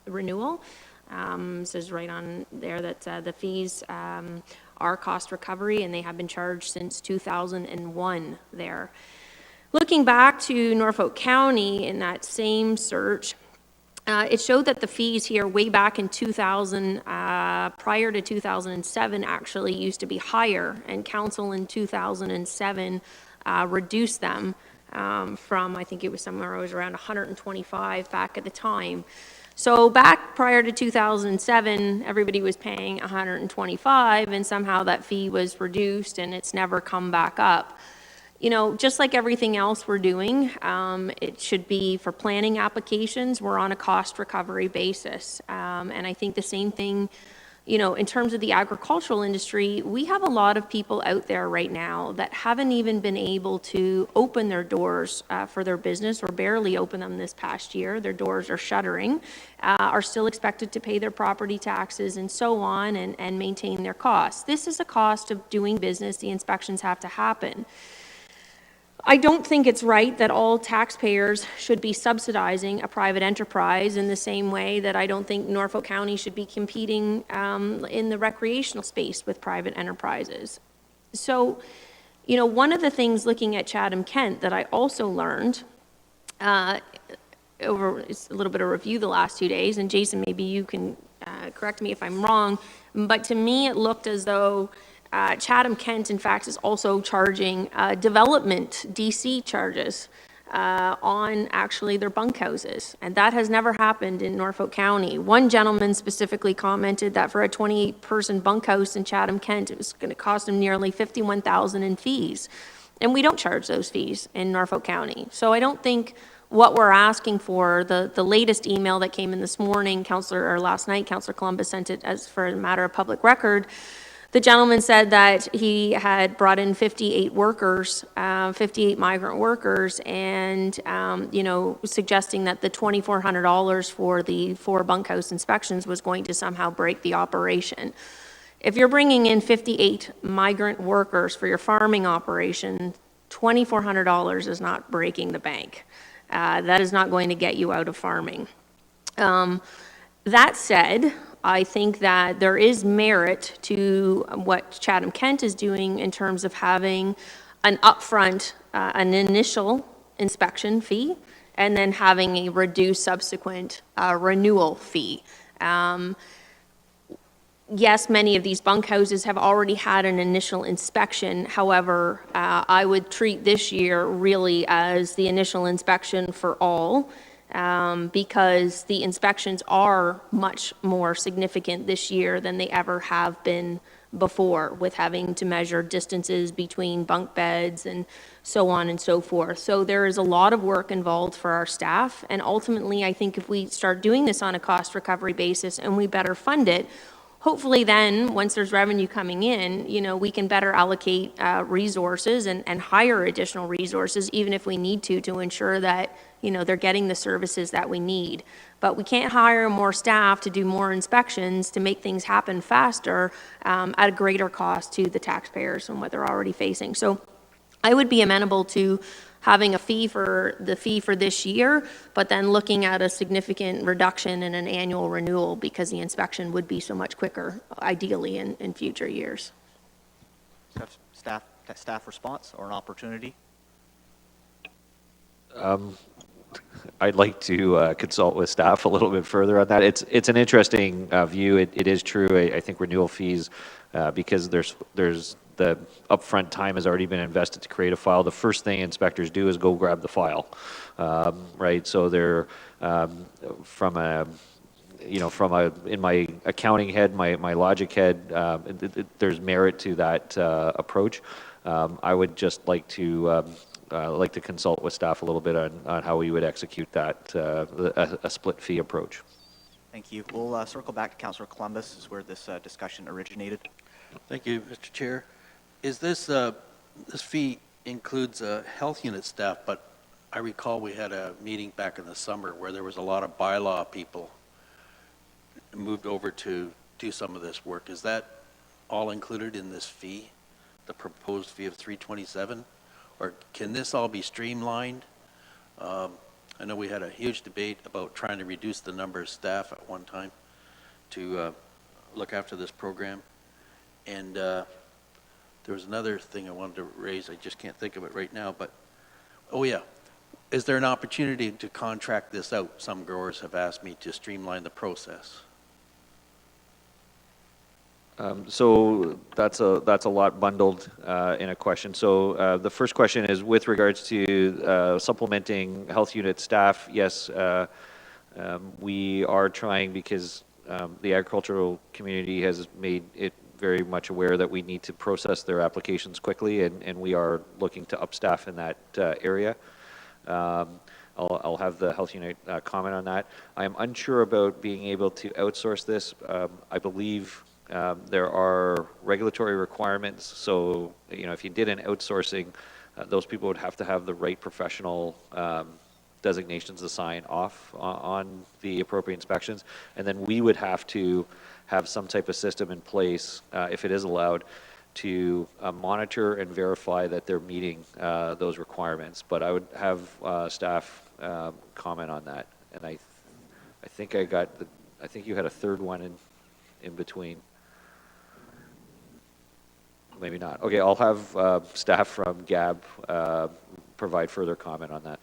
renewal. Says right on there that the fees are cost recovery, and they have been charged since 2001 there. Looking back to Norfolk County in that same search, it showed that the fees here way back in 2000, prior to 2007, actually used to be higher, and council in 2007 reduced them from, I think it was somewhere around 125 back at the time. So back prior to 2007, everybody was paying 125, and somehow that fee was reduced, and it's never come back up. Just like everything else we're doing, it should be for planning applications, we're on a cost recovery basis. And I think the same thing, in terms of the agricultural industry, we have a lot of people out there right now that haven't even been able to open their doors for their business, or barely open them this past year. Their doors are shuttering, are still expected to pay their property taxes and so on, and maintain their costs. This is a cost of doing business. The inspections have to happen. I don't think it's right that all taxpayers should be subsidizing a private enterprise in the same way that I don't think Norfolk County should be competing in the recreational space with private enterprises. So, one of the things looking at Chatham-Kent that I also learned over it's a little bit of review the last 2 days, and Jason, maybe you can correct me if I'm wrong, but to me it looked as though Chatham-Kent, in fact, is also charging development DC charges on actually their bunkhouses, and that has never happened in Norfolk County. One gentleman specifically commented that for a 28-person bunkhouse in Chatham-Kent, it was going to cost him nearly $51,000 in fees, and we don't charge those fees in Norfolk County. So I don't think what we're asking for, the latest email that came in this morning, last night, Councillor Columbus sent it as for a matter of public record. The gentleman said that he had brought in 58 workers, 58 migrant workers, and, suggesting that the $2,400 for the 4 bunkhouse inspections was going to somehow break the operation. If you're bringing in 58 migrant workers for your farming operation, $2,400 is not breaking the bank. That is not going to get you out of farming. That said, I think that there is merit to what Chatham-Kent is doing in terms of having an upfront, an initial inspection fee, and then having a reduced subsequent renewal fee. Yes, many of these bunkhouses have already had an initial inspection. However, I would treat this year really as the initial inspection for all, because the inspections are much more significant this year than they ever have been before, with having to measure distances between bunk beds and so on and so forth. So there is a lot of work involved for our staff, and ultimately, I think if we start doing this on a cost recovery basis and we better fund it, hopefully then, once there's revenue coming in, we can better allocate resources and hire additional resources, even if we need to ensure that, they're getting the services that we need. But we can't hire more staff to do more inspections to make things happen faster at a greater cost to the taxpayers than what they're already facing. So I would be amenable to having a fee for this year, but then looking at a significant reduction in an annual renewal because the inspection would be so much quicker, ideally, in future years. Staff response or an opportunity? I'd like to consult with staff a little bit further on that. It's an interesting view. It is true. I think renewal fees, because there's the upfront time has already been invested to create a file. The first thing inspectors do is go grab the file, right? So they're in my accounting head, my logic head, there's merit to that approach. I would just like to consult with staff a little bit on how we would execute that, a split fee approach. Thank you. We'll circle back to Councillor Columbus, is where this discussion originated. Thank you, Mr. Chair. Is this fee includes health unit staff, but I recall we had a meeting back in the summer where there was a lot of bylaw people moved over to do some of this work. Is that all included in this fee, the proposed fee of $327? Or can this all be streamlined? I know we had a huge debate about trying to reduce the number of staff at one time to look after this program. And there was another thing I wanted to raise. I just can't think of it right now. But, oh yeah, is there an opportunity to contract this out? Some growers have asked me to streamline the process. So that's a lot bundled in a question. So the first question is with regards to supplementing health unit staff. Yes, we are trying because the agricultural community has made it very much aware that we need to process their applications quickly, and we are looking to upstaff in that area. I'll have the health unit comment on that. I'm unsure about being able to outsource this. I believe there are regulatory requirements, so if you did an outsourcing, those people would have to have the right professional designations to sign off on the appropriate inspections, and then we would have to have some type of system in place, if it is allowed, to monitor and verify that they're meeting those requirements. But I would have staff comment on that, and I think I think you had a third one in between. Maybe not. Okay, I'll have staff from GAB provide further comment on that.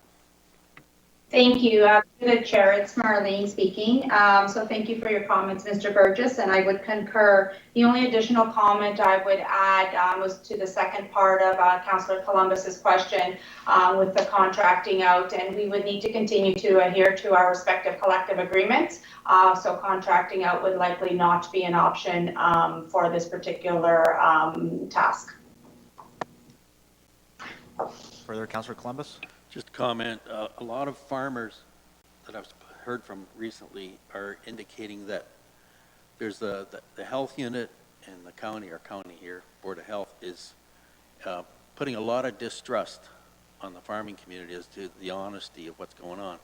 Thank you. Through the chair, it's Marlene speaking. So thank you for your comments, Mr. Burgess, and I would concur. The only additional comment I would add was to the second part of Councillor Columbus's question with the contracting out, and we would need to continue to adhere to our respective collective agreements. So contracting out would likely not be an option for this particular task. Further, Councillor Columbus? Just a comment, a lot of farmers that I've heard from recently are indicating that there's the health unit and the county, our county here, Board of Health, is putting a lot of distrust on the farming community as to the honesty of what's going on.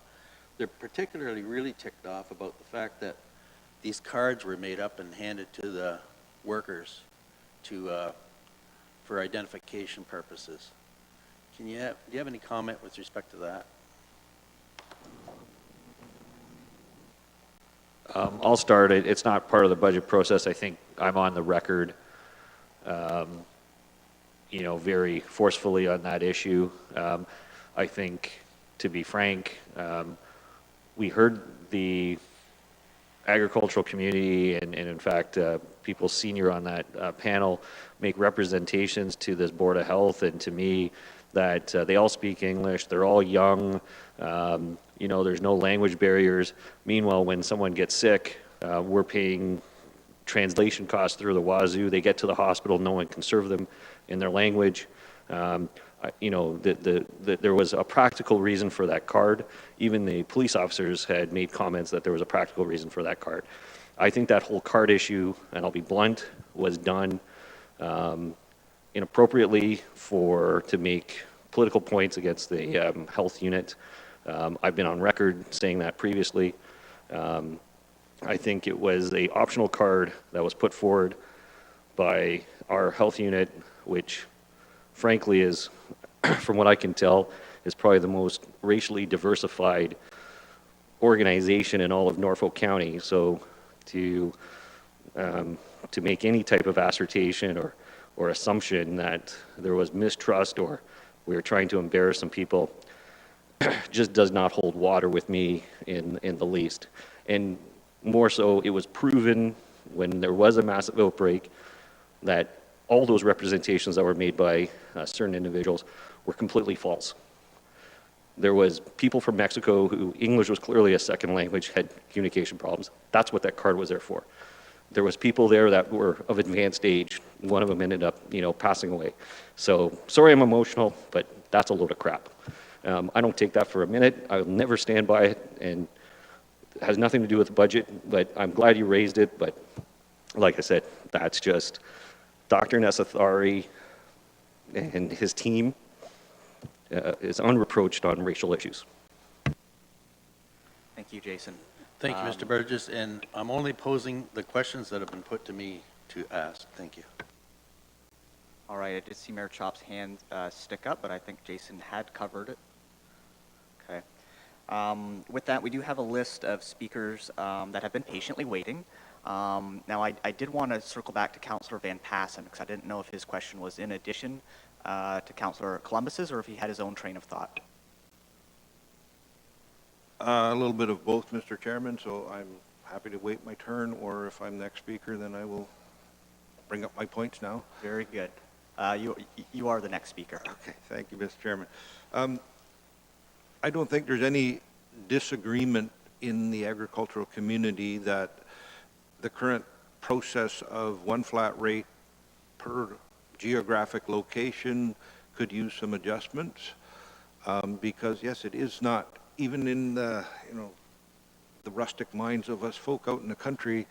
They're particularly really ticked off about the fact that these cards were made up and handed to the workers for identification purposes. Do you have any comment with respect to that? I'll start. It's not part of the budget process. I think I'm on the record, very forcefully on that issue. I think, to be frank, we heard the agricultural community and in fact, people senior on that panel make representations to this Board of Health and to me that they all speak English, they're all young, there's no language barriers. Meanwhile, when someone gets sick, we're paying translation costs through the wazoo. They get to the hospital, no one can serve them in their language. There was a practical reason for that card. Even the police officers had made comments that there was a practical reason for that card. I think that whole card issue, and I'll be blunt, was done inappropriately to make political points against the health unit. I've been on record saying that previously. I think it was an optional card that was put forward by our health unit, which frankly is, from what I can tell, is probably the most racially diversified organization in all of Norfolk County. So to make any type of assertion or assumption that there was mistrust or we were trying to embarrass some people just does not hold water with me in the least. And more so, it was proven when there was a massive outbreak that all those representations that were made by certain individuals were completely false. There was people from Mexico who English was clearly a second language, had communication problems. That's what that card was there for. There was people there that were of advanced age. One of them ended up, passing away. So sorry I'm emotional, but that's a load of crap. I don't take that for a minute. I'll never stand by it, and it has nothing to do with the budget, but I'm glad you raised it. But like I said, that's just Dr. Nessathari and his team is unreproached on racial issues. Thank you, Jason. Thank you, Mr. Burgess, and I'm only posing the questions that have been put to me to ask. Thank you. All right, I did see Mayor Chop's hand stick up, but I think Jason had covered it. Okay. With that, we do have a list of speakers that have been patiently waiting. Now, I did want to circle back to Councillor Van Passen because I didn't know if his question was in addition to Councillor Columbus's or if he had his own train of thought. A little bit of both, Mr. Chairman, so I'm happy to wait my turn, or if I'm next speaker, then I will bring up my points now. Very good. You are the next speaker. Okay, thank you, Mr. Chairman. I don't think there's any disagreement in the agricultural community that the current process of one flat rate per geographic location could use some adjustments, because yes, it is not, even in the rustic minds of us folk out in the country,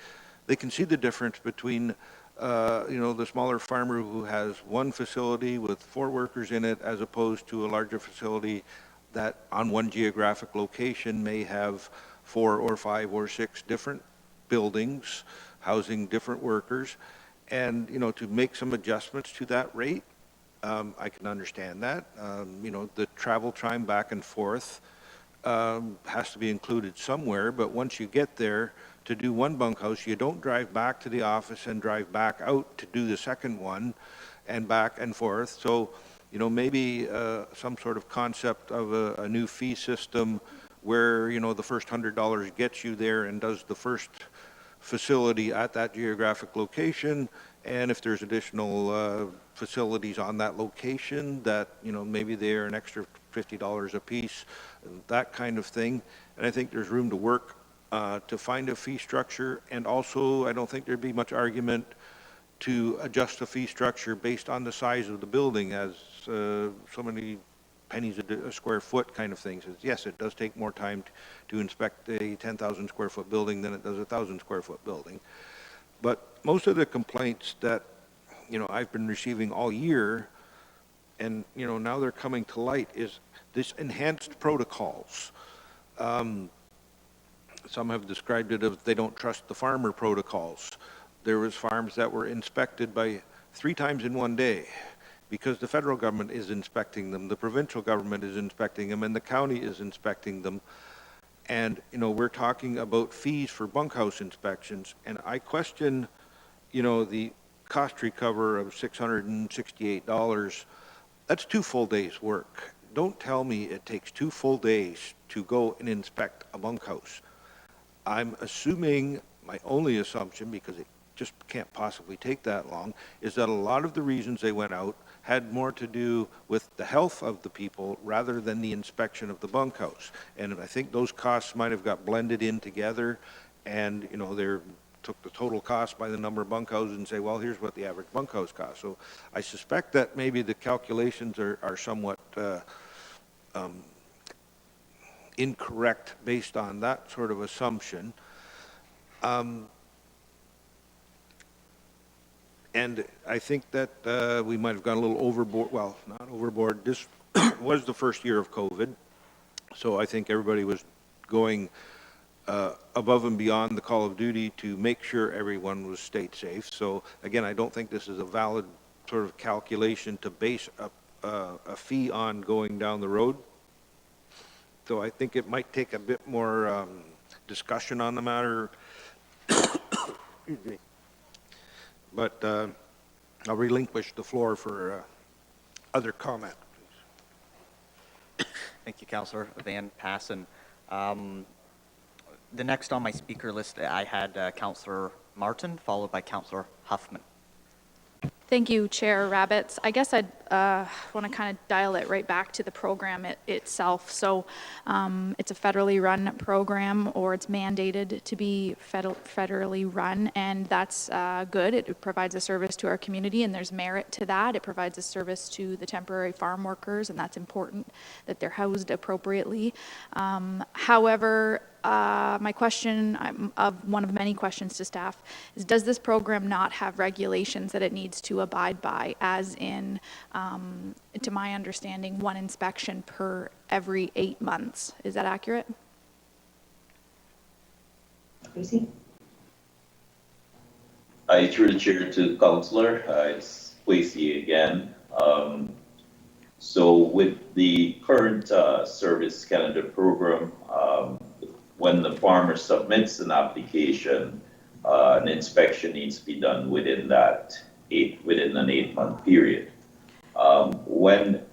they can see the difference between the smaller farmer who has one facility with 4 workers in it as opposed to a larger facility that on one geographic location may have 4 or 5 or 6 different buildings housing different workers. And, to make some adjustments to that rate, I can understand that. The travel time back and forth has to be included somewhere, but once you get there, to do one bunkhouse, you don't drive back to the office and drive back out to do the second one and back and forth. So, maybe some sort of concept of a new fee system where, the first $100 gets you there and does the first facility at that geographic location. And if there's additional facilities on that location that, maybe they're an extra $50 a piece, that kind of thing. And I think there's room to work to find a fee structure. And also, I don't think there'd be much argument to adjust the fee structure based on the size of the building as so many pennies a square foot kind of thing. Says, yes, it does take more time to inspect a 10,000 square foot building than it does a 1,000 square foot building. But most of the complaints that, I've been receiving all year, and, now they're coming to light, is this enhanced protocols. Some have described it as they don't trust the farmer protocols. There was farms that were inspected by 3 times in one day because the federal government is inspecting them, the provincial government is inspecting them, and the county is inspecting them. And, you know, we're talking about fees for bunkhouse inspections, and I question, you know, the cost recover of $668. That's 2 full days' work. Don't tell me it takes 2 full days to go and inspect a bunkhouse. I'm assuming, my only assumption, because it just can't possibly take that long, is that a lot of the reasons they went out had more to do with the health of the people rather than the inspection of the bunkhouse. And I think those costs might have got blended in together, and, you know, they took the total cost by the number of bunkhouses and say, well, here's what the average bunkhouse costs. So I suspect that maybe the calculations are somewhat incorrect based on that sort of assumption. And I think that we might have gone a little overboard. Well, not overboard. This was the first year of COVID, so I think everybody was going above and beyond the call of duty to make sure everyone was stayed safe. So again, I don't think this is a valid sort of calculation to base a fee on going down the road. So I think it might take a bit more discussion on the matter. But I'll relinquish the floor for other comment. Thank you, Councillor Van Passen. The next on my speaker list, I had Councillor Martin, followed by Councillor Huffman. Thank you, Chair Rabbits. I guess I'd want to kind of dial it right back to the program itself. So it's a federally run program, or it's mandated to be federally run, and that's good. It provides a service to our community, and there's merit to that. It provides a service to the temporary farm workers, and that's important that they're housed appropriately. However, my question, one of many questions to staff, is does this program not have regulations that it needs to abide by, as in, to my understanding, 1 inspection per every 8 months? Is that accurate? Tracy? Through the chair to the councillor, it's Quasi again. So with the current Service Canada program, when the farmer submits an application, an inspection needs to be done within an 8-month period. When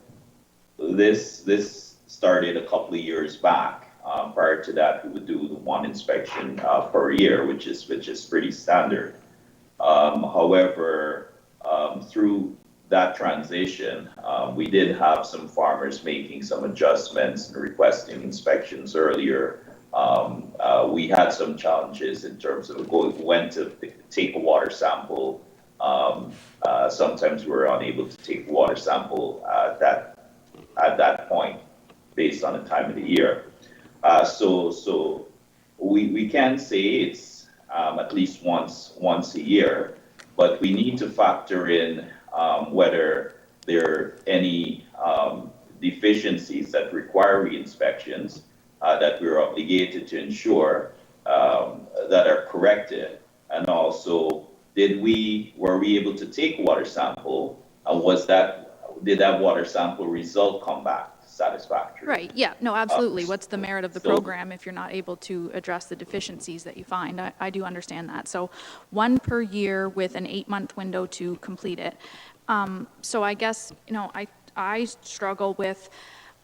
this started a couple of years back, prior to that, we would do the 1 inspection per year, which is pretty standard. However, through that transition, we did have some farmers making some adjustments and requesting inspections earlier. We had some challenges in terms of when to take a water sample. Sometimes we were unable to take a water sample at that point based on the time of the year. So we can say it's at least once a year, but we need to factor in whether there are any deficiencies that require re-inspections that we're obligated to ensure that are corrected, and also were we able to take a water sample, and did that water sample result come back satisfactory? Right, yeah, no, absolutely. What's the merit of the program if you're not able to address the deficiencies that you find? I do understand that. So 1 per year with an 8-month window to complete it. So I guess, you know, I struggle with,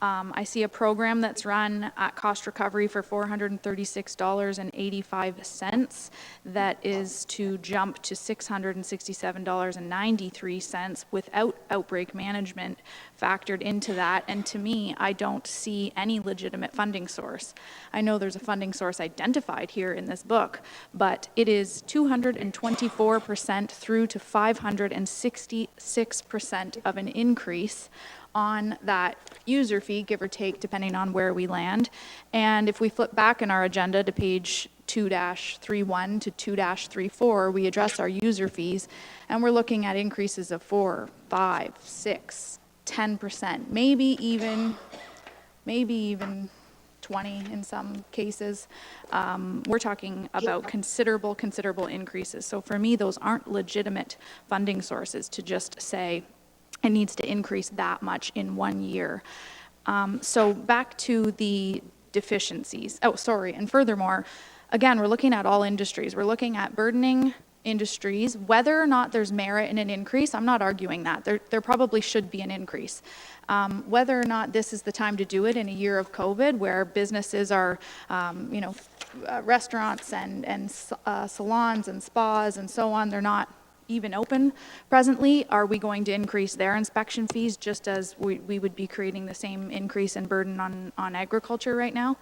I see a program that's run at cost recovery for $436.85 that is to jump to $667.93 without outbreak management factored into that. And to me, I don't see any legitimate funding source. I know there's a funding source identified here in this book, but it is 224% through to 566% of an increase on that user fee, give or take, depending on where we land. And if we flip back in our agenda to page 2-31 to 2-34, we address our user fees, and we're looking at increases of 4, 5, 6, 10%, maybe even 20 in some cases. We're talking about considerable increases. So for me, those aren't legitimate funding sources to just say, it needs to increase that much in 1 year. So back to the deficiencies. Oh, sorry, and furthermore, again, we're looking at all industries. We're looking at burdening industries. Whether or not there's merit in an increase, I'm not arguing that. There probably should be an increase. Whether or not this is the time to do it in a year of COVID, where businesses are, restaurants and salons and spas and so on, they're not even open presently. Are we going to increase their inspection fees just as we would be creating the same increase in burden on agriculture right now?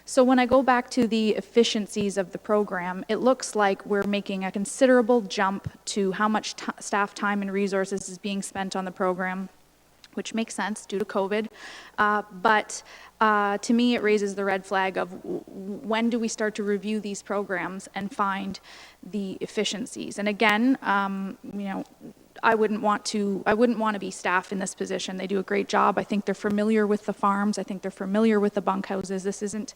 So when I go back to the efficiencies of the program, it looks like we're making a considerable jump to how much staff time and resources is being spent on the program, which makes sense due to COVID. But to me, it raises the red flag of when do we start to review these programs and find the efficiencies? And again, I wouldn't want to be staff in this position. They do a great job. I think they're familiar with the farms. I think they're familiar with the bunkhouses. This isn't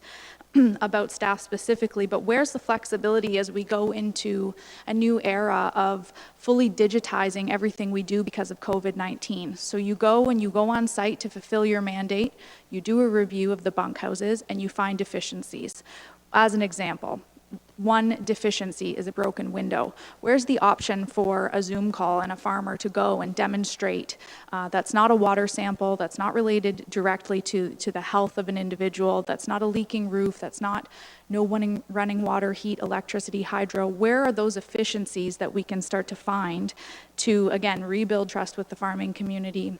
about staff specifically, but where's the flexibility as we go into a new era of fully digitizing everything we do because of COVID-19? So you go on site to fulfill your mandate, you do a review of the bunkhouses, and you find deficiencies. As an example, one deficiency is a broken window. Where's the option for a Zoom call and a farmer to go and demonstrate that's not a water sample, that's not related directly to the health of an individual, that's not a leaking roof, that's not no running water, heat, electricity, hydro? Where are those efficiencies that we can start to find to, again, rebuild trust with the farming community,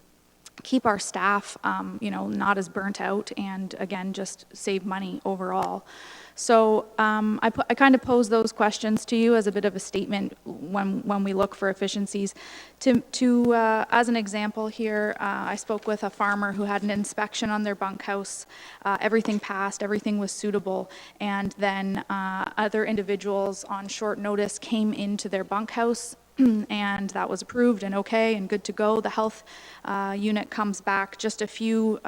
keep our staff, not as burnt out, and again, just save money overall? So I kind of pose those questions to you as a bit of a statement when we look for efficiencies. As an example here, I spoke with a farmer who had an inspection on their bunkhouse. Everything passed, everything was suitable, and then other individuals on short notice came into their bunkhouse, and that was approved and okay and good to go. The health unit comes back just a few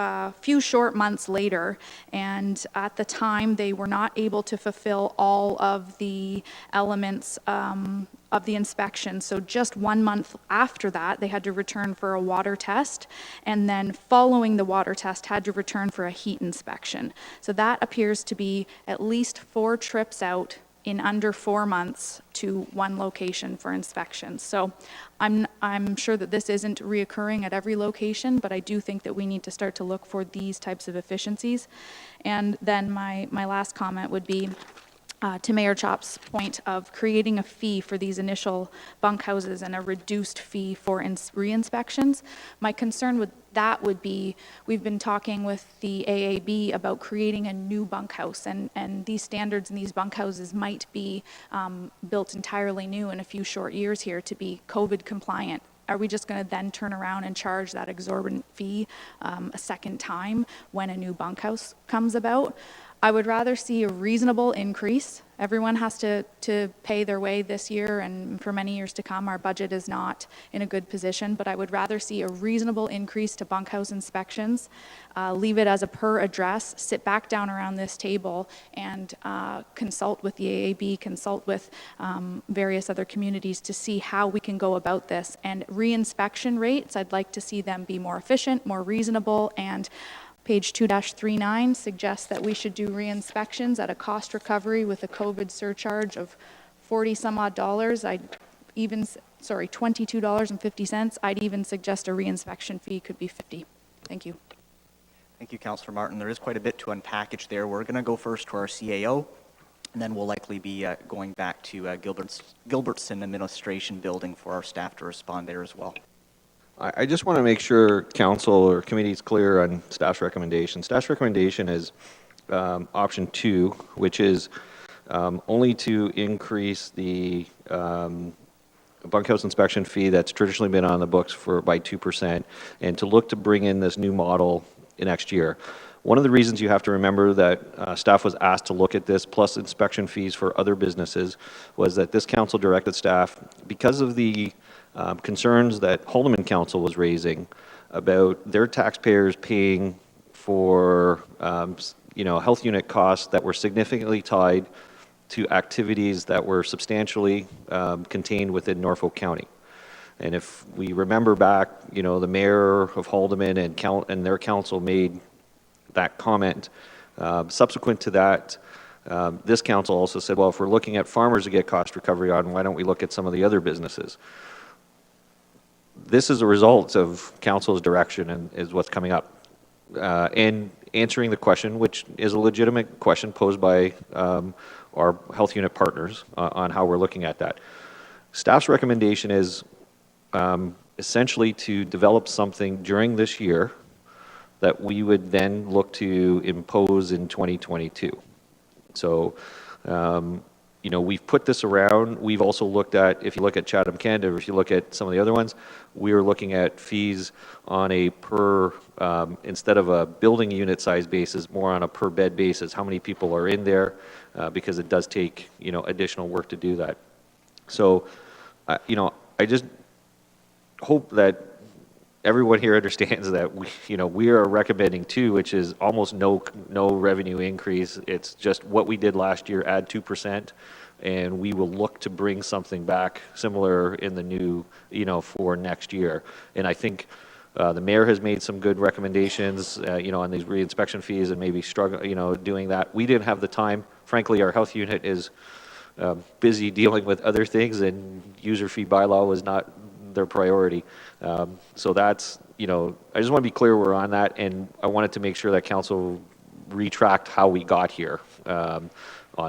short months later, and at the time they were not able to fulfill all of the elements of the inspection. So just 1 month after that, they had to return for a water test, and then following the water test had to return for a heat inspection. So that appears to be at least 4 trips out in under 4 months to one location for inspections. So I'm sure that this isn't reoccurring at every location, but I do think that we need to start to look for these types of efficiencies. And then my last comment would be to Mayor Chop's point of creating a fee for these initial bunkhouses and a reduced fee for re-inspections. My concern with that would be, we've been talking with the AAB about creating a new bunkhouse, and these standards in these bunkhouses might be built entirely new in a few short years here to be COVID compliant. Are we just going to then turn around and charge that exorbitant fee a second time when a new bunkhouse comes about? I would rather see a reasonable increase. Everyone has to pay their way this year, and for many years to come, our budget is not in a good position, but I would rather see a reasonable increase to bunkhouse inspections, leave it as a per address, sit back down around this table and consult with the AAB, consult with various other communities to see how we can go about this. And re-inspection rates, I'd like to see them be more efficient, more reasonable, and page 2-39 suggests that we should do re-inspections at a cost recovery with a COVID surcharge of 40 some odd dollars. $22.50. I'd even suggest a re-inspection fee could be $50. Thank you. Thank you, Councillor Martin. There is quite a bit to unpackage there. We're going to go first to our CAO, and then we'll likely be going back to Gilbertson Administration Building for our staff to respond there as well. I just want to make sure council or committee is clear on staff's recommendation. Staff's recommendation is option 2, which is only to increase the bunkhouse inspection fee that's traditionally been on the books by 2%, and to look to bring in this new model next year. One of the reasons you have to remember that staff was asked to look at this, plus inspection fees for other businesses, was that this council directed staff, because of the concerns that Holdeman Council was raising about their taxpayers paying for health unit costs that were significantly tied to activities that were substantially contained within Norfolk County. And if we remember back, the mayor of Haldeman and their council made that comment Subsequent to that, this council also said, well, if we're looking at farmers to get cost recovery on, why don't we look at some of the other businesses? This is a result of council's direction and is what's coming up. And answering the question, which is a legitimate question posed by our health unit partners on how we're looking at that. Staff's recommendation is essentially to develop something during this year that we would then look to impose in 2022. So, you know, we've put this around. We've also looked at, if you look at Chatham Canada, or if you look at some of the other ones, we are looking at fees on a per, instead of a building unit size basis, more on a per bed basis. How many people are in there? Because it does take, you know, additional work to do that. So, you know, I just hope that everyone here understands that we are recommending 2, which is almost no revenue increase. It's just what we did last year, add 2%, and we will look to bring something back similar in the new, for next year. And I think the mayor has made some good recommendations, on these reinspection fees and maybe struggle, doing that. We didn't have the time. Frankly, our health unit is busy dealing with other things, and user fee bylaw was not their priority. So that's, I just want to be clear we're on that, and I wanted to make sure that council retracked how we got here on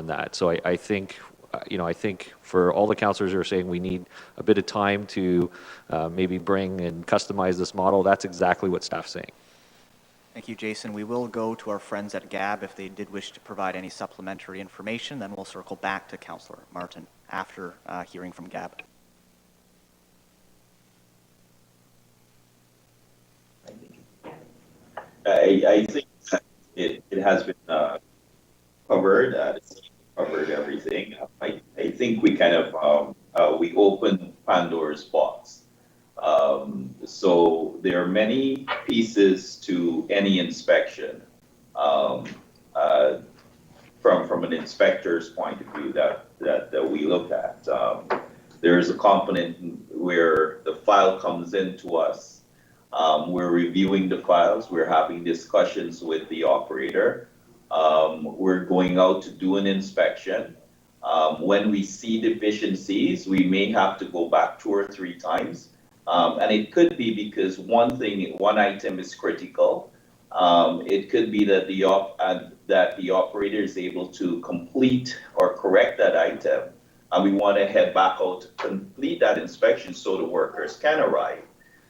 that. So I think, I think for all the councillors who are saying we need a bit of time to maybe bring and customize this model, that's exactly what staff's saying. Thank you, Jason. We will go to our friends at GAB if they did wish to provide any supplementary information. Then we'll circle back to Councillor Martin after hearing from GAB. I think it has been covered. It's covered everything. I think we kind of we opened Pandora's box. So there are many pieces to any inspection from an inspector's point of view that we look at. There is a component where the file comes into us. We're reviewing the files, we're having discussions with the operator. We're going out to do an inspection. When we see deficiencies, we may have to go back 2 or 3 times. And it could be because one item is critical. It could be that the operator is able to complete or correct that item. And we want to head back out to complete that inspection so the workers can arrive.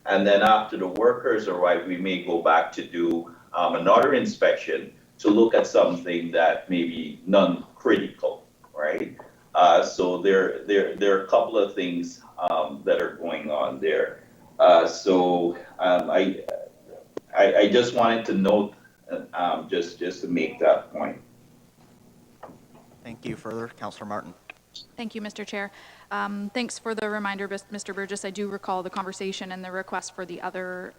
And then after the workers arrive, we may go back to do another inspection to look at something that may be non-critical, right? So there are a couple of things that are going on there. So I just wanted to note, just to make that point. Thank you. Further, Councillor Martin. Thank you, Mr. Chair. Thanks for the reminder, Mr. Burgess. I do recall the conversation and the request for the other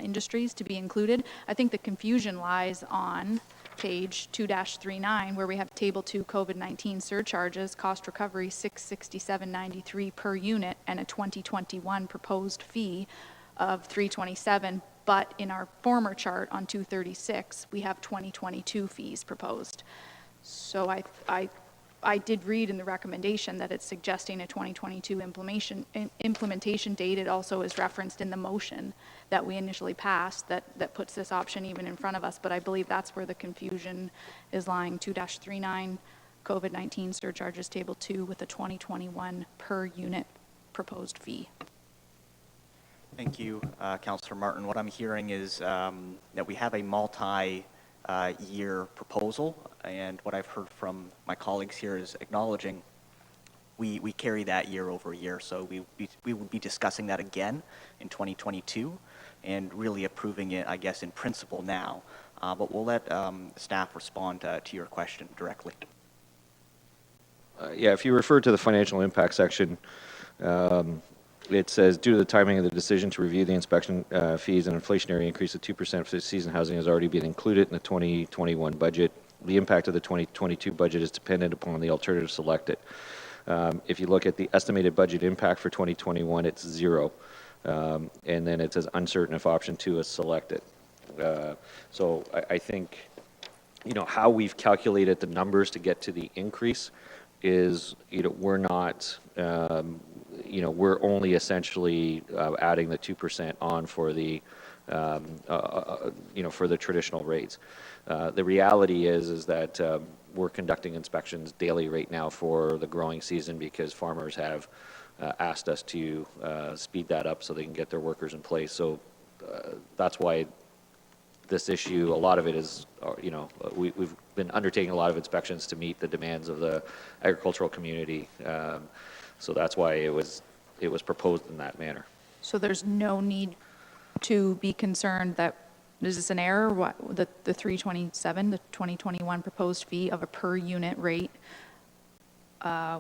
industries to be included. I think the confusion lies on page 2-39, where we have table 2 COVID-19 surcharges, cost recovery $667.93 per unit, and a 2021 proposed fee of $327. But in our former chart on 236, we have 2022 fees proposed. So I did read in the recommendation that it's suggesting a 2022 implementation date. It also is referenced in the motion that we initially passed that puts this option even in front of us, but I believe that's where the confusion is lying. 2-39 COVID-19 surcharges table 2 with a 2021 per unit proposed fee. Thank you, Councillor Martin. What I'm hearing is that we have a multi-year proposal, and what I've heard from my colleagues here is acknowledging we carry that year over year, so we would be discussing that again in 2022 and really approving it, I guess, in principle now. But we'll let staff respond to your question directly. Yeah, if you refer to the financial impact section, it says, due to the timing of the decision to review the inspection fees, an inflationary increase of 2% for season housing has already been included in the 2021 budget. The impact of the 2022 budget is dependent upon the alternative selected. If you look at the estimated budget impact for 2021, it's 0. And then it says uncertain if option 2 is selected. So I think how we've calculated the numbers to get to the increase is, we're not, we're only essentially adding the 2% on for the, for the traditional rates. The reality is that we're conducting inspections daily right now for the growing season because farmers have asked us to speed that up so they can get their workers in place. So that's why this issue, a lot of it is, we've been undertaking a lot of inspections to meet the demands of the agricultural community. So that's why it was proposed in that manner. So there's no need to be concerned that, is this an error? What, the 327, the 2021 proposed fee of a per unit rate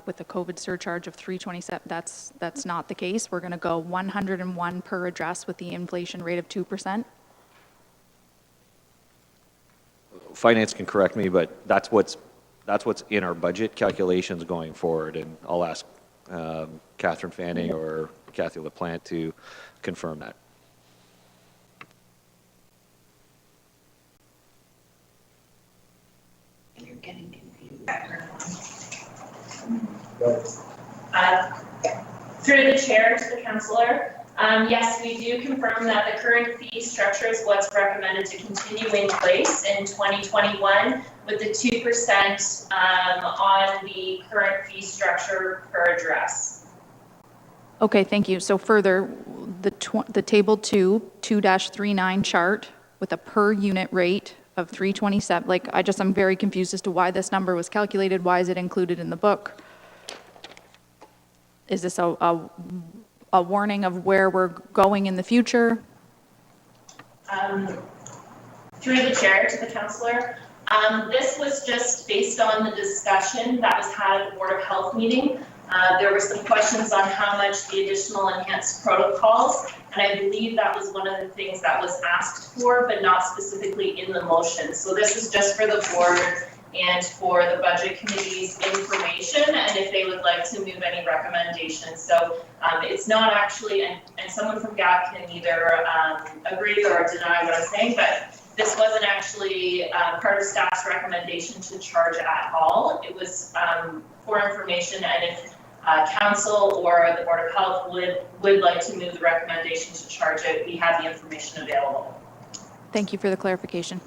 with a COVID surcharge of 327, that's not the case. We're going to go 101 per address with the inflation rate of 2%. Finance can correct me, but that's what's in our budget calculations going forward, and I'll ask Catherine Fanning or Kathy LaPlante to confirm that. You're getting confused. Through the chair to the councillor, yes, we do confirm that the current fee structure is what's recommended to continue in place in 2021 with the 2% on the current fee structure per address. Okay, thank you. So further, the table 2-39 chart with a per unit rate of 327, I'm very confused as to why this number was calculated. Why is it included in the book? Is this a warning of where we're going in the future? Through the chair to the councillor, this was just based on the discussion that was had at the Board of Health meeting. There were some questions on how much the additional enhanced protocols, and I believe that was one of the things that was asked for, but not specifically in the motion. So this is just for the board and for the budget committee's information, and if they would like to move any recommendations. So it's not actually, and someone from GAP can either agree or deny what I'm saying, but this wasn't actually part of staff's recommendation to charge at all. It was for information, and if council or the Board of Health would like to move the recommendation to charge it, we have the information available. Thank you for the clarification.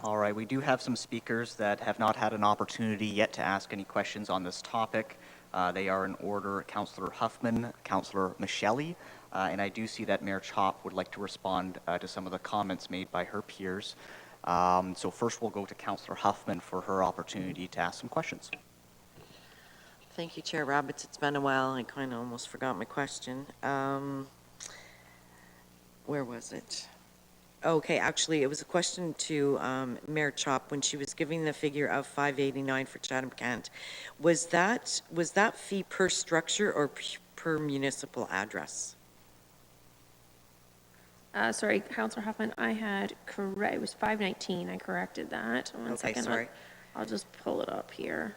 All right, we do have some speakers that have not had an opportunity yet to ask any questions on this topic. They are in order: Councillor Huffman, Councillor Micheli, and I do see that Mayor Chop would like to respond to some of the comments made by her peers. So first we'll go to Councillor Huffman for her opportunity to ask some questions. Thank you, Chair Roberts. It's been a while. I kind of almost forgot my question. Where was it? Okay, actually, it was a question to Mayor Chop when she was giving the figure of $589 for Chatham-Kent. Was that fee per structure or per municipal address? Sorry, Councillor Huffman, I had correct. It was $519. I corrected that. One second. Sorry. I'll just pull it up here.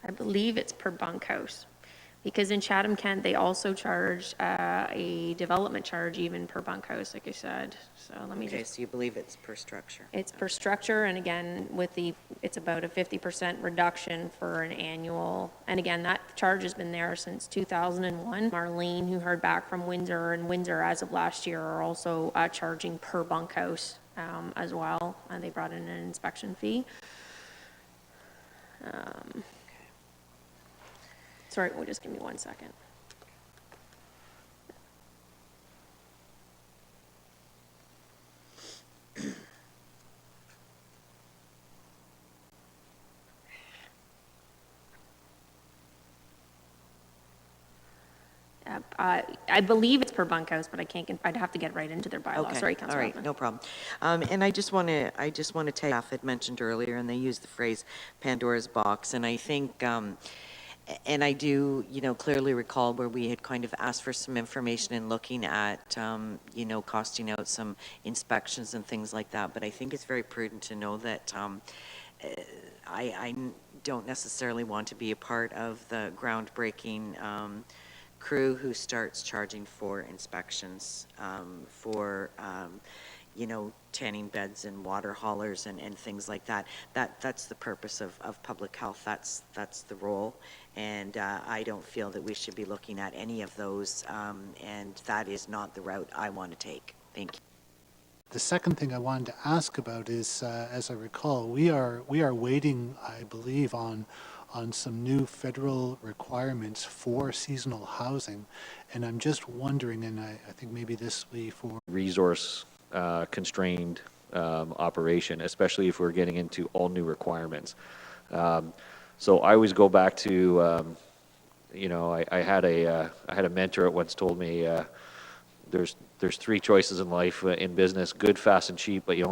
I believe it's per bunkhouse. Because in Chatham-Kent, they also charge a development charge even per bunkhouse, like I said. So let me so you believe it's per structure? It's per structure, and again, it's about a 50% reduction for an annual. And again, that charge has been there since 2001. Marlene, who heard back from Windsor, and Windsor as of last year are also charging per bunkhouse as well. And they brought in an inspection fee. Sorry, just give me 1 second. I believe it's per bunkhouse, but I'd have to get right into their bylaws. Okay. Sorry, Councillor. All right, Hoffman. no problem. And I just want to tell you, I had mentioned earlier, and they used the phrase Pandora's box, and I think, and I do, clearly recall where we had kind of asked for some information and looking at, costing out some inspections and things like that. But I think it's very prudent to know that I don't necessarily want to be a part of the groundbreaking crew who starts charging for inspections, tanning beds and water haulers and things like that. That's the purpose of public health. That's the role. And I don't feel that we should be looking at any of those, and that is not the route I want to take. Thank you. The second thing I wanted to ask about is, as I recall, we are waiting, I believe, on some new federal requirements for seasonal housing, and I'm just wondering, and I think maybe this will be for resource constrained operation, especially if we're getting into all new requirements. So I always go back to, I had a mentor that once told me, there's three choices in life, in business: good, fast, and cheap, but you only